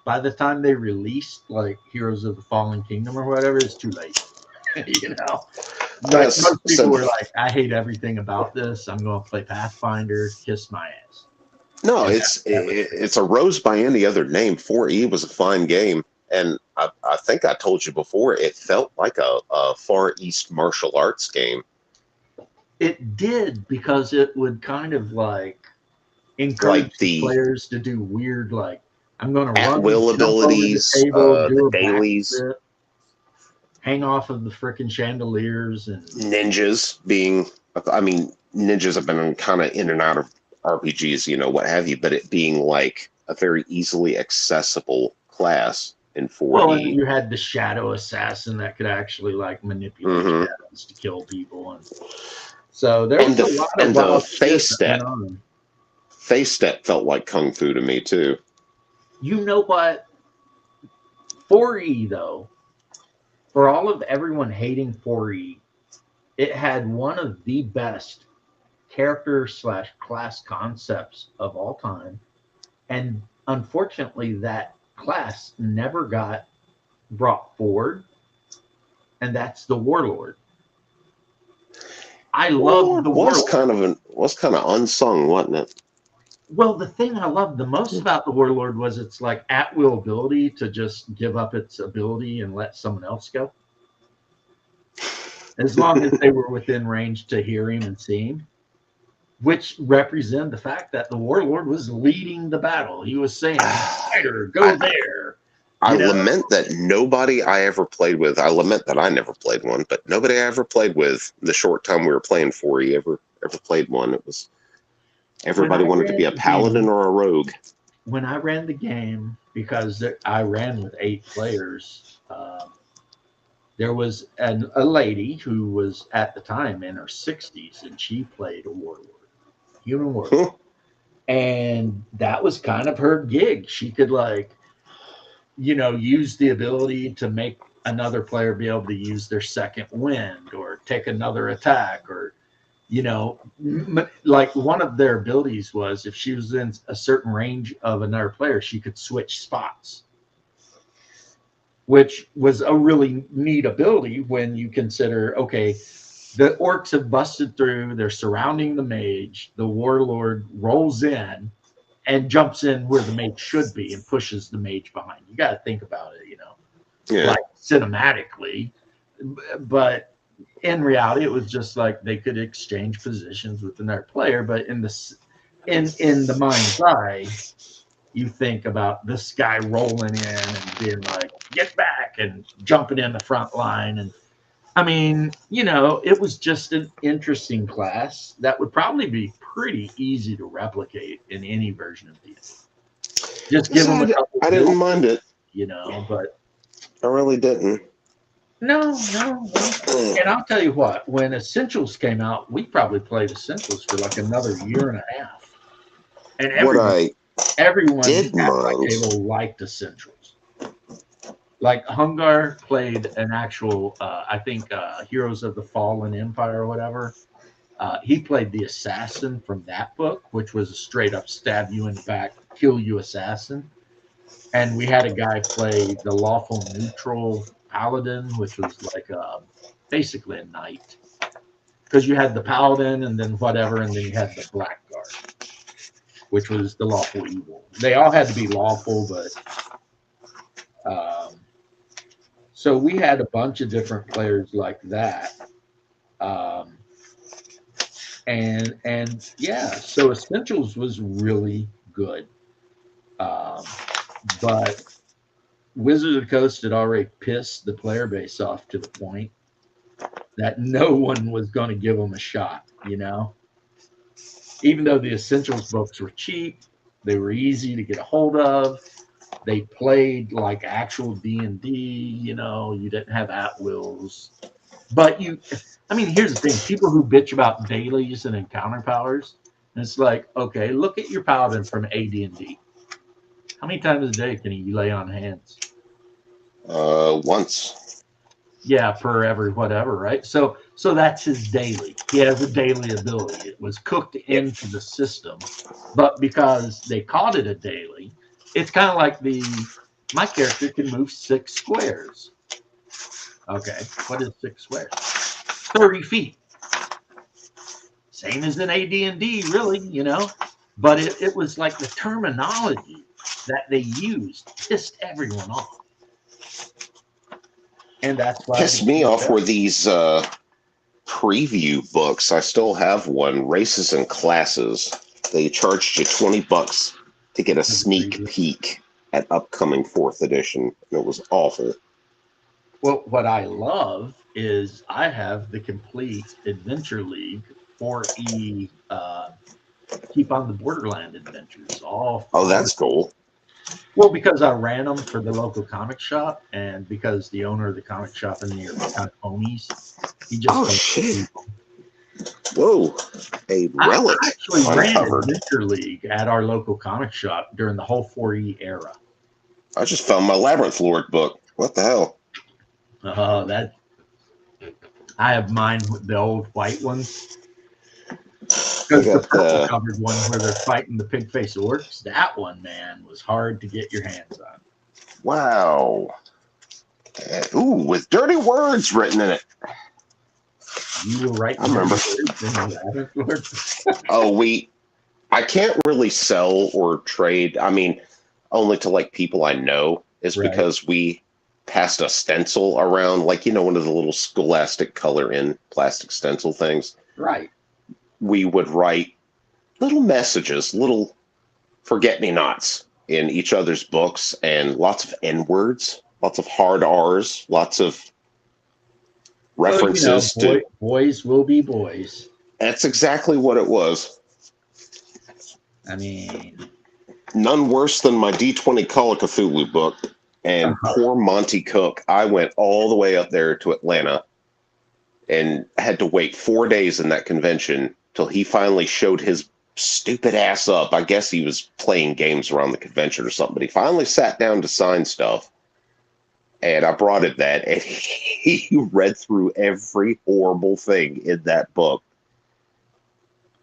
by the time they released like Heroes of the Fallen Kingdom or whatever, it's too late. You know, like most people were like, "I hate everything about this. I'm going to play Pathfinder. Kiss my ass." No, it's a rose by any other name. 4E was a fine game, and I think I told you before, it felt like a Far East martial arts game. It did, because it would kind of like encourage like the players to do weird, like, I'm going to at run, will jump over abilities, the table, do the a dailies, backflip, hang off of the freaking chandeliers, and ninjas being. I mean, ninjas have been kind of in and out of RPGs, you know, what have you, but it being like a very easily accessible class in 4E. Well, and you had the shadow assassin that could actually like manipulate shadows to kill people, and so there was a lot of wild face shit step. going on. Face step felt like kung fu to me too. You know what? 4E though, for all of everyone hating 4E, it had one of the best character/class concepts of all time, and unfortunately that class never got brought forward, and that's the Warlord. I love the Warlord. Was kind of unsung, wasn't it? Well, the thing I loved the most about the Warlord was its like at will ability to just give up its ability and let someone else go, as long as they were within range to hear him and see him, which represent the fact that the Warlord was leading the battle. He was saying, "Fighter, go there." I lament that nobody I ever played with. I lament that I never played one, but nobody I ever played with the short time we were playing 4E ever played one. It was everybody wanted to be a paladin or a rogue. When I ran the game, because I ran with 8 players, there was a lady who was at the time in her 60s, and she played a Warlord, human Warlord. And that was kind of her gig. She could like, you know, use the ability to make another player be able to use their second wind or take another attack, or, you know, like one of their abilities was if she was in a certain range of another player, she could switch spots, which was a really neat ability when you consider, okay, the orcs have busted through, they're surrounding the mage, the Warlord rolls in and jumps in where the mage should be and pushes the mage behind. You got to think about it, you know, like cinematically. But in reality, it was just like they could exchange positions with another player. But in the mind's eye, you think about this guy rolling in and being like, "Get back!" and jumping in the front line. And I mean, you know, it was just an interesting class that would probably be pretty easy to replicate in any version of D&D. Just give them a couple. I didn't mind it, you know, but I really didn't. No. And I'll tell you what, when Essentials came out, we probably played Essentials for like another year and a half. And everyone at my table liked Essentials. Like Hungar played an actual, I think, Heroes of the Fallen Empire or whatever. He played the assassin from that book, which was a straight up stab you in the back, kill you assassin. And we had a guy play the lawful neutral paladin, which was like basically a knight. Because you had the paladin and then whatever, and then you had the blackguard, which was the lawful evil. They all had to be lawful, but so we had a bunch of different players like that. And yeah, so Essentials was really good. but Wizards of the Coast had already pissed the player base off to the point that no one was going to give them a shot, you know? Even though the Essentials books were cheap, they were easy to get a hold of. They played like actual D&D, you know, you didn't have at-wills. But here's the thing. People who bitch about dailies and encounter powers, and it's like, okay, look at your paladin from AD&D. How many times a day can he lay on hands? Once. Yeah, per every whatever, right? So that's his daily. He has a daily ability. It was cooked into the system, but because they called it a daily, it's kind of like my character can move 6 squares. Okay, what is 6 squares? 30 feet. Same as in AD&D, really, you know. But it was like the terminology that they used pissed everyone off. And that's why Pissed me off were these preview books. I still have one, Races and Classes. They charged you $20 to get a sneak peek at upcoming 4th edition. It was awful. Well, what I love is I have the complete Adventure League 4E Keep on the Borderland adventures. Oh, that's cool. Well, because I ran them for the local comic shop, and because the owner of the comic shop in there kind of homies, he just shit. Whoa, a relic. I actually ran Adventure League at our local comic shop during the whole 4E era. I just found my Labyrinth Lord book. What the hell? That I have mine with the old white ones. Because the purple covered one where they're fighting the pig face orcs, that one, man, was hard to get your hands on. Wow. Ooh, with dirty words written in it. You were right. I remember. I can't really sell or trade. I mean, only to like people I know is because we passed a stencil around, like, you know, one of the little Scholastic color in plastic stencil things. Right. We would write little messages, little forget-me-nots in each other's books, and lots of N-words, lots of hard R's, lots of references to... Boys will be boys. That's exactly what it was. I mean... None worse than my D20 Call of Cthulhu book, and poor Monty Cook. I went all the way up there to Atlanta and had to wait 4 days in that convention till he finally showed his stupid ass up. I guess he was playing games around the convention or something, but he finally sat down to sign stuff. And I brought him that, and he read through every horrible thing in that book.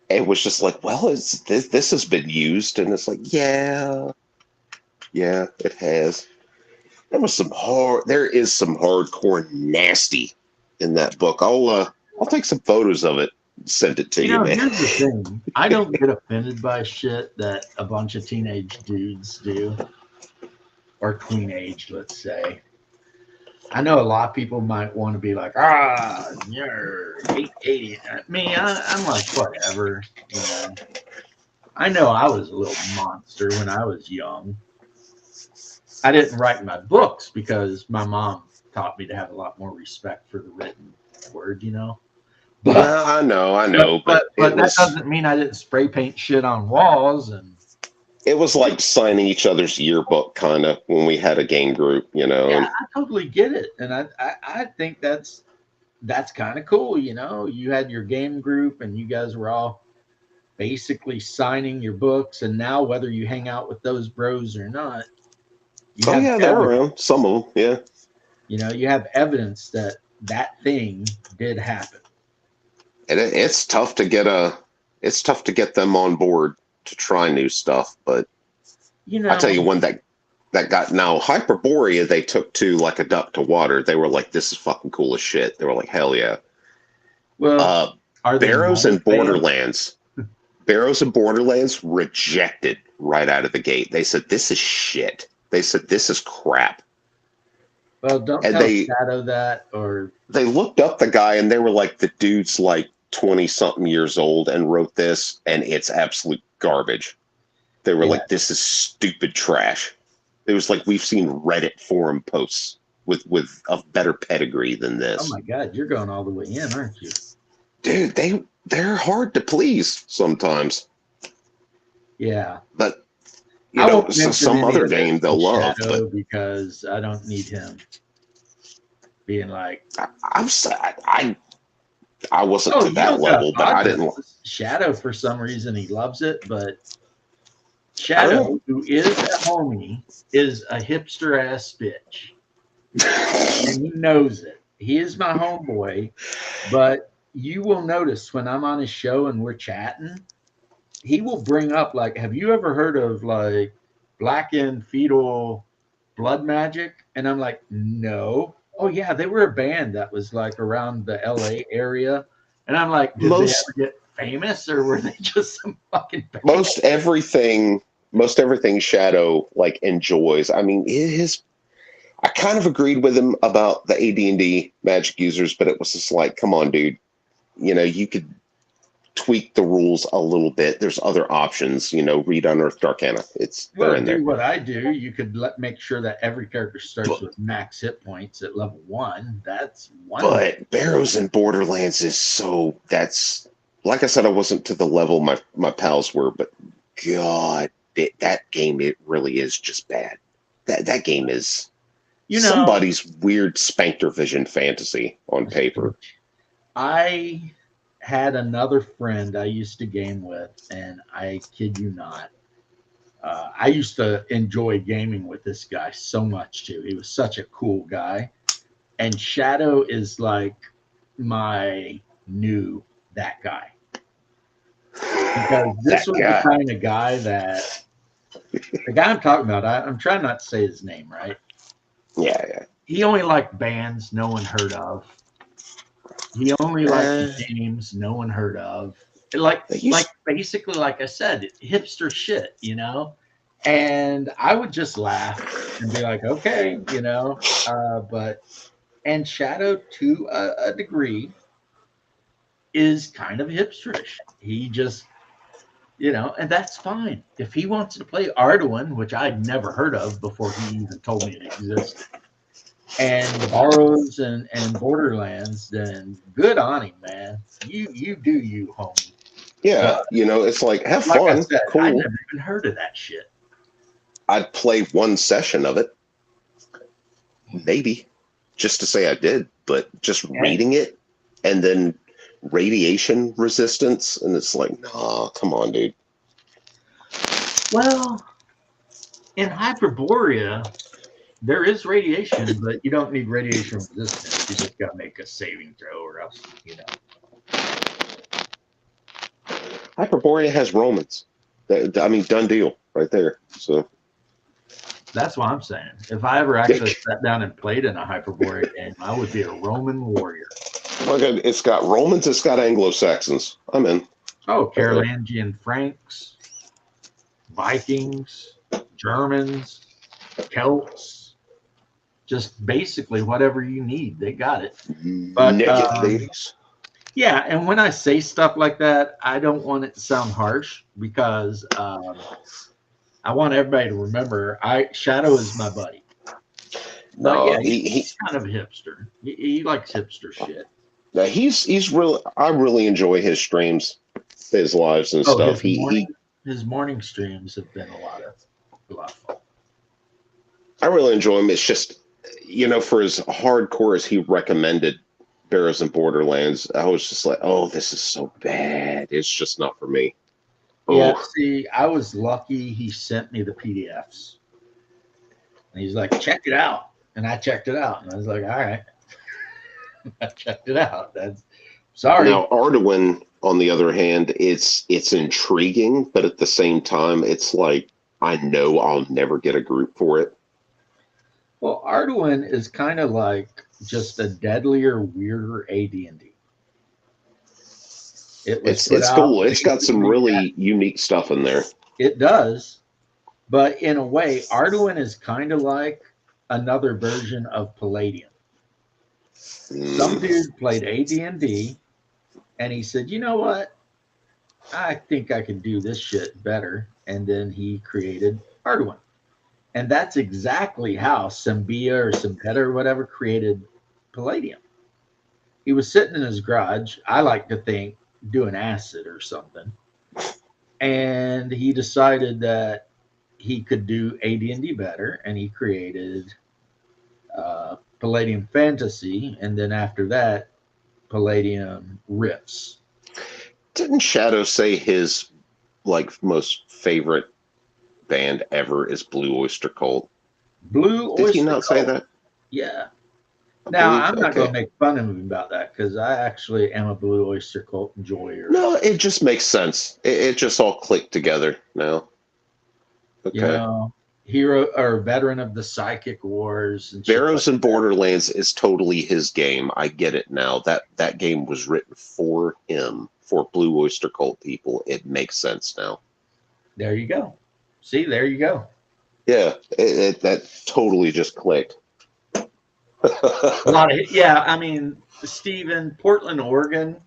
It was just like, well, this has been used, and it's like, yeah, it has. There is some hardcore nasty in that book. I'll take some photos of it. Send it to you, man. Here's the thing. I don't get offended by shit that a bunch of teenage dudes do. Or teenage, let's say. I know a lot of people might want to be like, you're 880. Me, I'm like, whatever. You know. I know I was a little monster when I was young. I didn't write my books because my mom taught me to have a lot more respect for the written word, you know. But, I know. But that doesn't mean I didn't spray paint shit on walls. And it was like signing each other's yearbook, kind of, when we had a game group, you know. Yeah, I totally get it, and I think that's kind of cool, you know. You had your game group, and you guys were all basically signing your books, and now whether you hang out with those bros or not, they're around. Some of them, yeah. You know, you have evidence that thing did happen. And it's tough to get them on board to try new stuff, but you know, I tell you one that got now Hyperborea they took to like a duck to water. They were like, this is fucking cool as shit. They were like, hell yeah. Well, Barrows and Borderlands. Barrows and Borderlands rejected right out of the gate. They said, this is shit. They said, this is crap. Well, don't tell Shadow that, or they looked up the guy and they were like, the dude's like 20-something years old and wrote this, and it's absolute garbage. They were like, this is stupid trash. It was like we've seen Reddit forum posts with a better pedigree than Oh this. my God, you're going all the way in, aren't you? Dude, they're hard to please sometimes. Yeah. But I won't mention some any other of this game to they'll love. Shadow But because I don't need him being like, I wasn't oh, to you that don't gotta level, but I talk didn't. about this. Shadow, for some reason, he loves it, but I don't Shadow, who is a homie, is a hipster ass bitch. And he knows it. He is my homeboy, but you will notice when I'm on his show and we're chatting, he will bring up like, have you ever heard of like Blackened Fetal Blood Magic? And I'm like, no. Oh yeah, they were a band that was like around the LA area. And I'm like, did they ever get famous or were they just some fucking band? most everything Shadow like enjoys. I mean, I kind of agreed with him about the AD&D Magic users, but it was just like, come on, dude. You could tweak the rules a little bit. There's other options. Read Unearthed Arcana. They're in there. Do what I do. You could make sure that every character starts with max hit points at level 1. That's one. But Barrows in Borderlands is so. That's like I said. I wasn't to the level my pals were, but God, that game, it really is just bad. That game is somebody's weird Spectre Vision fantasy on paper. I had another friend I used to game with, and I kid you not, I used to enjoy gaming with this guy so much too. He was such a cool guy, and Shadow is like my new that guy, because this was the kind of guy that the guy I'm talking about. I'm trying not to say his name, right? Yeah. He only liked bands no one heard of. He only liked games no one heard of. Like basically, like I said, hipster shit, And I would just laugh and be like, okay, and Shadow, to a degree, is kind of hipsterish. He just, and that's fine. If he wants to play Arduin, which I'd never heard of before he even told me it existed, and Barrows and Borderlands, then good on him, man. You do you, homie. Yeah, it's like, have like fun. I said, cool. I never even heard of that shit. I'd play one session of it, maybe, just to say I did, but just reading it and then radiation resistance, and it's like, nah, come on, dude. Well, in Hyperborea, there is radiation, but you don't need radiation resistance. You just got to make a saving throw, or else, Hyperborea has Romans. I mean, done deal right there. So that's what I'm saying. If I ever actually sat down and played in a Hyperborea game, I would be a Roman warrior. Okay, it's got Romans, it's got Anglo-Saxons. I'm in. Oh, Carolingian Franks, Vikings, Germans, Celts, just basically whatever you need, they got it. But naked ladies. Yeah, and when I say stuff like that, I don't want it to sound harsh, because I want everybody to remember Shadow is my buddy. No, yeah, he's kind of a hipster. He likes hipster shit. Yeah, he's really. I really enjoy his streams, his lives and stuff. His morning streams have been a lot of fun. I really enjoy him. It's just, for as hardcore as he recommended Barrows and Borderlands, I was just like, oh, this is so bad. It's just not for me. Yeah, see, I was lucky he sent me the PDFs. And he's like, check it out. And I checked it out. And I was like, all right. I checked it out. Sorry. Now, Arduin, on the other hand, it's intriguing, but at the same time, it's like, I know I'll never get a group for it. Well, Arduin is kind of like just a deadlier, weirder AD&D. It's cool. It's got some really unique stuff in there. It does. But in a way, Arduin is kind of like another version of Palladium. Some dude played AD&D, and he said, you know what? I think I can do this shit better. And then he created Arduin. And that's exactly how Symbia or Symbeta or whatever created palladium. He was sitting in his garage, I like to think, doing acid or something. And he decided that he could do AD&D better, and he created Palladium Fantasy, and then after that, Palladium Riffs. Didn't Shadow say his like most favorite band ever is Blue Oyster Cult? Blue Did Oyster he not say Cult. that? Yeah. I Now, believe. I'm not going Okay. to make fun of him about that because I actually am a Blue Oyster Cult enjoyer. No, it just makes sense. It just all clicked together now. You Okay. know, hero or veteran of the Psychic Wars and shit like Barrows and that. Borderlands is totally his game. I get it now. That game was written for him, for Blue Oyster Cult people. It makes sense now. There you go. See, there you go. Yeah, that totally just clicked. A lot of yeah. I mean, Stephen, Portland, Oregon.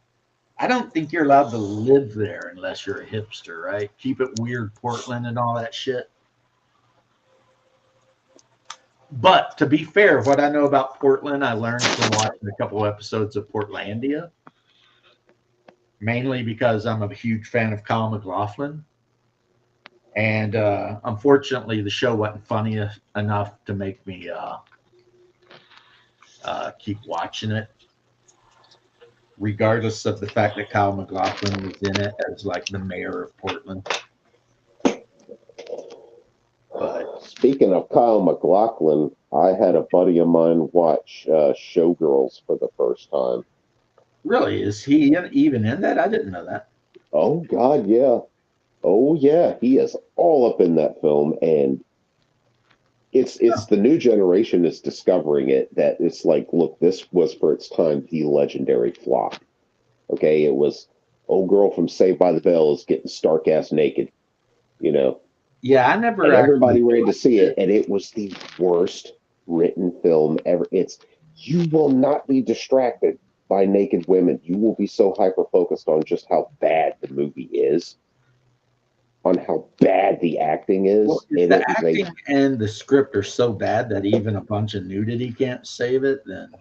I don't think you're allowed to live there unless you're a hipster, right? Keep it weird, Portland, and all that shit. But to be fair, what I know about Portland, I learned from watching a couple episodes of Portlandia, mainly because I'm a huge fan of Kyle MacLachlan. And unfortunately, the show wasn't funny enough to make me keep watching it, regardless of the fact that Kyle MacLachlan was in it as like the mayor of Portland. But Speaking of Kyle MacLachlan, I had a buddy of mine watch Showgirls for the first time. really, is he even in that? I didn't know that. Oh God, yeah. Oh yeah, he is all up in that film, and it's the new generation is discovering it. That it's like, look, this was for its time the legendary flop. Okay, it was old girl from Saved by the Bell is getting stark ass naked, you know, Yeah, I never and actually everybody ready to see watched it, and it was the worst written film ever. It's you will not be distracted by naked women. You will be so hyper focused on just how bad the movie is, on how bad the acting Well, is, if and the it was a acting and the script are so bad that even a bunch of nudity can't save it, then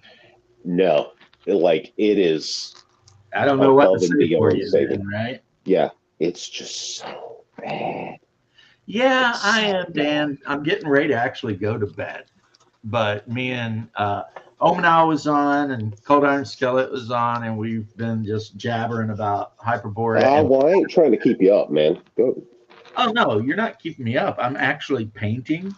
no, like it is I don't know what to above and say for beyond you saving. then, right? Yeah, it's just so bad. Yeah, It's I so am, bad. Dan. I'm getting ready to actually go to bed. But me and Omenau was on and Cold Iron Skillet was on, and we've been just jabbering about Hyperborea. And Well, I ain't trying to keep you up, man. Go. oh, no, you're not keeping me up. I'm actually painting.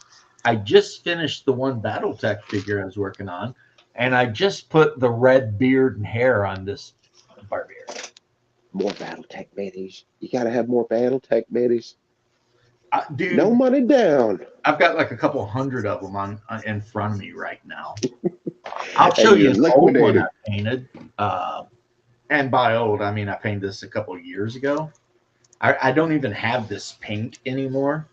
I just finished the one Battletech figure I was working on, and I just put the red beard and hair on this Barbarian. More BattleTech minis. You gotta have more BattleTech minis. Dude, No money down. I've got like a couple hundred of them on in front of me right now. I'll show And you you're an old one liquidating. I painted. And by old, I mean I painted this a couple of years ago. I don't even have this paint anymore.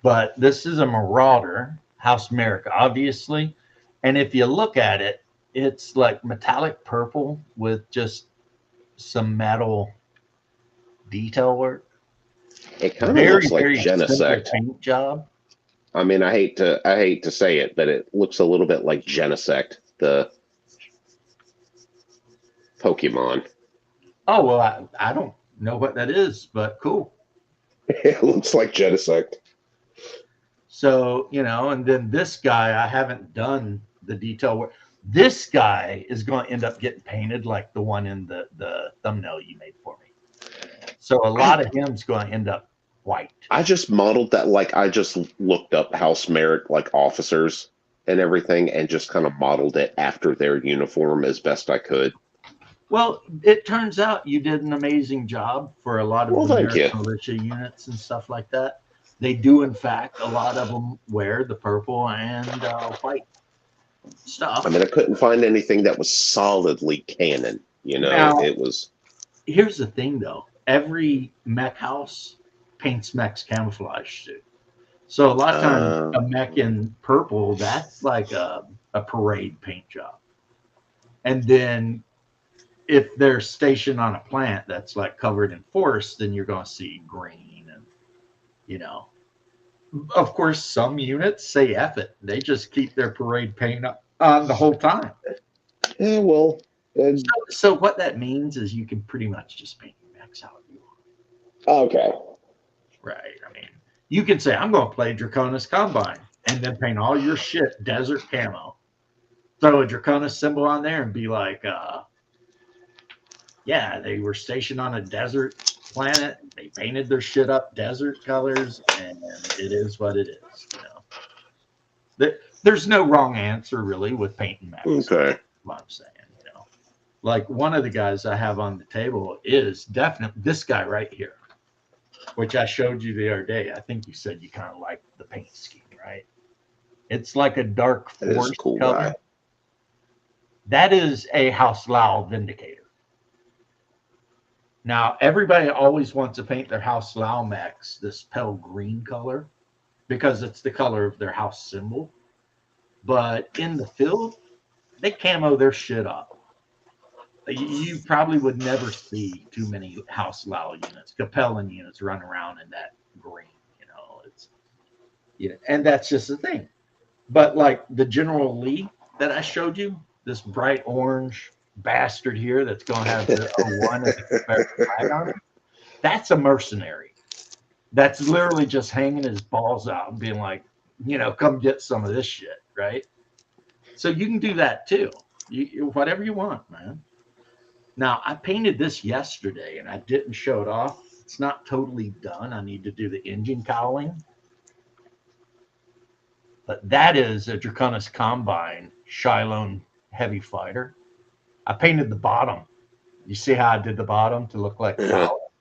But this is a Marauder, House Merrick, obviously. And if you look at it, it's like metallic purple with just some metal detail work. It kind of Very, looks like very simple Genesect. paint job. I mean, I hate to say it, but it looks a little bit like Genesect, the Pokemon. Oh, well, I don't know what that is, but cool. It looks like Genesect. So, and then this guy, I haven't done the detail work. This guy is going to end up getting painted like the one in the thumbnail you made for me. So a lot of him's going to end up white. I just modeled that, like I just looked up House Merit like officers and everything, and just kind of modeled it after their uniform as best I could. Well, it turns out you did an amazing job for a lot of Well, the thank you. American militia units and stuff like that. They do, in fact, a lot of them wear the purple and white stuff. I mean, I couldn't find anything that was solidly canon. Now, It was. here's the thing, though. Every mech house paints mech's camouflage suit. So a lot of times, a mech in purple, that's like a parade paint job. And then if they're stationed on a plant that's like covered in forest, then you're going to see green and, of course, some units say F it. They just keep their parade paint on the whole time. Yeah, well, So what that means is you can pretty much just paint your mechs how you want. okay. Right. I mean, you can say, I'm going to play Draconis Combine and then paint all your shit desert camo. Throw a Draconis symbol on there and be like, yeah, they were stationed on a desert planet. They painted their shit up desert colors, and it is what it is. There's no wrong answer really with painting mechs. okay. What I'm saying, like one of the guys I have on the table is definitely this guy right here, which I showed you the other day. I think you said you kind of like the paint scheme, right? It's like a dark That is a forest cool color. guy. That is a House Lao Vindicator. Now, everybody always wants to paint their House Lao mechs this pale green color because it's the color of their house symbol. But in the field, they camo their shit up. You probably would never see too many House Lao units, Capellan units run around in that green. And that's just the thing. But like the General Lee that I showed you, this bright orange bastard here that's going to have the 01 and the Confederate flag on it, that's a mercenary. That's literally just hanging his balls out and being like, come get some of this shit, right? So you can do that too. Whatever you want, man. Now, I painted this yesterday and I didn't show it off. It's not totally done. I need to do the engine cowling. But that is a Draconis Combine Shylone Heavy Fighter. I painted the bottom. You see how I did the bottom to look like cowl?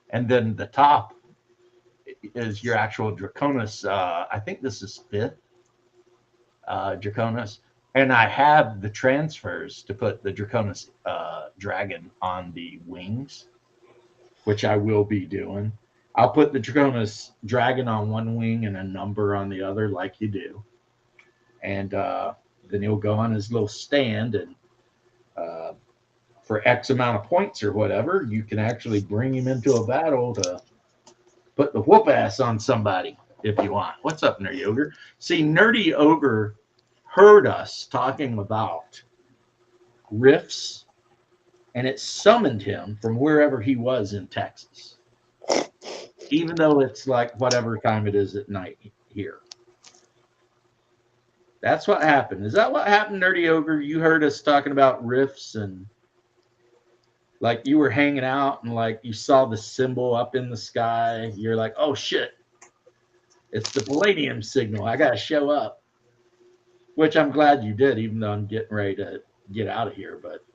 And then the top is your actual Draconis. I think this is 5th Draconis. And I have the transfers to put the Draconis Dragon on the wings, which I will be doing. I'll put the Draconis Dragon on one wing and a number on the other, like you do. And then he'll go on his little stand, and for X amount of points or whatever, you can actually bring him into a battle to put the whoop ass on somebody if you want. What's up, Nerdy Ogre? See, Nerdy Ogre heard us talking about rifts, and it summoned him from wherever he was in Texas, even though it's like whatever time it is at night here. That's what happened. Is that what happened, Nerdy Ogre? You heard us talking about rifts, and like you were hanging out and like you saw the symbol up in the sky. You're like, oh shit, it's the Palladium signal. I got to show up. Which I'm glad you did, even though I'm getting ready to get out of here. But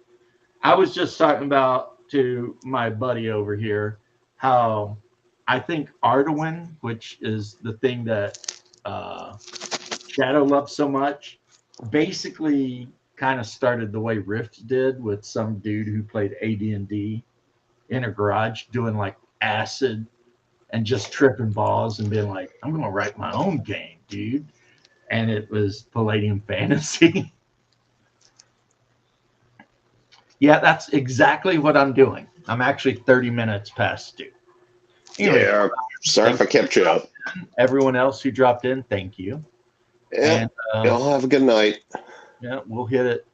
I was just talking about to my buddy over here how I think Arduin, which is the thing that Shadow loves so much, basically kind of started the way Rift did with some dude who played AD&D in a garage doing like acid and just tripping balls and being like, I'm going to write my own game, dude. And it was Palladium Fantasy. Yeah, that's exactly what I'm doing. I'm actually 30 minutes past due. Anyway, Yeah, sorry if I kept you up. everyone else who dropped in, thank you. Yeah, And y'all have a good night. yeah, we'll hit it